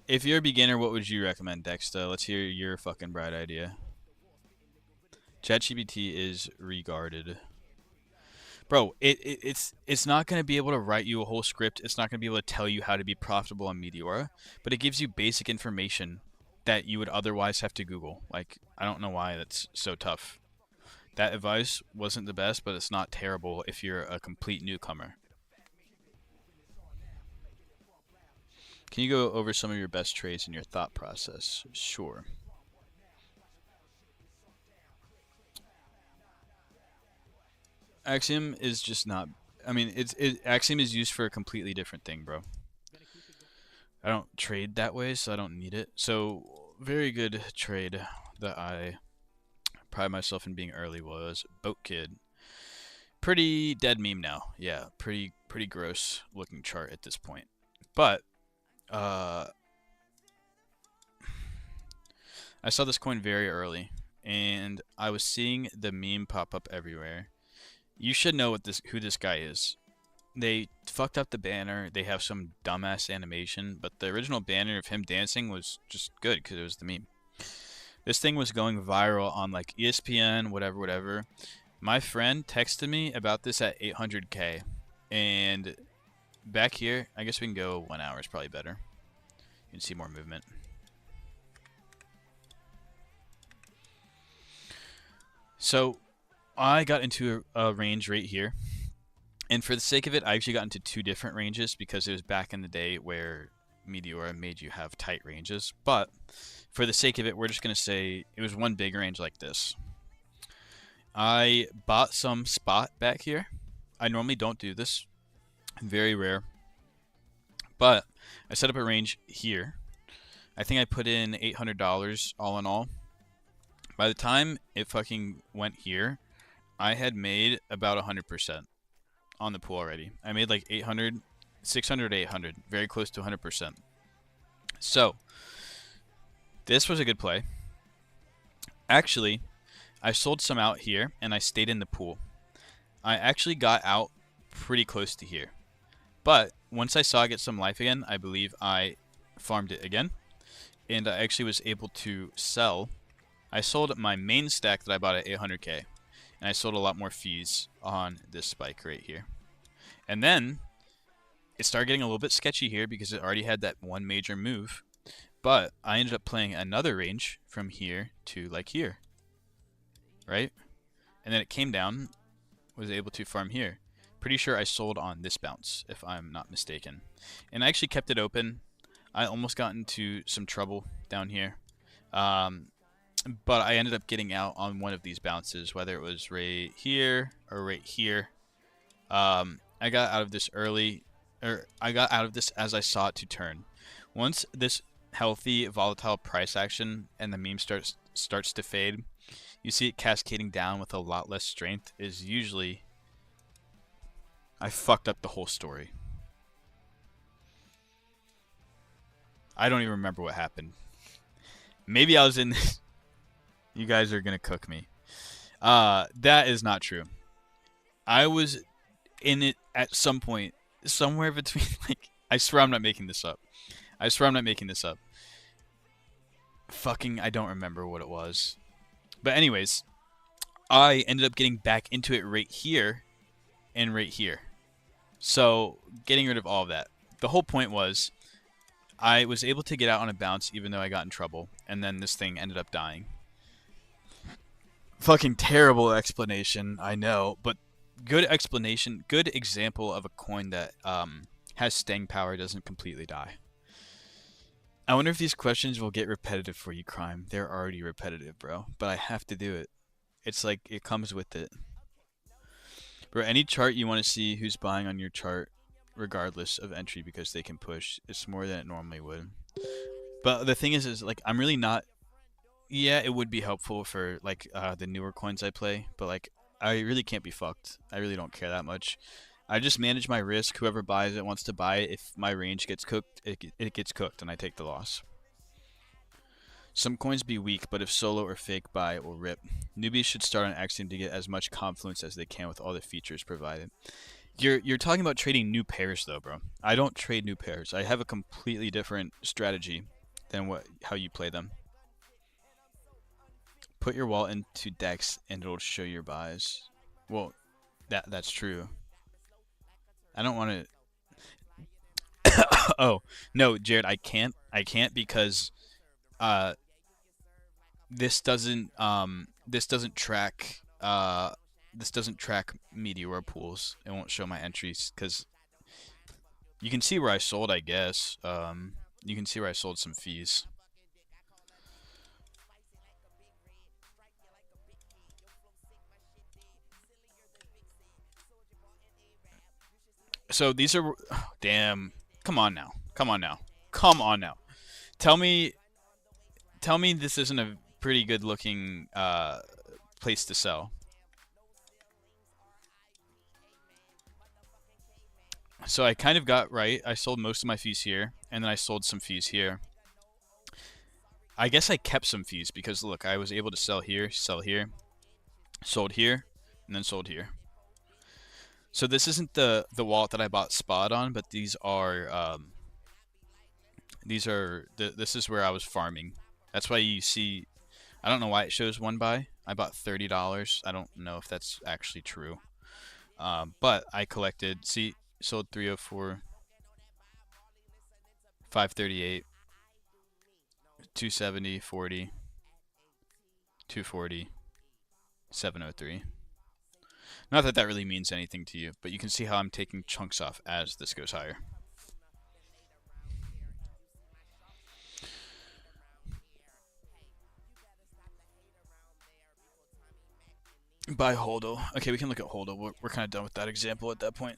If you're a beginner, what would you recommend, Dexter? Let's hear your fucking bright idea. ChatGPT is regarded. Bro, it's not going to be able to write you a whole script. It's not going to be able to tell you how to be profitable on Meteora, but it gives you basic information that you would otherwise have to Google. Like, I don't know why that's so tough. That advice wasn't the best, but it's not terrible if you're a complete newcomer. Can you go over some of your best trades and your thought process? Sure. Axiom is just not. I mean, Axiom is used for a completely different thing, bro. I don't trade that way, so I don't need it. So, very good trade that I pride myself in being early was Boat Kid. Pretty dead meme now. Yeah, pretty gross looking chart at this point. But I saw this coin very early, and I was seeing the meme pop up everywhere. You should know who this guy is. They fucked up the banner. They have some dumbass animation, but the original banner of him dancing was just good because it was the meme. This thing was going viral on like ESPN, whatever. My friend texted me about this at 800K, and back here, I guess we can go 1 hour is probably better. You can see more movement. So I got into a range right here, and for the sake of it, I actually got into 2 different ranges because it was back in the day where Meteora made you have tight ranges. But for the sake of it, we're just going to say it was one big range like this. I bought some spot back here. I normally don't do this. Very rare. But I set up a range here. I think I put in $800 all in all. By the time it fucking went here, I had made about 100% on the pool already. I made like 800, 600, 800, very close to 100%. So, this was a good play. Actually, I sold some out here, and I stayed in the pool. I actually got out pretty close to here. But, once I saw it get some life again, I believe I farmed it again. And I actually was able to sell. I sold my main stack that I bought at 800K. And I sold a lot more fees on this spike right here. And then it started getting a little bit sketchy here because it already had that one major move. But I ended up playing another range from here to like here. Right? And then it came down, was able to farm here. Pretty sure I sold on this bounce, if I'm not mistaken. And I actually kept it open. I almost got into some trouble down here. But I ended up getting out on one of these bounces, whether it was right here or right here. I got out of this early, or I got out of this as I saw it to turn. Once this healthy, volatile price action and the meme starts to fade, you see it cascading down with a lot less strength is usually... I fucked up the whole story. I don't even remember what happened. Maybe I was in this... You guys are going to cook me. That is not true. I was in it at some point. Somewhere between, like... I swear I'm not making this up. fucking, I don't remember what it was. But anyways, I ended up getting back into it right here and right here. So getting rid of all of that. The whole point was I was able to get out on a bounce even though I got in trouble, and then this thing ended up dying. Fucking terrible explanation, I know, but good explanation, good example of a coin that has staying power, doesn't completely die. I wonder if these questions will get repetitive for you, Crime. They're already repetitive, bro, but I have to do it. It's like it comes with it. Bro, any chart you want to see who's buying on your chart, regardless of entry, because they can push, it's more than it normally would. But the thing is like I'm really not. Yeah, it would be helpful for like the newer coins I play, but like I really can't be fucked. I really don't care that much. I just manage my risk. Whoever buys it wants to buy it. If my range gets cooked, it gets cooked, and I take the loss. Some coins be weak, but if solo or fake, buy or rip. Newbies should start on Axiom to get as much confluence as they can with all the features provided. You're talking about trading new pairs though, bro. I don't trade new pairs. I have a completely different strategy than how you play them. Put your wallet into Dex and it'll show your buys. Well, that's true. I don't want to. Oh no, Jared, I can't because this doesn't track Meteor pools. It won't show my entries because you can see where I sold, I guess. You can see where I sold some fees. So these are, damn. Come on now. Tell me this isn't a pretty good looking place to sell. So I kind of got right. I sold most of my fees here, and then I sold some fees here. I guess I kept some fees because look, I was able to sell here, sold here, and then sold here. So this isn't the wallet that I bought spot on, but these are this is where I was farming. That's why you see, I don't know why it shows one buy. I bought $30. I don't know if that's actually true. But I collected, see, sold 304, 538, 270, 40, 240, 703. Not that that really means anything to you, but you can see how I'm taking chunks off as this goes higher. Buy HODL. Okay, we can look at HODL. We're kind of done with that example at that point.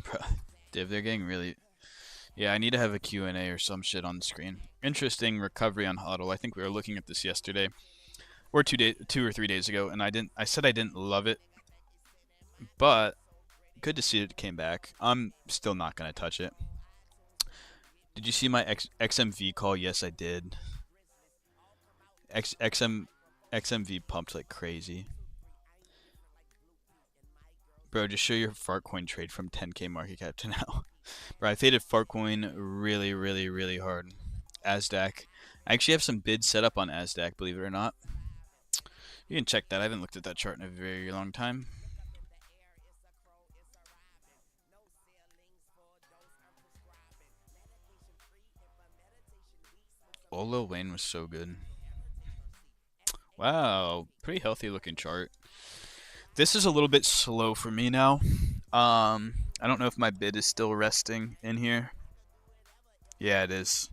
Bro, Div, they're getting really... Yeah, I need to have a Q&A or some shit on the screen. Interesting recovery on HODL. I think we were looking at this yesterday, or 2 or 3 days ago, and I said I didn't love it, but good to see it came back. I'm still not gonna touch it. Did you see my XMV call? Yes, I did. XMV pumped like crazy. Bro, just show your Fartcoin trade from 10k market cap to now. Bro, I faded Fartcoin really, really, really hard. Asdac. I actually have some bids set up on Asdac, believe it or not. You can check that. I haven't looked at that chart in a very long time. Oh, Lil Wayne was so good. Wow, pretty healthy looking chart. This is a little bit slow for me now. I don't know if my bid is still resting in here. Yeah, it is.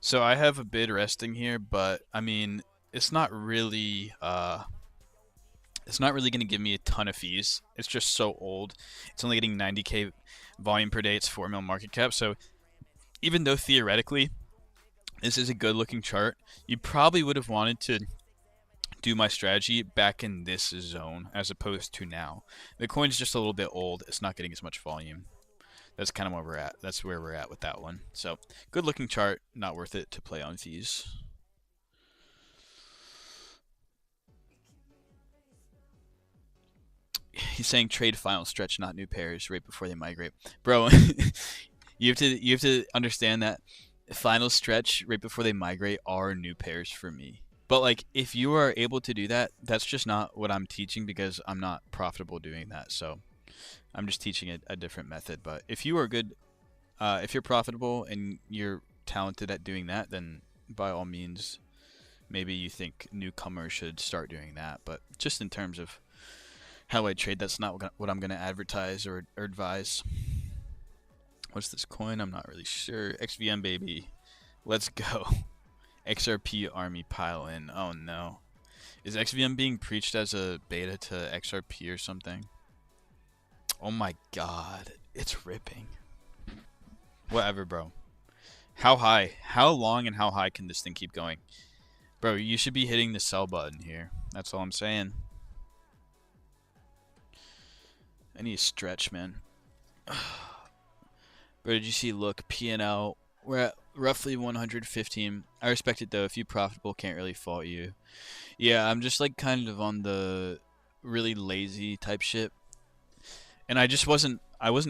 So I have a bid resting here, but I mean, it's not really going to give me a ton of fees. It's just so old. It's only getting 90k volume per day. It's 4 mil market cap. So even though theoretically this is a good looking chart, you probably would have wanted to do my strategy back in this zone as opposed to now. The coin's just a little bit old. It's not getting as much volume. That's kind of where we're at. That's where we're at with that one. So good looking chart, not worth it to play on fees. He's saying trade final stretch, not new pairs, right before they migrate. Bro, you have to understand that final stretch right before they migrate are new pairs for me. But like if you are able to do that, that's just not what I'm teaching because I'm not profitable doing that. So I'm just teaching a different method. But if you are good, if you're profitable and you're talented at doing that, then by all means, maybe you think newcomers should start doing that. But just in terms of how I trade, that's not what I'm going to advertise or advise. What's this coin? I'm not really sure. XVM, baby. Let's go. XRP army pile in. Oh no. Is XVM being preached as a beta to XRP or something? Oh my god. It's ripping. Whatever, bro. How high? How long and how high can this thing keep going? Bro, you should be hitting the sell button here. That's all I'm saying. I need a stretch, man. Bro, did you see, look, P&L, we're at roughly 115. I respect it, though. If you're profitable, can't really fault you. Yeah, I'm just, like, kind of on the really lazy type shit. And I wasn't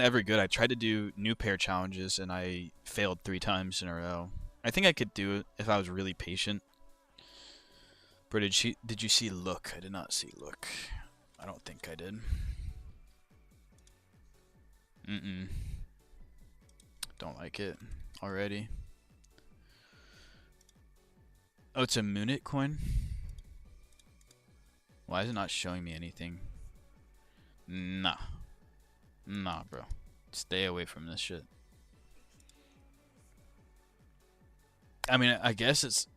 ever good. I tried to do new pair challenges, and I failed 3 times in a row. I think I could do it if I was really patient. Bro, did you see look? I did not see look. I don't think I did. Don't like it already. Oh, it's a Munich coin? Why is it not showing me anything? Nah. Nah, bro. Stay away from this shit. I mean, I guess it's...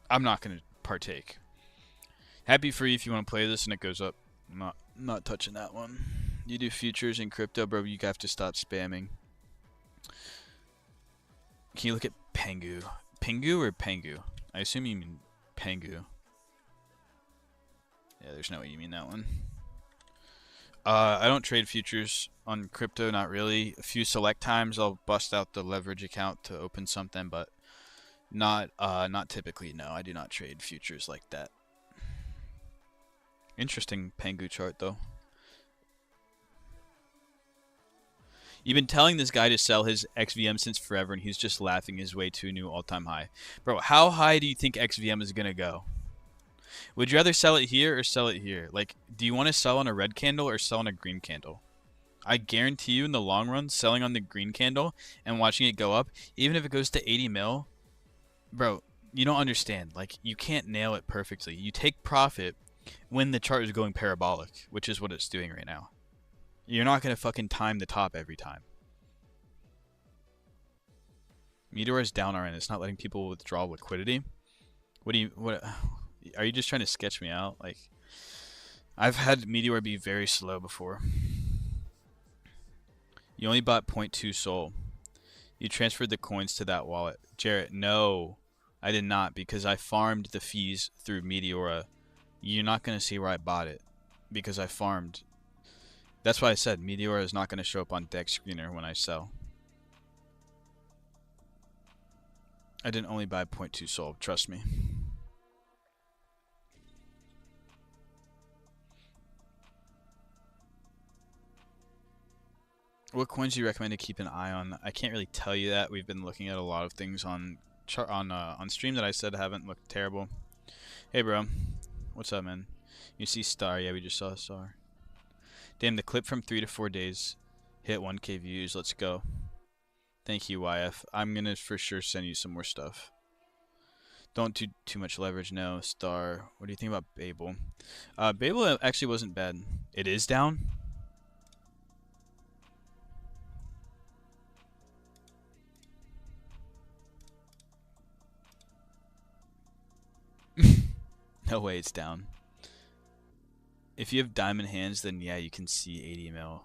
I'm not gonna partake. Happy for you if you want to play this and it goes up. I'm not touching that one. You do futures in crypto, bro. You have to stop spamming. Can you look at Pengu? Pengu or Pengu? I assume you mean Pengu. Yeah, there's no way you mean that one. I don't trade futures on crypto, not really. A few select times I'll bust out the leverage account to open something, but not typically. No, I do not trade futures like that. Interesting Pengu chart though. You've been telling this guy to sell his XVM since forever, and he's just laughing his way to a new all-time high. Bro, how high do you think XVM is gonna go? Would you rather sell it here or sell it here? Like, do you want to sell on a red candle or sell on a green candle? I guarantee you in the long run, selling on the green candle and watching it go up, even if it goes to 80 mil, bro, you don't understand. Like, you can't nail it perfectly. You take profit when the chart is going parabolic, which is what it's doing right now. You're not going to fucking time the top every time. Meteor is down already. It's not letting people withdraw liquidity. What are you just trying to sketch me out? Like, I've had Meteor be very slow before. You only bought 0.2 Sol. You transferred the coins to that wallet. Jarrett, no, I did not, because I farmed the fees through Meteora. You're not going to see where I bought it because I farmed. That's why I said Meteora is not going to show up on Dex Screener when I sell. I didn't only buy 0.2 Sol, trust me. What coins do you recommend to keep an eye on? I can't really tell you that. We've been looking at a lot of things on stream that I said haven't looked terrible. Hey, bro. What's up, man? You see Star? Yeah, we just saw Star. Damn, the clip from 3 to 4 days hit 1K views. Let's go. Thank you, YF. I'm gonna for sure send you some more stuff. Don't do too much leverage. No, Star. What do you think about Babel? Babel actually wasn't bad. It is down. No way it's down. If you have diamond hands, then yeah, you can see 80 mil.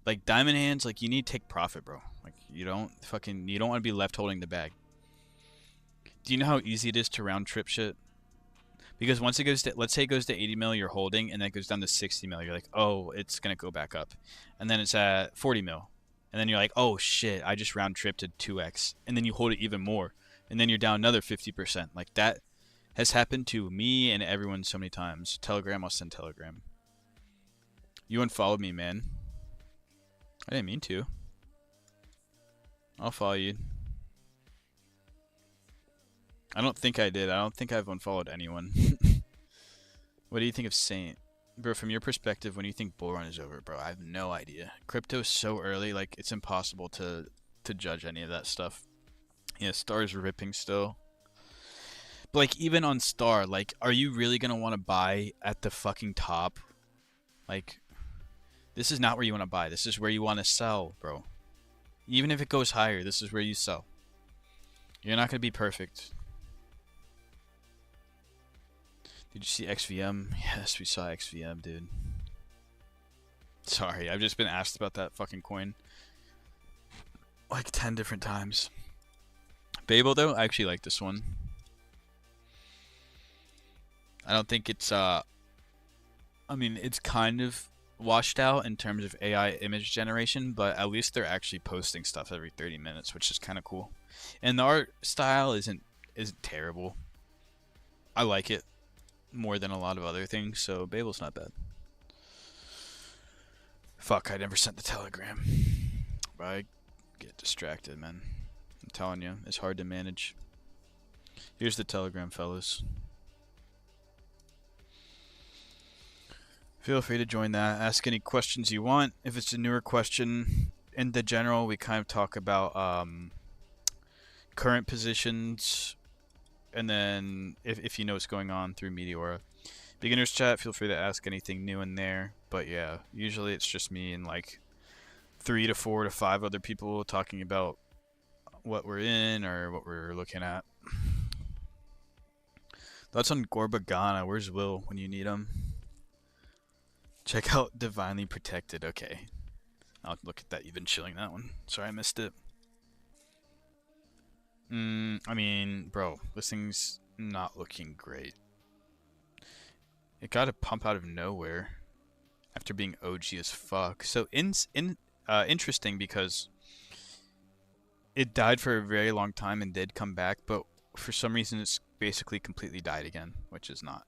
Like, diamond hands, like, you need to take profit, bro. Like, you don't want to be left holding the bag. Do you know how easy it is to round trip shit? Because once it goes to, let's say it goes to 80 mil, you're holding, and then it goes down to 60 mil. You're like, oh, it's going to go back up. And then it's at 40 mil. And then you're like, oh, shit, I just round tripped to 2x. And then you hold it even more. And then you're down another 50%. Like, that Has happened to me and everyone so many times. Telegram, I'll send Telegram. You unfollowed me, man. I didn't mean to. I'll follow you. I don't think I did. I don't think I've unfollowed anyone. What do you think of Saint? Bro, from your perspective, when do you think bull run is over, bro? I have no idea. Crypto's so early, like, it's impossible to judge any of that stuff. Yeah, Star's ripping still. But, like, even on Star, like, are you really going to want to buy at the fucking top? Like, this is not where you want to buy. This is where you want to sell, bro. Even if it goes higher, this is where you sell. You're not going to be perfect. Did you see XVM? Yes, we saw XVM, dude. Sorry, I've just been asked about that fucking coin like 10 different times. Babel, though, I actually like this one. I don't think it's, I mean, it's kind of washed out in terms of AI image generation, but at least they're actually posting stuff every 30 minutes, which is kind of cool. And the art style isn't terrible. I like it more than a lot of other things, so Babel's not bad. Fuck, I never sent the telegram. But I get distracted, man. I'm telling you, it's hard to manage. Here's the telegram, fellas. Feel free to join that. Ask any questions you want. If it's a newer question, in the general, we kind of talk about current positions, and then if you know what's going on through Meteora. Beginners chat, feel free to ask anything new in there. But yeah, usually it's just me and like 3 to 4 to 5 other people talking about what we're in or what we're looking at. That's on Gorbagana. Where's Will when you need him? Check out Divinely Protected. Okay. I'll look at that. You've been chilling that one. Sorry I missed it. I mean, bro, this thing's not looking great. It got a pump out of nowhere after being OG as fuck. So interesting because it died for a very long time and did come back, but for some reason it's basically completely died again, which is not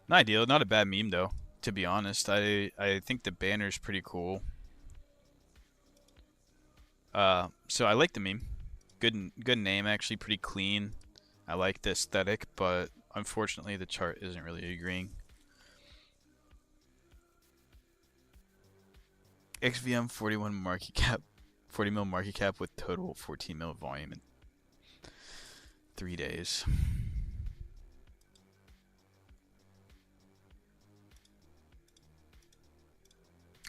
ideal. Not a bad meme though, to be honest. I think the banner's pretty cool. So I like the meme. Good name, actually, pretty clean. I like the aesthetic, but unfortunately the chart isn't really agreeing. XVM 41 market cap, 40 mil market cap with total 14 mil volume in 3 days.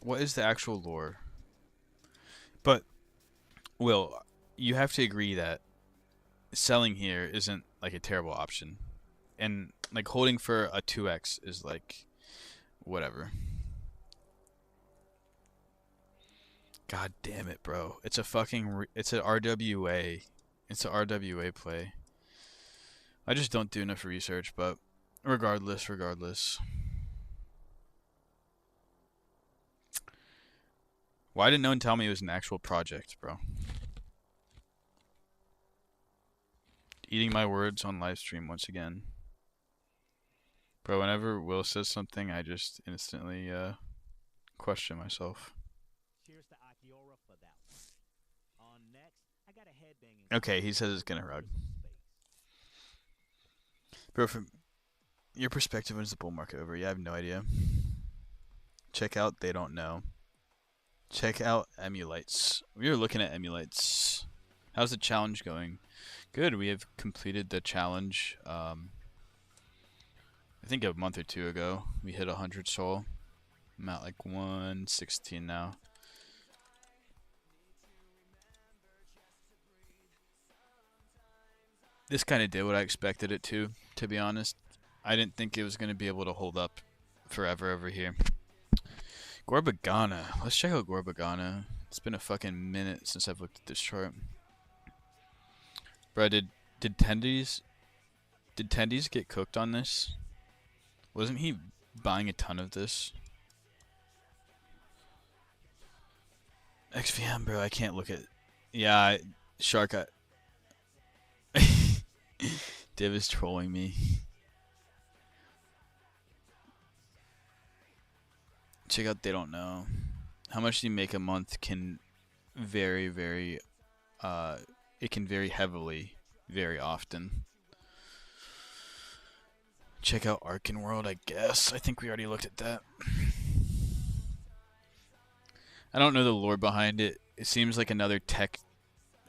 What is the actual lore? But, Will, you have to agree that selling here isn't like a terrible option. And like holding for a 2x is like whatever. God damn it, bro. It's a fucking it's an RWA. It's an RWA play. I just don't do enough research, but regardless. Why didn't no one tell me it was an actual project, bro? Eating my words on live stream once again. Bro, whenever Will says something, I just instantly question myself. Cheers to Akiora for that one. On next, I got a headbanging. Okay, he says it's gonna rug. Bro, from your perspective, when is the bull market over? Yeah, I have no idea. Check out They Don't Know. Check out Emulites. We were looking at Emulites. How's the challenge going? Good, we have completed the challenge. I think a month or two ago. We hit 100 soul. I'm at like 116 now. This kind of did what I expected it to be honest. I didn't think it was going to be able to hold up forever over here. Gorbagana. Let's check out Gorbagana. It's been a fucking minute since I've looked at this chart. Bro, did Tendies get cooked on this? Wasn't he buying a ton of this? XVM, bro, I can't look at... Yeah, Shark, Div is trolling me. Check out They Don't Know. How much you make a month can vary it can vary heavily very often. Check out Arkin World, I guess. I think we already looked at that. I don't know the lore behind it. It seems like another tech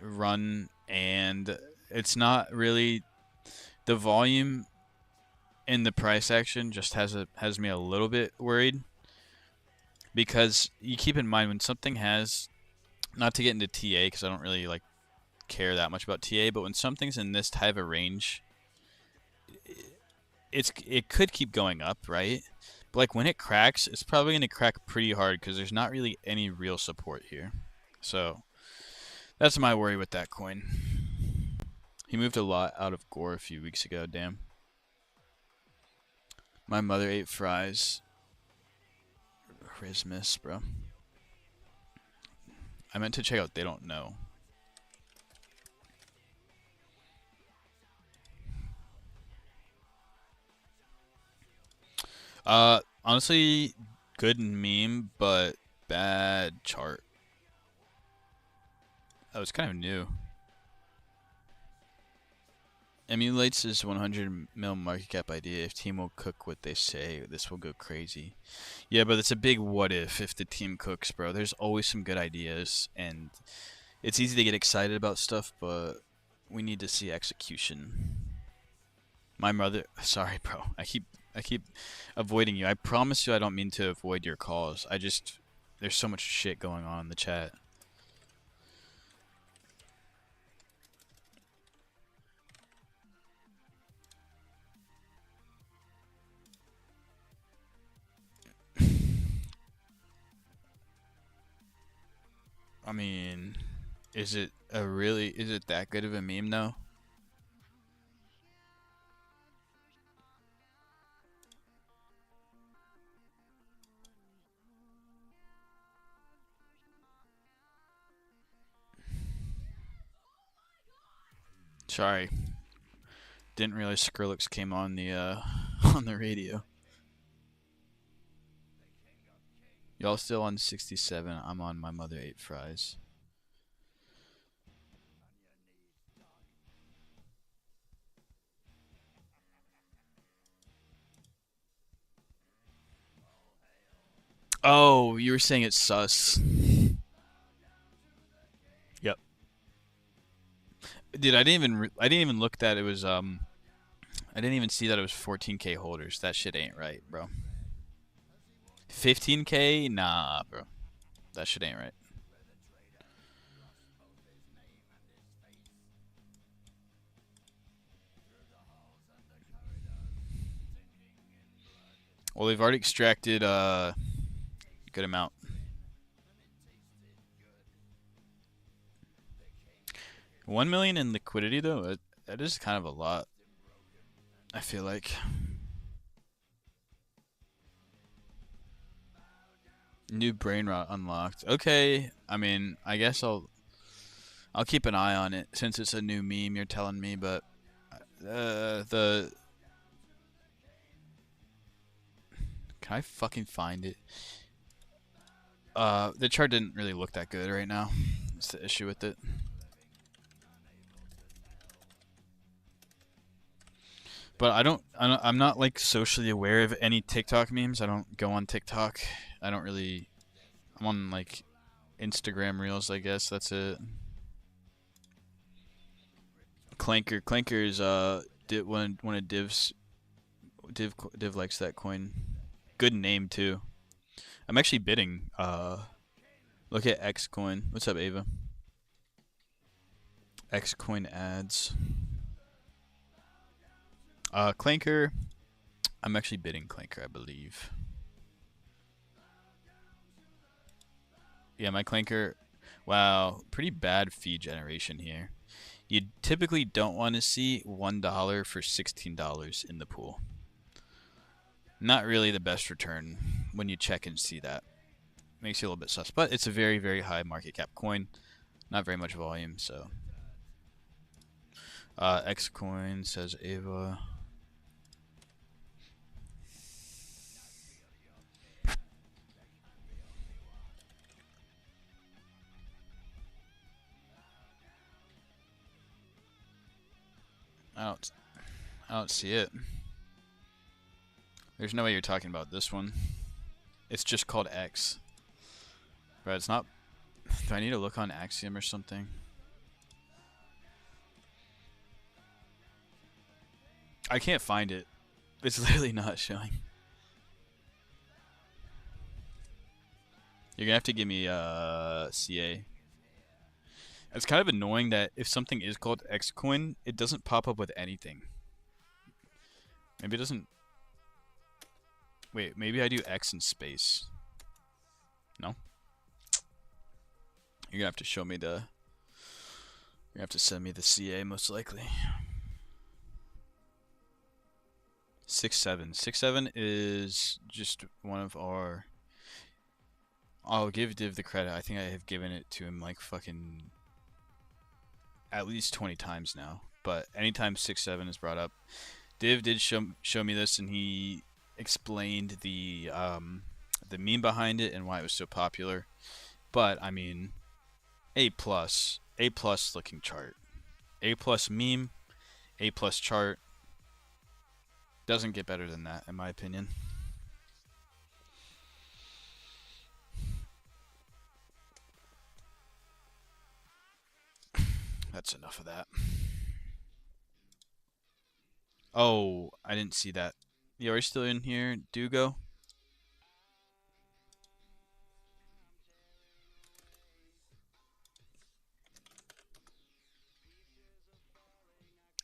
run, and it's not really the volume in the price action just has me a little bit worried, because you keep in mind when something has, not to get into TA because I don't really like care that much about TA, but when something's in this type of range, it could keep going up, right? But like when it cracks, it's probably going to crack pretty hard because there's not really any real support here. So that's my worry with that coin. He moved a lot out of Gore a few weeks ago, damn. My mother ate fries. Christmas, bro. I meant to check out They Don't Know. Honestly, good meme, but bad chart. That was kind of new. Emulates his 100 mil market cap idea. If team will cook what they say, this will go crazy. Yeah, but it's a big what if the team cooks, bro. There's always some good ideas, and it's easy to get excited about stuff, but we need to see execution. My mother, sorry, bro. I keep avoiding you. I promise you I don't mean to avoid your calls. There's so much shit going on in the chat. I mean, is it that good of a meme though? Sorry. Didn't realize Skrillex came on the on the radio. Y'all still on 67. I'm on My Mother Ate Fries. Oh, you were saying it's sus. Yep. Dude, I didn't even look that it was I didn't even see that it was 14K holders. That shit ain't right, bro. 15K? Nah, bro. That shit ain't right. Well, they've already extracted a good amount. $1 million in liquidity though, that is kind of a lot, I feel like. New brain rot unlocked. Okay, I mean, I guess I'll keep an eye on it since it's a new meme you're telling me, but can I fucking find it? The chart didn't really look that good right now. That's the issue with it. But I'm not like socially aware of any TikTok memes. I don't go on TikTok. I'm on like Instagram Reels, I guess. That's it. Clanker is one of Div's. Div likes that coin. Good name too. I'm actually bidding. Look at Xcoin. What's up, Ava? Xcoin ads. Clanker. I'm actually bidding Clanker, I believe. Yeah, my Clanker. Wow, pretty bad fee generation here. You typically don't want to see $1 for $16 in the pool. Not really the best return when you check and see that. Makes you a little bit sus, but it's a very, very high market cap coin. Not very much volume, so. Xcoin says Ava. I don't see it. There's no way you're talking about this one. It's just called X. But it's not. Do I need to look on Axiom or something? I can't find it. It's literally not showing. You're gonna have to give me CA. It's kind of annoying that if something is called Xcoin, it doesn't pop up with anything. Maybe it doesn't. Wait, maybe I do X in space. No? You're gonna have to show me the. You're gonna have to send me the CA most likely. 6-7. 6-7 is just one of our. I'll give Div the credit. I think I have given it to him like fucking at least 20 times now. But anytime 6-7 is brought up, Div did show me this, and he explained the meme behind it and why it was so popular. But I mean, A plus looking chart, A plus meme, A plus chart. Doesn't get better than that, in my opinion. That's enough of that. Oh, I didn't see that. You are still in here, Dugo?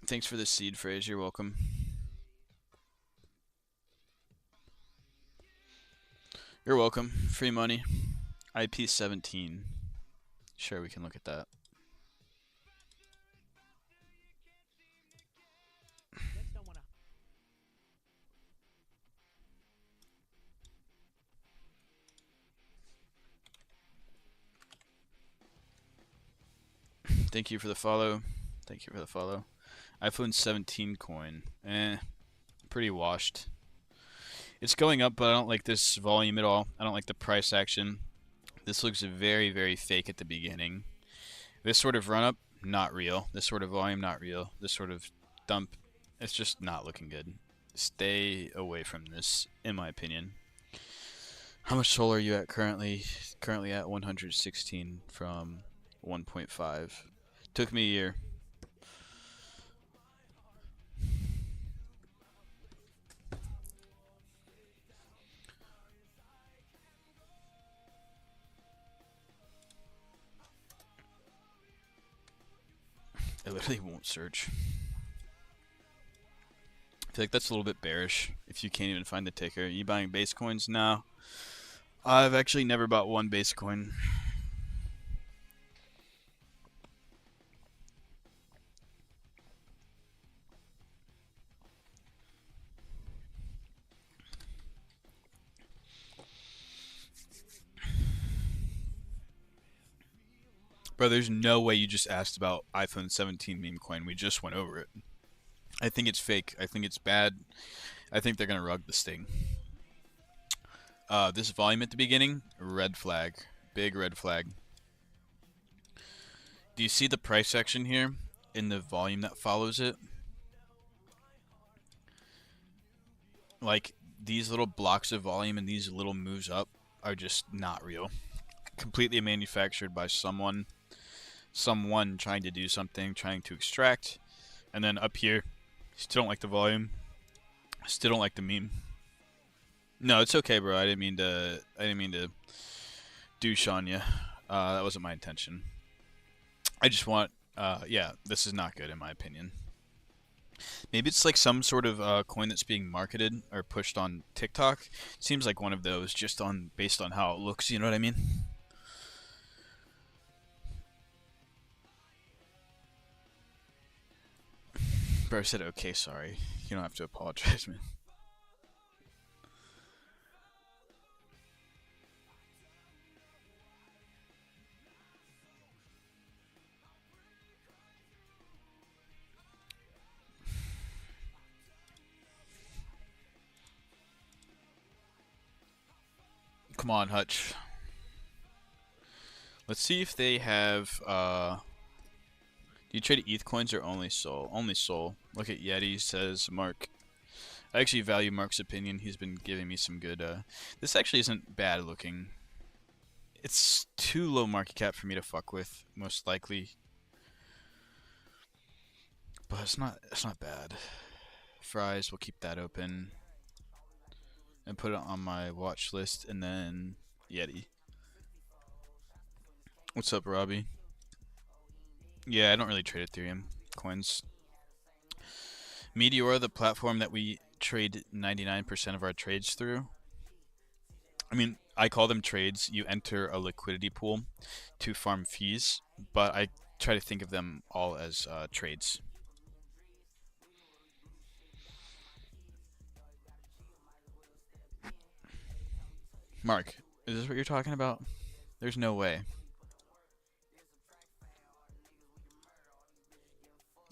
Thanks for the seed phrase. You're welcome. You're welcome. Free money. IP 17. Sure, we can look at that. Thank you for the follow. Thank you for the follow. iPhone 17 coin. Pretty washed. It's going up, but I don't like this volume at all. I don't like the price action. This looks very, very fake at the beginning. This sort of run up, not real. This sort of volume, not real. This sort of dump, it's just not looking good. Stay away from this, in my opinion. How much SOL are you at currently? Currently at 116 from 1.5. Took me a year. It literally won't search. I feel like that's a little bit bearish if you can't even find the ticker. Are you buying base coins? No. I've actually never bought one base coin. Bro, there's no way you just asked about iPhone 17 meme coin. We just went over it. I think it's fake. I think it's bad. I think they're going to rug this thing. This volume at the beginning, red flag. Big red flag. Do you see the price action here in the volume that follows it? Like, these little blocks of volume and these little moves up are just not real. Completely manufactured by someone trying to do something, trying to extract. And then up here, still don't like the volume. Still don't like the meme. No, it's okay, bro. I didn't mean to douche on you. That wasn't my intention. I just want, yeah, this is not good in my opinion. Maybe it's like some sort of coin that's being marketed or pushed on TikTok. Seems like one of those, just based on how it looks. You know what I mean? Bro said, okay, sorry. You don't have to apologize, man. Come on, Hutch. Let's see if they have, do you trade ETH coins or only Sol? Only Sol. Look at Yeti, says Mark. I actually value Mark's opinion. He's been giving me some good, this actually isn't bad looking. It's too low market cap for me to fuck with, most likely. But it's not bad. Fries, we'll keep that open. And put it on my watch list, and then Yeti. What's up, Robbie? Yeah, I don't really trade Ethereum coins. Meteora, the platform that we trade 99% of our trades through. I mean, I call them trades. You enter a liquidity pool to farm fees, but I try to think of them all as trades. Mark, is this what you're talking about? There's no way.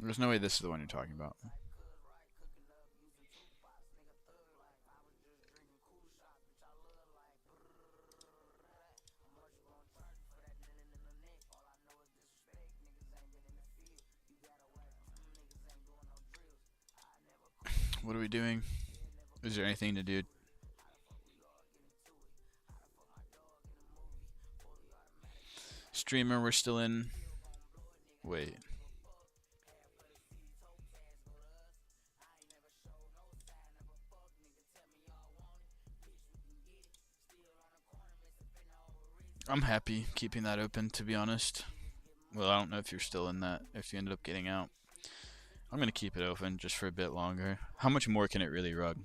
There's no way this is the one you're talking about. What are we doing? Is there anything to do? Streamer, we're still in. Wait. I'm happy keeping that open, to be honest. Well, I don't know if you're still in that, if you ended up getting out. I'm going to keep it open just for a bit longer. How much more can it really rug?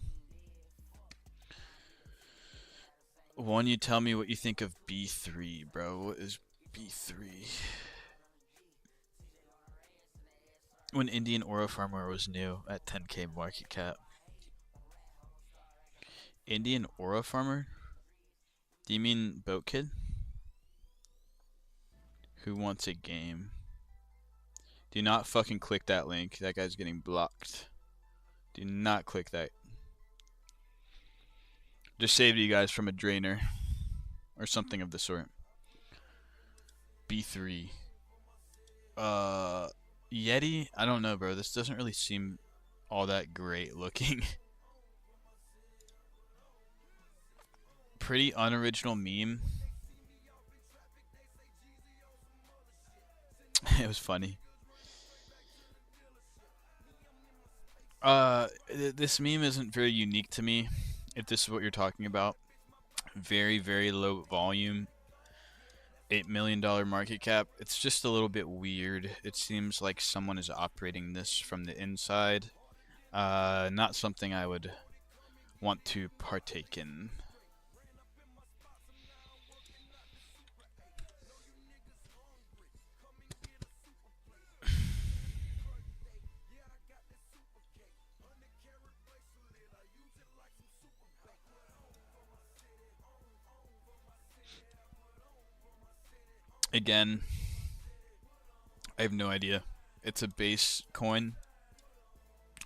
One, you tell me what you think of B3, bro. What is B3? When Indian Aura Farmer was new at 10k market cap. Indian Aura Farmer? Do you mean Boat Kid? Who wants a game? Do not fucking click that link. That guy's getting blocked. Do not click that. Just saved you guys from a drainer. Or something of the sort. B3. Yeti? I don't know, bro. This doesn't really seem all that great looking. Pretty unoriginal meme. It was funny. This meme isn't very unique to me, if this is what you're talking about. Very, very low volume. $8 million market cap. It's just a little bit weird. It seems like someone is operating this from the inside. Not something I would want to partake in. Again, I have no idea. It's a base coin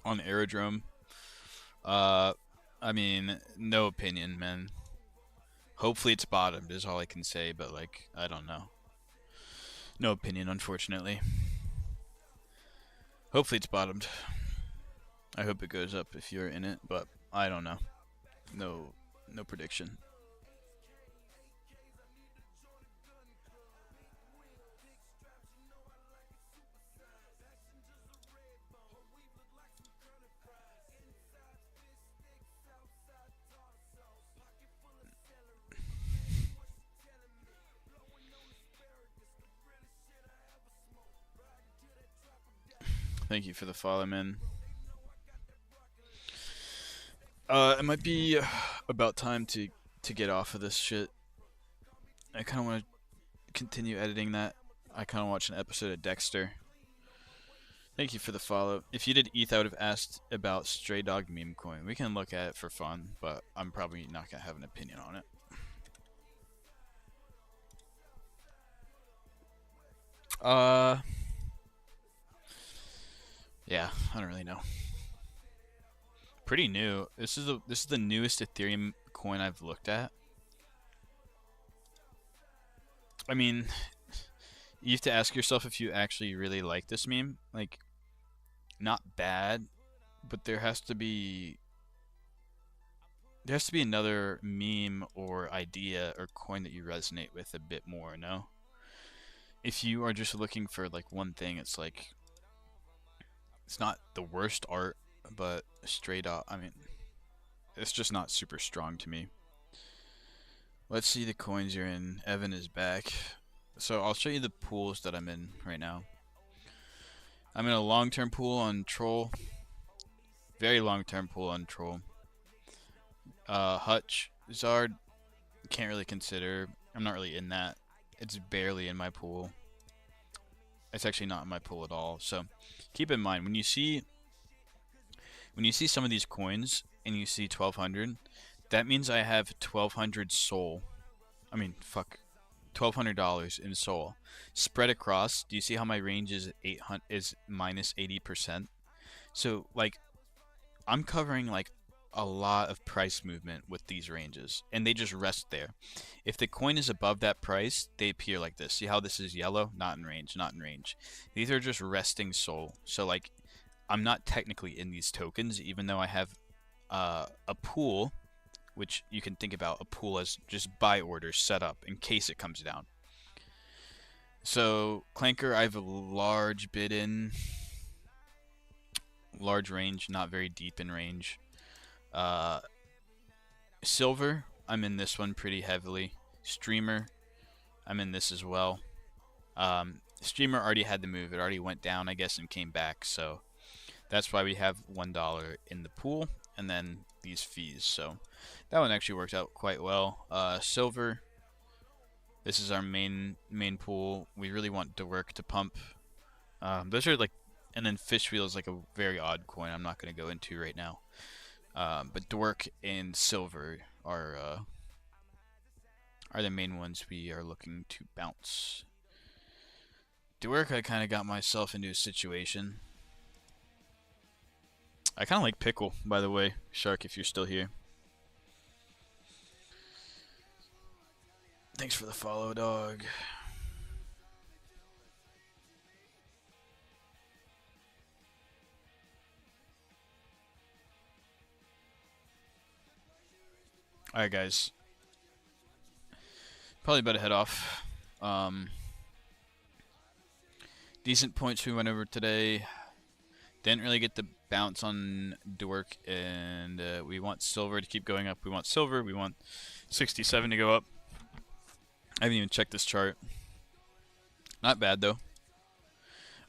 on Aerodrome. I mean, no opinion, man. Hopefully it's bottomed is all I can say, but like, I don't know. No opinion, unfortunately. Hopefully it's bottomed. I hope it goes up if you're in it, but I don't know. No prediction. Thank you for the follow, man. It might be about time to get off of this shit. I kind of want to continue editing that. I kind of watched an episode of Dexter. Thank you for the follow. If you did ETH, I would have asked about Stray Dog meme coin. We can look at it for fun, but I'm probably not going to have an opinion on it. Yeah, I don't really know. Pretty new. This is the newest Ethereum coin I've looked at. I mean, you have to ask yourself if you actually really like this meme. Like, not bad, but there has to be another meme or idea or coin that you resonate with a bit more, no? If you are just looking for like one thing, it's like it's not the worst art, but straight up, I mean, it's just not super strong to me. Let's see the coins you're in. Evan is back. So I'll show you the pools that I'm in right now. I'm in a long-term pool on Troll. Very long-term pool on Troll. Hutch, Zard, can't really consider. I'm not really in that. It's barely in my pool. It's actually not in my pool at all. So keep in mind when you see some of these coins and you see 1200, that means I have 1200 soul. I mean, fuck, $1,200 in soul spread across. Do you see how my range is minus 80%? So like, I'm covering like a lot of price movement with these ranges, and they just rest there. If the coin is above that price, they appear like this. See how this is yellow? Not in range, not in range. These are just resting soul. So like, I'm not technically in these tokens, even though I have a pool, which you can think about a pool as just buy orders set up in case it comes down. So Clanker, I have a large bid in, large range, not very deep in range. Silver, I'm in this one pretty heavily. Streamer, I'm in this as well. Streamer already had the move. It already went down, I guess, and came back. So that's why we have $1 in the pool, and then these fees. So that one actually worked out quite well. Silver, this is our main pool. We really want Dwork to pump. Those are like, and then Fish Wheel is like a very odd coin. I'm not going to go into right now. But Dwork and Silver are the main ones we are looking to bounce. Dwork, I kind of got myself into a situation. I kind of like Pickle, by the way, Shark, if you're still here. Thanks for the follow, dog. Alright, guys. Probably better head off. Decent points we went over today. Didn't really get the bounce on Dwork, and we want Silver to keep going up. We want Silver. We want 67 to go up. I haven't even checked this chart. Not bad, though.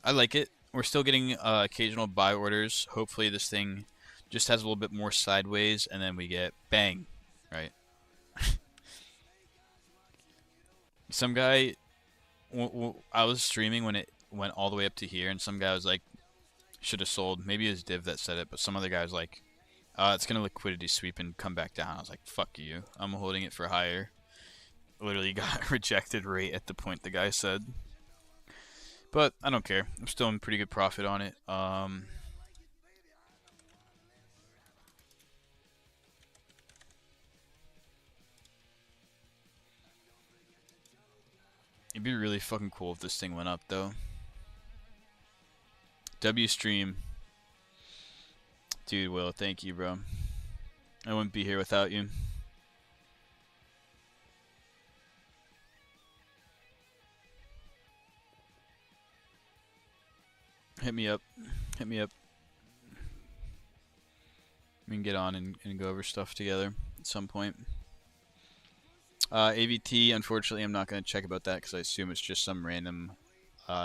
I like it. We're still getting occasional buy orders. Hopefully this thing just has a little bit more sideways, and then we get bang, right? Some guy, I was streaming when it went all the way up to here, and some guy was like, should have sold. Maybe it was Div that said it, but some other guy was like, it's going to liquidity sweep and come back down. I was like, fuck you. I'm holding it for higher. Literally got rejected right at the point the guy said. But I don't care. I'm still in pretty good profit on it. It'd be really fucking cool if this thing went up, though. W stream. Dude, Will, thank you, bro. I wouldn't be here without you. Hit me up. Hit me up. We can get on and go over stuff together at some point. AVT, unfortunately, I'm not going to check about that because I assume it's just some random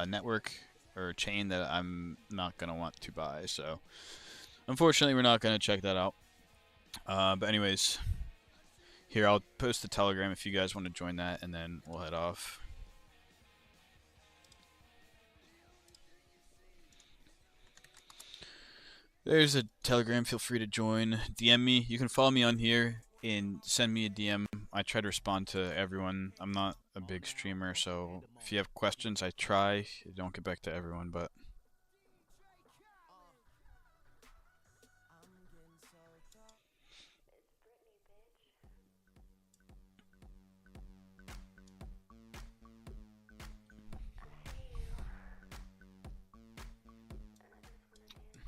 network or chain that I'm not going to want to buy. So, unfortunately, we're not going to check that out. But anyways, here, I'll post the Telegram if you guys want to join that, and then we'll head off. There's a Telegram. Feel free to join. DM me. You can follow me on here and send me a DM. I try to respond to everyone. I'm not a big streamer, so if you have questions, I try. I don't get back to everyone, but...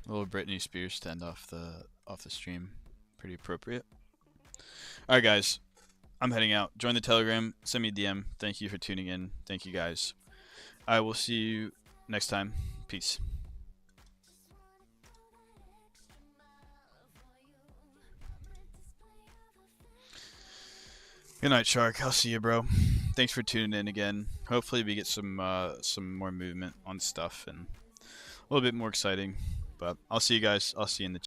A little Britney Spears stand off the stream. Pretty appropriate. Alright guys. I'm heading out. Join the Telegram. Send me a DM. Thank you for tuning in. Thank you guys. I will see you next time. Peace. Good night, Shark. I'll see you, bro. Thanks for tuning in again. Hopefully we get some more movement on stuff and a little bit more exciting. But I'll see you guys. I'll see you in the